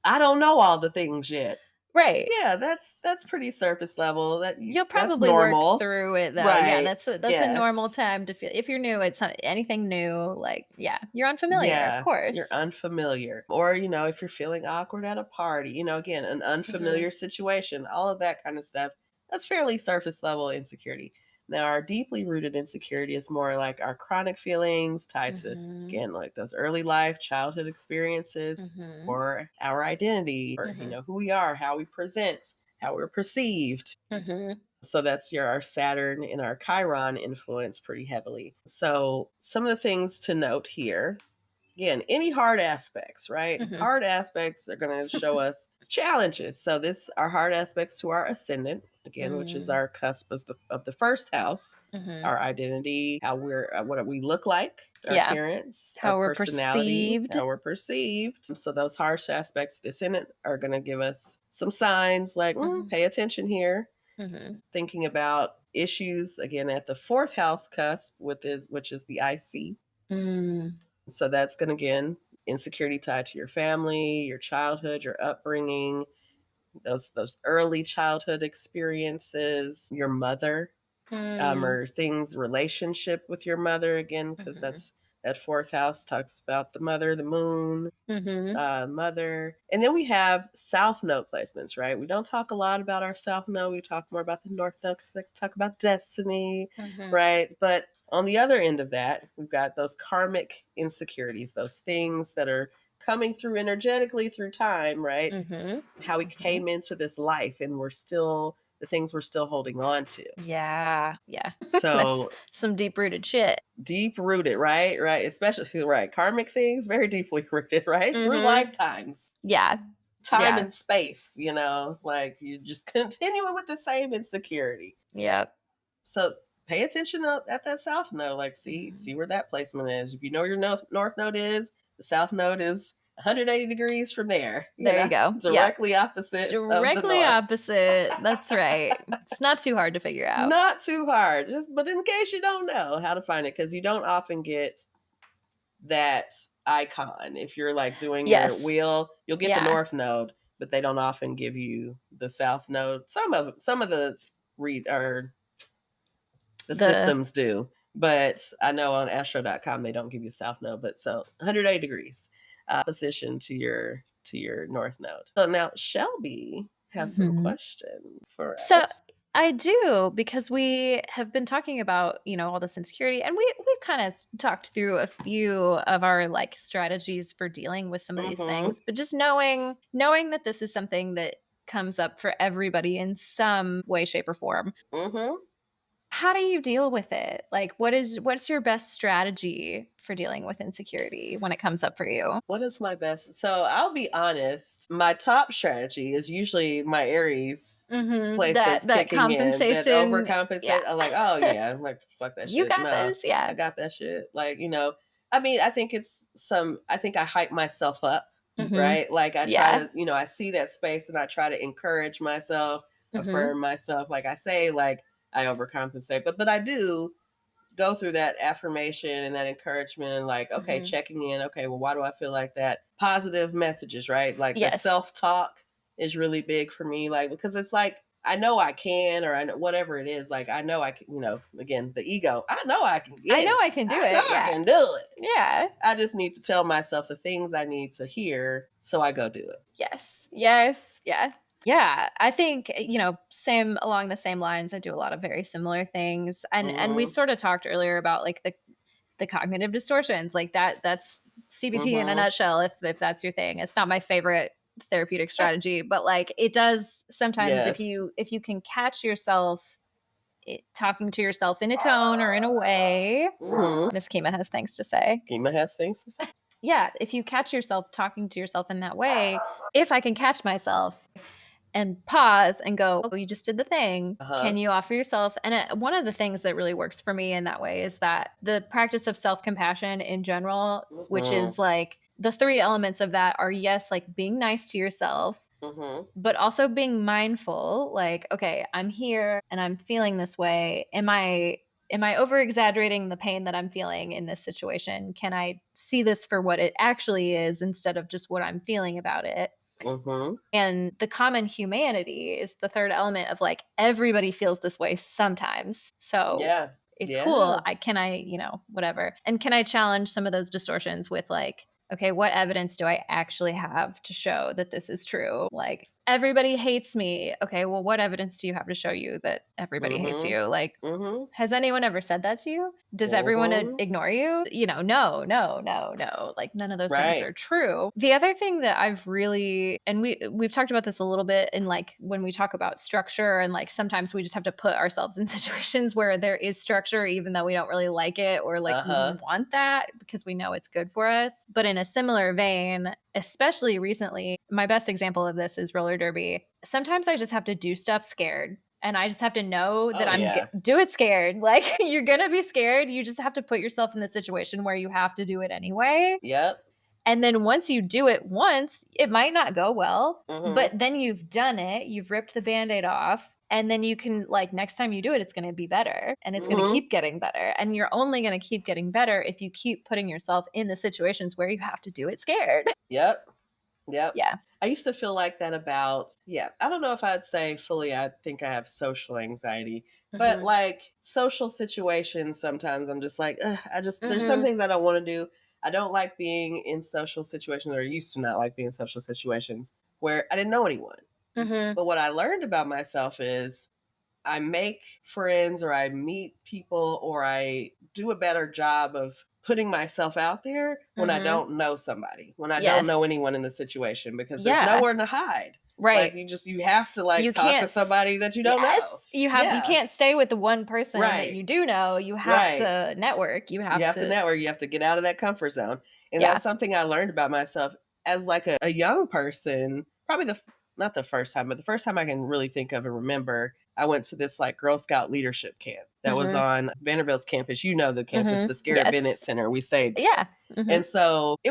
don't know all the things yet. Right. Yeah, that's pretty surface level. That you'll probably work through it though. Right. Yeah, that's a normal time to feel. If you're new, it's anything new. Like, yeah, you're unfamiliar. Of course, you're unfamiliar. Or, you know, if you're feeling awkward at a party, you know, again, an unfamiliar situation, all of that kind of stuff. That's fairly surface level insecurity. Now, our deeply rooted insecurity is more like our chronic feelings tied to, again, like those early life, childhood experiences, or our identity, or, you know, who we are, how we present, how we're perceived. So that's our Saturn and our Chiron influence pretty heavily. So some of the things to note here, again, any hard aspects, right? Hard aspects are going to show us challenges. So this are hard aspects to our ascendant, again, which is our cusp of the first house, our identity, how what we look like, our appearance, how our we're personality, perceived. how we're perceived. So those harsh aspects of the ascendant are going to give us some signs like, pay attention here. Thinking about issues, again, at the fourth house cusp, which is the IC. So that's going to, again, insecurity tied to your family, your childhood, your upbringing, those early childhood experiences, your mother, or things, relationship with your mother, again, because that's that fourth house talks about the mother, the moon, mother. And then we have south node placements, right? We don't talk a lot about our south node. We talk more about the north node because they talk about destiny, right? But on the other end of that, we've got those karmic insecurities, those things that are coming through energetically through time, right? How we came into this life and the things we're still holding on to. Yeah. So some deep-rooted shit. Deep-rooted, right? Especially, right. Karmic things, very deeply rooted, right? Through lifetimes. Yeah. Time and space, you know, like you just continuing with the same insecurity. Yep. So pay attention at that south node, like see where that placement is. If you know where your north node is, the south node is 180 degrees from there. You go. Directly opposite. Directly opposite. That's right. It's not too hard to figure out. Not too hard. But in case you don't know how to find it, because you don't often get that icon. If you're like doing your Yes. wheel, you'll get the Yeah. north node, but they don't often give you the south node. Some of the systems do, but I know on astro.com they don't give you south node. But so 180 degrees opposition to your north node. So now Shelby has some questions for us. So I do, because we have been talking about, all this insecurity, and we've kind of talked through a few of our like strategies for dealing with some of these things, but just knowing that this is something that comes up for everybody in some way, shape, or form. How do you deal with it? Like, what's your best strategy for dealing with insecurity when it comes up for you? What is my best? So I'll be honest. My top strategy is usually my Aries placements that kicking compensation, in, that overcompensate. Yeah. I'm like, oh yeah, I'm like, fuck that shit. You got this, yeah. I got that shit. Like, I mean, I think I think I hype myself up, right? Like I try to, I see that space and I try to encourage myself, affirm myself. Like I say, like I overcompensate, but I do go through that affirmation and that encouragement and like, okay, checking in. Okay, well, why do I feel like that? Positive messages, right? Like the self-talk is really big for me. Like, because it's like, I know I can, or I know whatever it is. Like, I know I can, again, the ego, I know I can get I know I can do it. I can do it. Yeah. I just need to tell myself the things I need to hear. So I go do it. Yes. Yeah. Yeah, I think, same along the same lines. I do a lot of very similar things. And we sort of talked earlier about like the cognitive distortions. Like that's CBT in a nutshell, if that's your thing. It's not my favorite therapeutic strategy, but like it does sometimes, if you can catch yourself talking to yourself in a tone or in a way. Miss Kima has things to say. Yeah, if you catch yourself talking to yourself in that way, if I can catch myself and pause and go, oh, you just did the thing. Can you offer yourself? And one of the things that really works for me in that way is that the practice of self-compassion in general, which is like the three elements of that are, yes, like being nice to yourself, but also being mindful. Like, okay, I'm here and I'm feeling this way. Am I over exaggerating the pain that I'm feeling in this situation? Can I see this for what it actually is instead of just what I'm feeling about it? And the common humanity is the third element of like, everybody feels this way sometimes. So it's cool. Whatever. And can I challenge some of those distortions with like, okay, what evidence do I actually have to show that this is true? Like, everybody hates me. Okay, well, what evidence do you have to show you that everybody hates you? Like, has anyone ever said that to you? Does everyone ignore you? No. Like, none of those things are true. The other thing that I've really, and we've talked about this a little bit in like when we talk about structure, and like sometimes we just have to put ourselves in situations where there is structure, even though we don't really like it or like we want that because we know it's good for us. But in a similar vein, especially recently, my best example of this is roller derby. Sometimes I just have to do stuff scared. And I just have to know that do it scared. Like, you're going to be scared. You just have to put yourself in the situation where you have to do it anyway. Yep. And then once you do it once, it might not go well, but then you've done it. You've ripped the Band-Aid off. And then you can, like, next time you do it, it's going to be better. And it's going to keep getting better. And you're only going to keep getting better if you keep putting yourself in the situations where you have to do it scared. Yep. Yeah. I used to feel like that about, I don't know if I'd say fully, I think I have social anxiety, but like social situations, sometimes I'm just like, there's some things I don't want to do. I don't like being in social situations, or used to not like being in social situations where I didn't know anyone. But what I learned about myself is I make friends, or I meet people, or I do a better job of putting myself out there when I don't know somebody, when I don't know anyone in the situation, because there's nowhere to hide. Right. Like you have to like talk to somebody that you don't know. You can't stay with the one person that you do know. You have to network. You have to network. You have to get out of that comfort zone. And that's something I learned about myself as like a young person, probably not the first time, but the first time I can really think of and remember. I went to this like Girl Scout leadership camp that was on Vanderbilt's campus. You know the campus, the Scarrett Bennett Center. We stayed. Yeah. And so it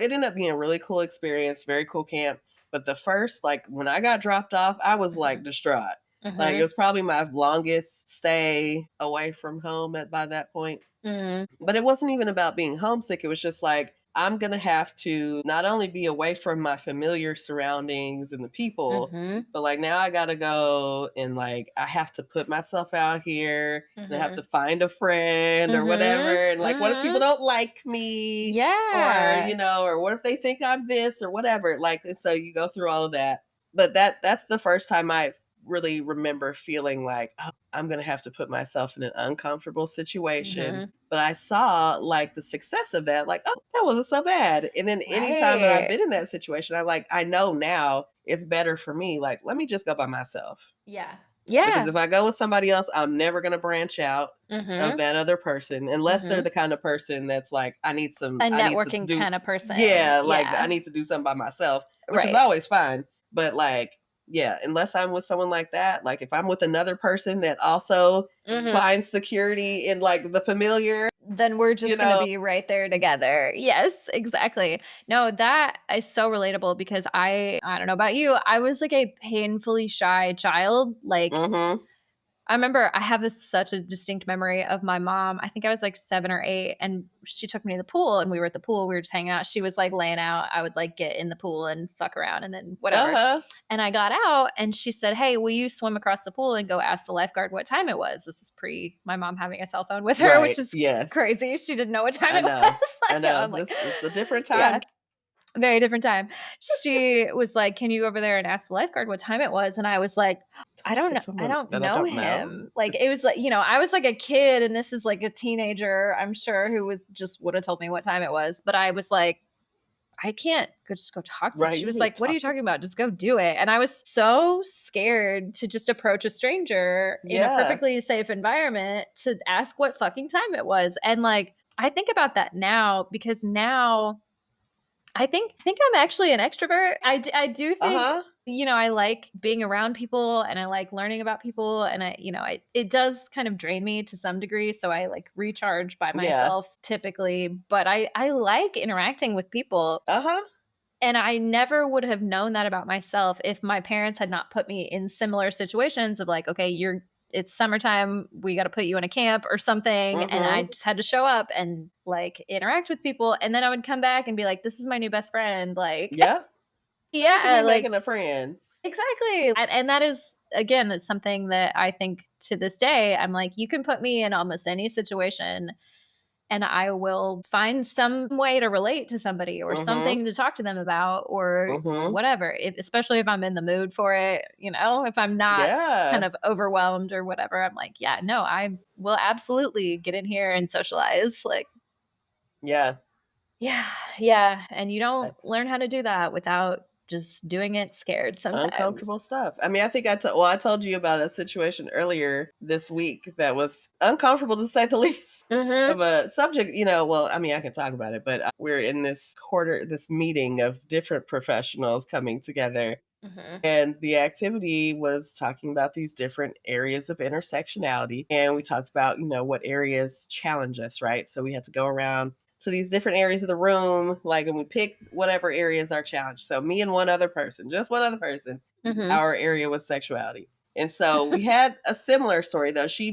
ended up being a really cool experience, very cool camp. But the first, like when I got dropped off, I was like distraught. Like, it was probably my longest stay away from home by that point. But it wasn't even about being homesick. It was just like, I'm going to have to not only be away from my familiar surroundings and the people, but like now I got to go and like, I have to put myself out here and I have to find a friend or whatever. And like, what if people don't like me? Yeah. Or, you know, or what if they think I'm this or whatever? Like, and so you go through all of that. But that's the first time I really remember feeling like, oh, I'm going to have to put myself in an uncomfortable situation. But I saw like the success of that, like, oh, that wasn't so bad. And then anytime that I've been in that situation, I know now it's better for me. Like, let me just go by myself. Yeah. Because if I go with somebody else, I'm never going to branch out of that other person unless they're the kind of person that's like, a networking kind of person. Yeah. Like I need to do something by myself, which is always fine. But like, yeah, unless I'm with someone like that, like if I'm with another person that also finds security in like the familiar, then we're just going to be right there together. Yes, exactly. No, that is so relatable because I don't know about you, I was like a painfully shy child. Like I remember I have such a distinct memory of my mom. I think I was like 7 or 8 and she took me to the pool and we were at the pool. We were just hanging out. She was like laying out. I would like get in the pool and fuck around and then whatever. And I got out and she said, hey, will you swim across the pool and go ask the lifeguard what time it was? This was pre my mom having a cell phone with her, which is crazy. She didn't know what time it was. Like, I know. Like, it's a different time. Yeah. Very different time. She was like, can you go over there and ask the lifeguard what time it was? And I was like, I don't know him. Like, it was like, you know, I was like a kid and this is like a teenager, I'm sure, who was just would have told me what time it was. But I was like, I can't just go talk to him. She was like, what are you talking about? Just go do it. And I was so scared to just approach a stranger in a perfectly safe environment to ask what fucking time it was. And like, I think about that now because now I think I'm actually an extrovert. I do think, you know, I like being around people and I like learning about people and it does kind of drain me to some degree. So I like recharge by myself typically, but I like interacting with people. And I never would have known that about myself if my parents had not put me in similar situations of like, okay, it's summertime, we got to put you in a camp or something. And I just had to show up and like interact with people. And then I would come back and be like, this is my new best friend. Like, yeah, like making a friend. Exactly. And that is, again, that's something that I think to this day, I'm like, you can put me in almost any situation and I will find some way to relate to somebody or something to talk to them about or whatever, especially if I'm in the mood for it, you know, if I'm not kind of overwhelmed or whatever, I'm like, yeah, no, I will absolutely get in here and socialize. Like, yeah. And you don't learn how to do that without just doing it scared sometimes. Uncomfortable stuff. I mean, I think I told you about a situation earlier this week that was uncomfortable to say the least of a subject, you know, well, I mean, I can talk about it, but we're in this meeting of different professionals coming together. And the activity was talking about these different areas of intersectionality. And we talked about, you know, what areas challenge us, right? So we had to go around to these different areas of the room, like, and we picked whatever areas are challenged. So me and just one other person, our area was sexuality. And so we had a similar story though. She,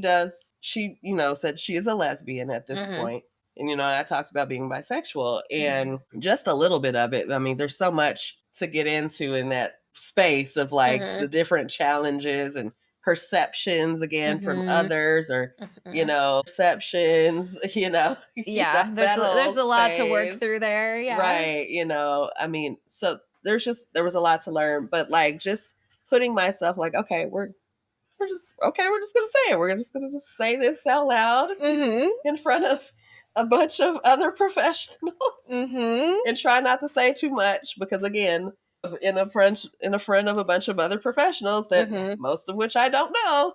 you know, said she is a lesbian at this point. And, you know, and I talked about being bisexual and just a little bit of it. I mean, there's so much to get into in that space of like the different challenges and perceptions again from others or you know perceptions, you know, there's a lot to work through there, right, you know, I mean, so there was a lot to learn, but like just putting myself like, okay, we're just gonna say it, we're just gonna say this out loud in front of a bunch of other professionals and try not to say too much because again, in a front of a bunch of other professionals that most of which I don't know.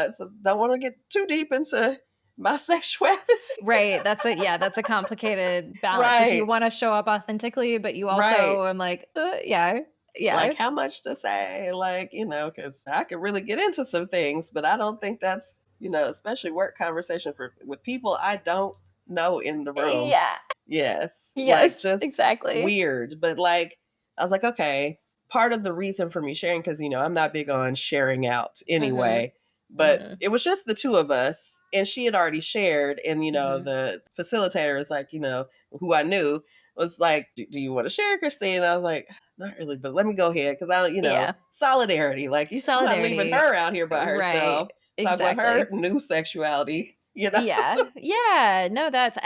So don't want to get too deep into my sexuality. Right. That's a complicated balance. Right. If you want to show up authentically, but you also am like, like how much to say, like, you know, because I could really get into some things, but I don't think that's, you know, especially work conversation with people I don't know in the room. Yes. Like just exactly. Weird. But like, I was like, okay, part of the reason for me sharing, because, you know, I'm not big on sharing out anyway, but it was just the two of us, and she had already shared. And, you know, the facilitator is like, you know, who I knew was like, do you want to share, Christine? And I was like, not really, but let me go ahead. Cause I don't, you know, solidarity, like I'm not leaving her out here by herself. Talk about her new sexuality. You know? Yeah. No, that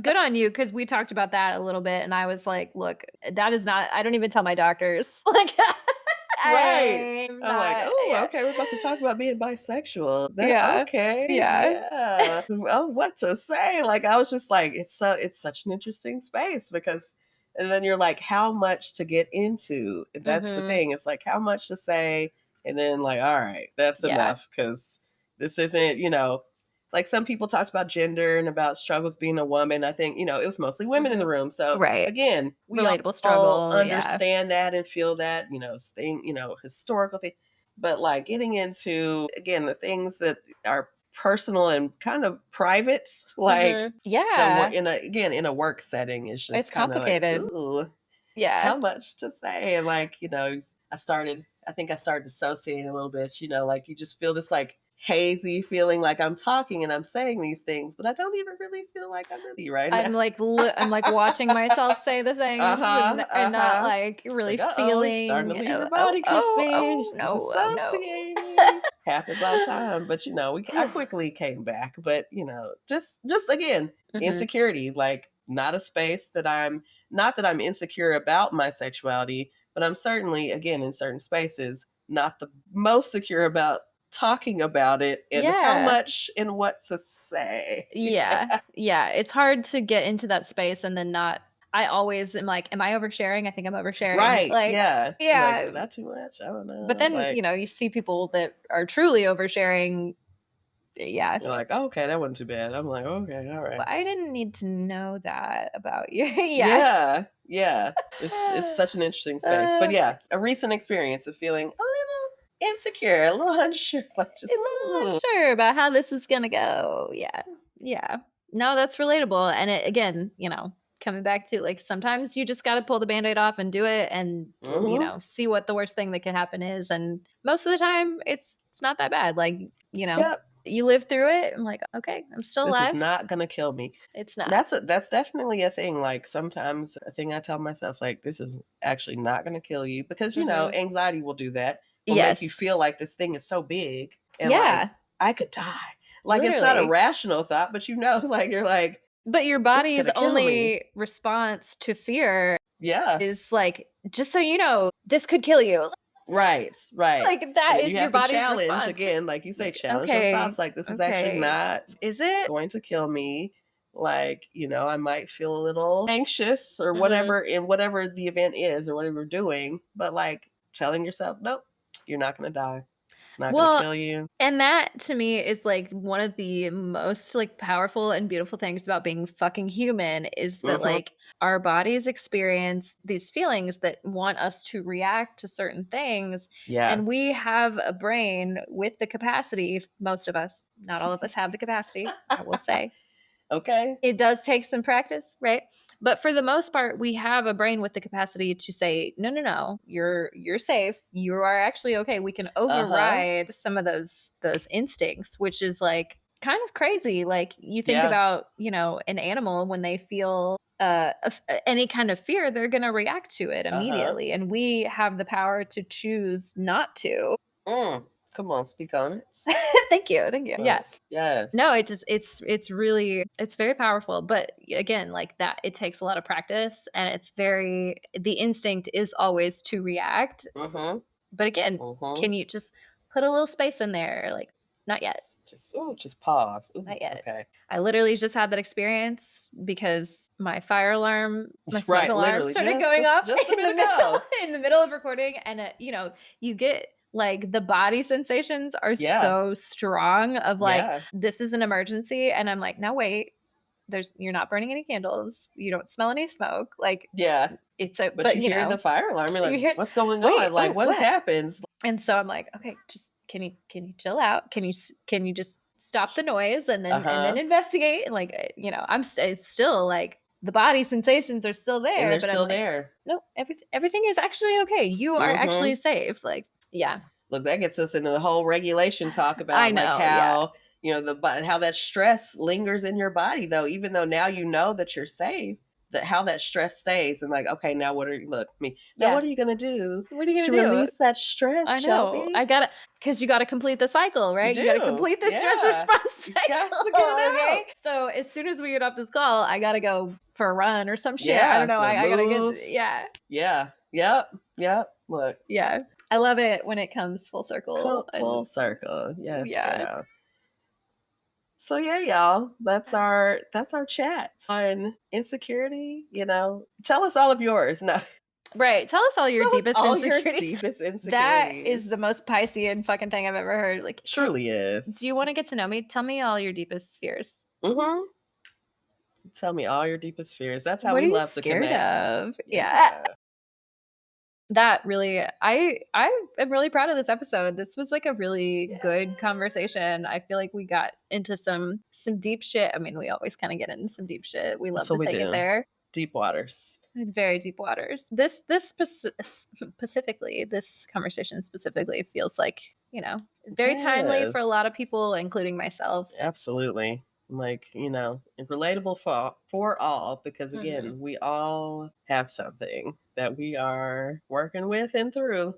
good on you. Cause we talked about that a little bit and I was like, look, that is not, I don't even tell my doctors. Like, right. I'm like, oh, okay, we're about to talk about being bisexual. Okay. Yeah. Well, what to say? Like, I was just like, it's such an interesting space because, and then you're like, how much to get into? That's the thing. It's like, how much to say? And then like, all right, that's enough. Cause this isn't, you know, like some people talked about gender and about struggles being a woman. I think, you know, it was mostly women in the room. So again, we relatable struggle, all understand that and feel that, you know, historical thing. But like getting into, again, the things that are personal and kind of private, like in a work setting is just it's kind of like, complicated. ooh, how much to say? And like, you know, I think I started dissociating a little bit, you know, like you just feel this like hazy feeling like I'm talking and I'm saying these things, but I don't even really feel like I'm really right now. I'm like watching myself say the things and not like really feeling. Starting to leave your body, Christine. Happens all the time, but you know, I quickly came back. But you know, just again, insecurity, like not a space that not that I'm insecure about my sexuality, but I'm certainly, again, in certain spaces, not the most secure about talking about it and how much and what to say. Yeah. It's hard to get into that space and then not. I always am like, am I oversharing? I think I'm oversharing. Right. Like, yeah. Like, is that too much? I don't know. But then, like, you know, you see people that are truly oversharing. Yeah. You're like, oh, okay, that wasn't too bad. I'm like, okay, all right. Well, I didn't need to know that about you. Yeah. It's such an interesting space. But yeah, a recent experience of feeling a little insecure, a little unsure, like just a little unsure about how this is gonna go. Yeah. No, that's relatable. And it, again, you know, coming back to like sometimes you just got to pull the Band-Aid off and do it and you know, see what the worst thing that can happen is. And most of the time it's not that bad. Like, you know, you live through it. I'm like, okay, I'm still alive. This is not gonna kill me. It's not. That's definitely a thing. Like sometimes a thing I tell myself, like, this is actually not gonna kill you, because you know, anxiety will do that. Will make you feel like this thing is so big and like I could die. Like Literally. It's not a rational thought, but you know, like you're like, but your body's only response to fear is like, just so you know, this could kill you. Right. Like that is your body's challenge response. Again, like you say, challenge those thoughts. Like this is actually not going to kill me. Like, you know, I might feel a little anxious or whatever in whatever the event is or whatever you're doing, but like telling yourself, nope, you're not going to die. It's not going to kill you. And that to me is like one of the most like powerful and beautiful things about being fucking human is that like our bodies experience these feelings that want us to react to certain things. Yeah. And we have a brain with the capacity, most of us, not all of us have the capacity, I will say. Okay. It does take some practice, right? But for the most part, we have a brain with the capacity to say, no, you're safe. You are actually okay. We can override some of those instincts, which is like kind of crazy. Like you think about, you know, an animal when they feel any kind of fear, they're going to react to it immediately. And we have the power to choose not to. Come on, speak on it. Thank you. Yeah. Yes. No, it's really, it's very powerful. But again, like that, it takes a lot of practice and the instinct is always to react. But again, can you just put a little space in there? Like, not yet. Just pause. Not yet. Okay. I literally just had that experience because my fire alarm, my smoke alarm started going off just a minute ago. In the middle of recording. And, you know, you get like the body sensations are so strong of like, this is an emergency. And I'm like, now wait, you're not burning any candles. You don't smell any smoke. Like, but you hear the fire alarm. You're like, what's going on? Like, what has happened? And so I'm like, okay, just can you chill out? Can you just stop the noise and then investigate? And like, you know, it's still like the body sensations are still there, and they're but still I'm like, there. no, everything is actually okay. You are actually safe. Like, yeah. Look, that gets us into the whole regulation talk about I know, like how you know how that stress lingers in your body, though, even though now you know that you're safe, that how that stress stays, and like, okay, now what are you what are you gonna do? What are you to gonna do? release that stress? I know. Shelby? I gotta, because you gotta complete the cycle, right? You gotta complete the stress response cycle. Got to get it out. So as soon as we get off this call, I gotta go for a run or some shit. Yeah, I don't know. I gotta move. get. Yeah. Yep. Look. Yeah. I love it when it comes full circle. Full circle. Yes. Yeah. Girl. So yeah, y'all, that's our chat on insecurity. You know, tell us all of yours. No. Right. Tell us all your deepest insecurities. Your deepest insecurities. That is the most Piscean fucking thing I've ever heard. Like, truly is. Do you want to get to know me? Tell me all your deepest fears. Mm-hmm. Tell me all your deepest fears. That's how what we are love you to scared connect. Of? Yeah. That really, I am really proud of this episode. This was like a really good conversation. I feel like we got into some deep shit. I mean, we always kind of get into some deep shit. We love to take it there. Deep waters. Very deep waters. This specifically, this conversation specifically feels like, you know, very timely for a lot of people, including myself. Absolutely. Like, you know, relatable for all, because again, we all have something that we are working with and through.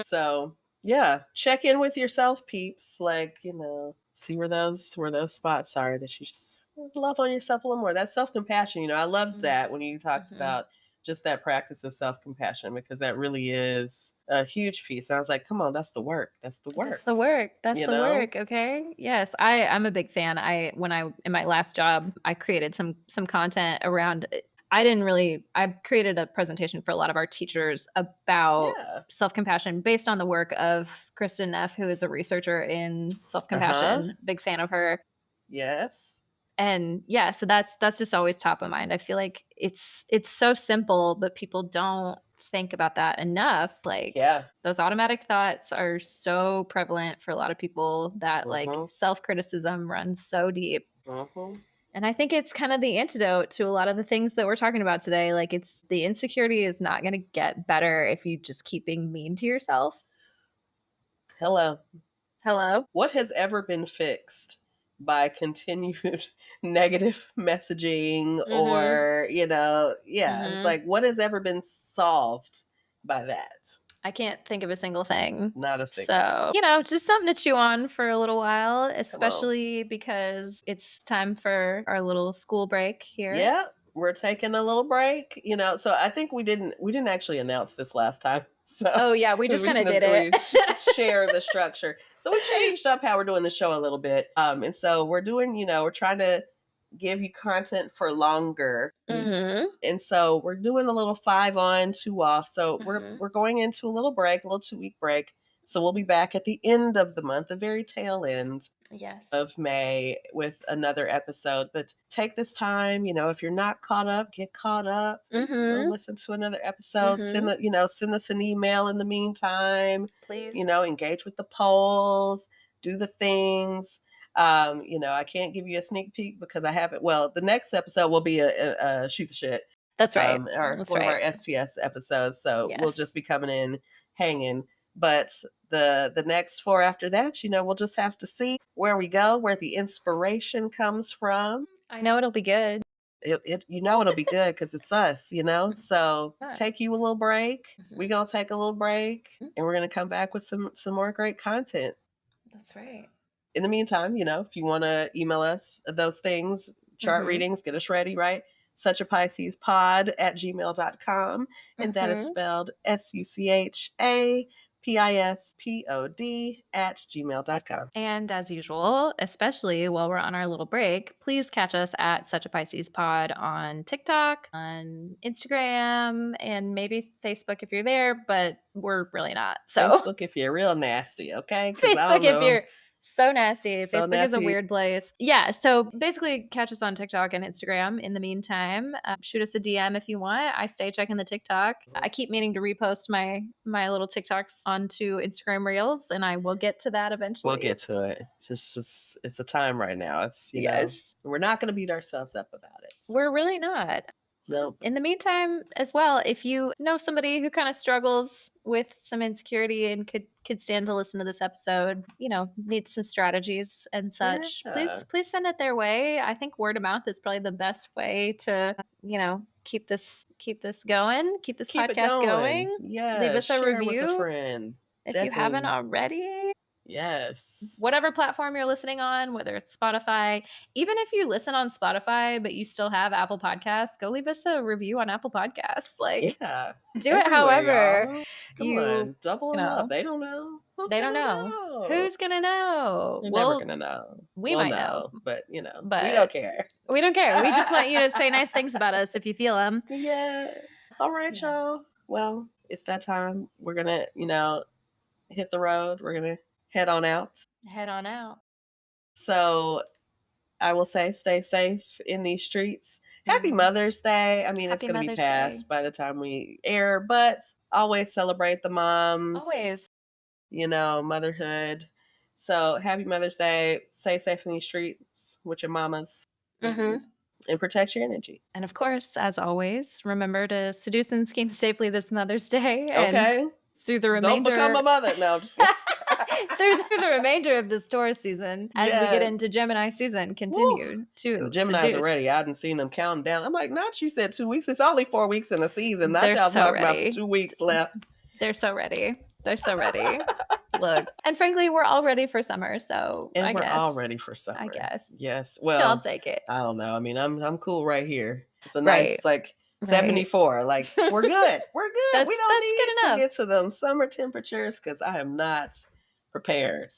So yeah, check in with yourself, peeps. Like, you know, see where those spots are that you just love on yourself a little more. That self-compassion, you know, I loved that when you talked about just that practice of self-compassion, because that really is a huge piece. And I was like, come on, that's the work. That's the work. That's the work. That's the work. Okay. Yes. I'm a big fan. In my last job, I created some content around, I created a presentation for a lot of our teachers about self-compassion based on the work of Kristen Neff, who is a researcher in self-compassion. Big fan of her. Yes. And yeah, so that's just always top of mind. I feel like it's so simple, but people don't think about that enough. Like, those automatic thoughts are so prevalent for a lot of people that like self-criticism runs so deep. And I think it's kind of the antidote to a lot of the things that we're talking about today. Like, it's the insecurity is not going to get better if you just keep being mean to yourself. Hello. What has ever been fixed by continued negative messaging or, you know, like what has ever been solved by that? I can't think of a single thing. Not a single. So, you know, just something to chew on for a little while, especially because it's time for our little school break here. Yeah, we're taking a little break, you know. So I think we didn't actually announce this last time. So we just kind of did it. Share the structure. So we changed up how we're doing the show a little bit. And so we're doing, you know, we're trying to give you content for longer. And so we're doing a little 5 on, 2 off. So we're going into a little break, a little 2-week break. So we'll be back at the end of the month, the very tail end of May, with another episode. But take this time, you know, if you're not caught up, get caught up. Listen to another episode. Send us an email in the meantime. Please. You know, engage with the polls, do the things. You know, I can't give you a sneak peek because I haven't. Well, the next episode will be a shoot the shit. That's right. One of our STS episodes. So we'll just be coming in hanging. But the next 4 after that, you know, we'll just have to see where we go, where the inspiration comes from. I know it'll be good. It'll be good because it's us, you know. So take you a little break. We're gonna take a little break, and we're gonna come back with some more great content. That's right. In the meantime, you know, if you want to email us those things, chart readings, get us ready, right? suchapiscespod@gmail.com. And that is spelled SUCHAPISPOD@gmail.com. And as usual, especially while we're on our little break, please catch us at Such a Pisces Pod on TikTok, on Instagram, and maybe Facebook if you're there, but we're really not. So Facebook if you're real nasty, okay? Facebook if you're so nasty. Facebook is a weird place. Yeah. So basically catch us on TikTok and Instagram in the meantime. Shoot us a DM if you want. I stay checking the TikTok. I keep meaning to repost my little TikToks onto Instagram Reels, and I will get to that eventually. We'll get to it. Just it's a time right now. It's, you know, we're not going to beat ourselves up about it. We're really not. Nope. In the meantime, as well, if you know somebody who kind of struggles with some insecurity and could stand to listen to this episode, needs some strategies and such, please send it their way. I think word of mouth is probably the best way to, keep this going, keep this podcast going. Yeah, leave us a share review with a friend if you haven't already. Yes. Whatever platform you're listening on, whether it's Spotify, even if you listen on Spotify, but you still have Apple Podcasts, go leave us a review on Apple Podcasts. Do it however y'all. Come on, double them up. They don't know. They don't know. Who's going to know? They're never going to know. We might know. But, we don't care. We don't care. We just want you to say nice things about us if you feel them. Yes. All right, y'all. Well, it's that time. We're going to, hit the road. We're going to head on out. So I will say, stay safe in these streets. Happy Mother's Day. I mean, it's going to be past by the time we air, but always celebrate the moms. Always. Motherhood. So happy Mother's Day. Stay safe in these streets with your mamas. And protect your energy. And of course, as always, remember to seduce and scheme safely this Mother's Day. And through the remainder... Don't become a mother. No, I'm just kidding. through the remainder of this Taurus season, as we get into Gemini season, continue to Gemini's are ready. I hadn't seen them counting down. I'm like, not you said 2 weeks. It's only 4 weeks in the season. Not y'all talking about 2 weeks left. They're so ready. Look, and frankly, we're all ready for summer. So we're all ready for summer. I guess. Yes. Well, I'll take it. I don't know. I mean, I'm cool right here. It's a nice 74. Like we're good. We're good. We don't need to get to them summer temperatures because I am not prepared.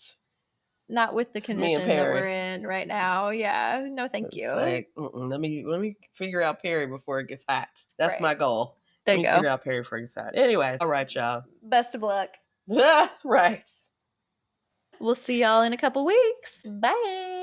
Not with the condition that we're in right now. Yeah. No, thank you. Let me figure out Perry before it gets hot. That's my goal. There you go. Figure out Perry before it gets hot. Anyways, all right, y'all. Best of luck. Right. We'll see y'all in a couple weeks. Bye.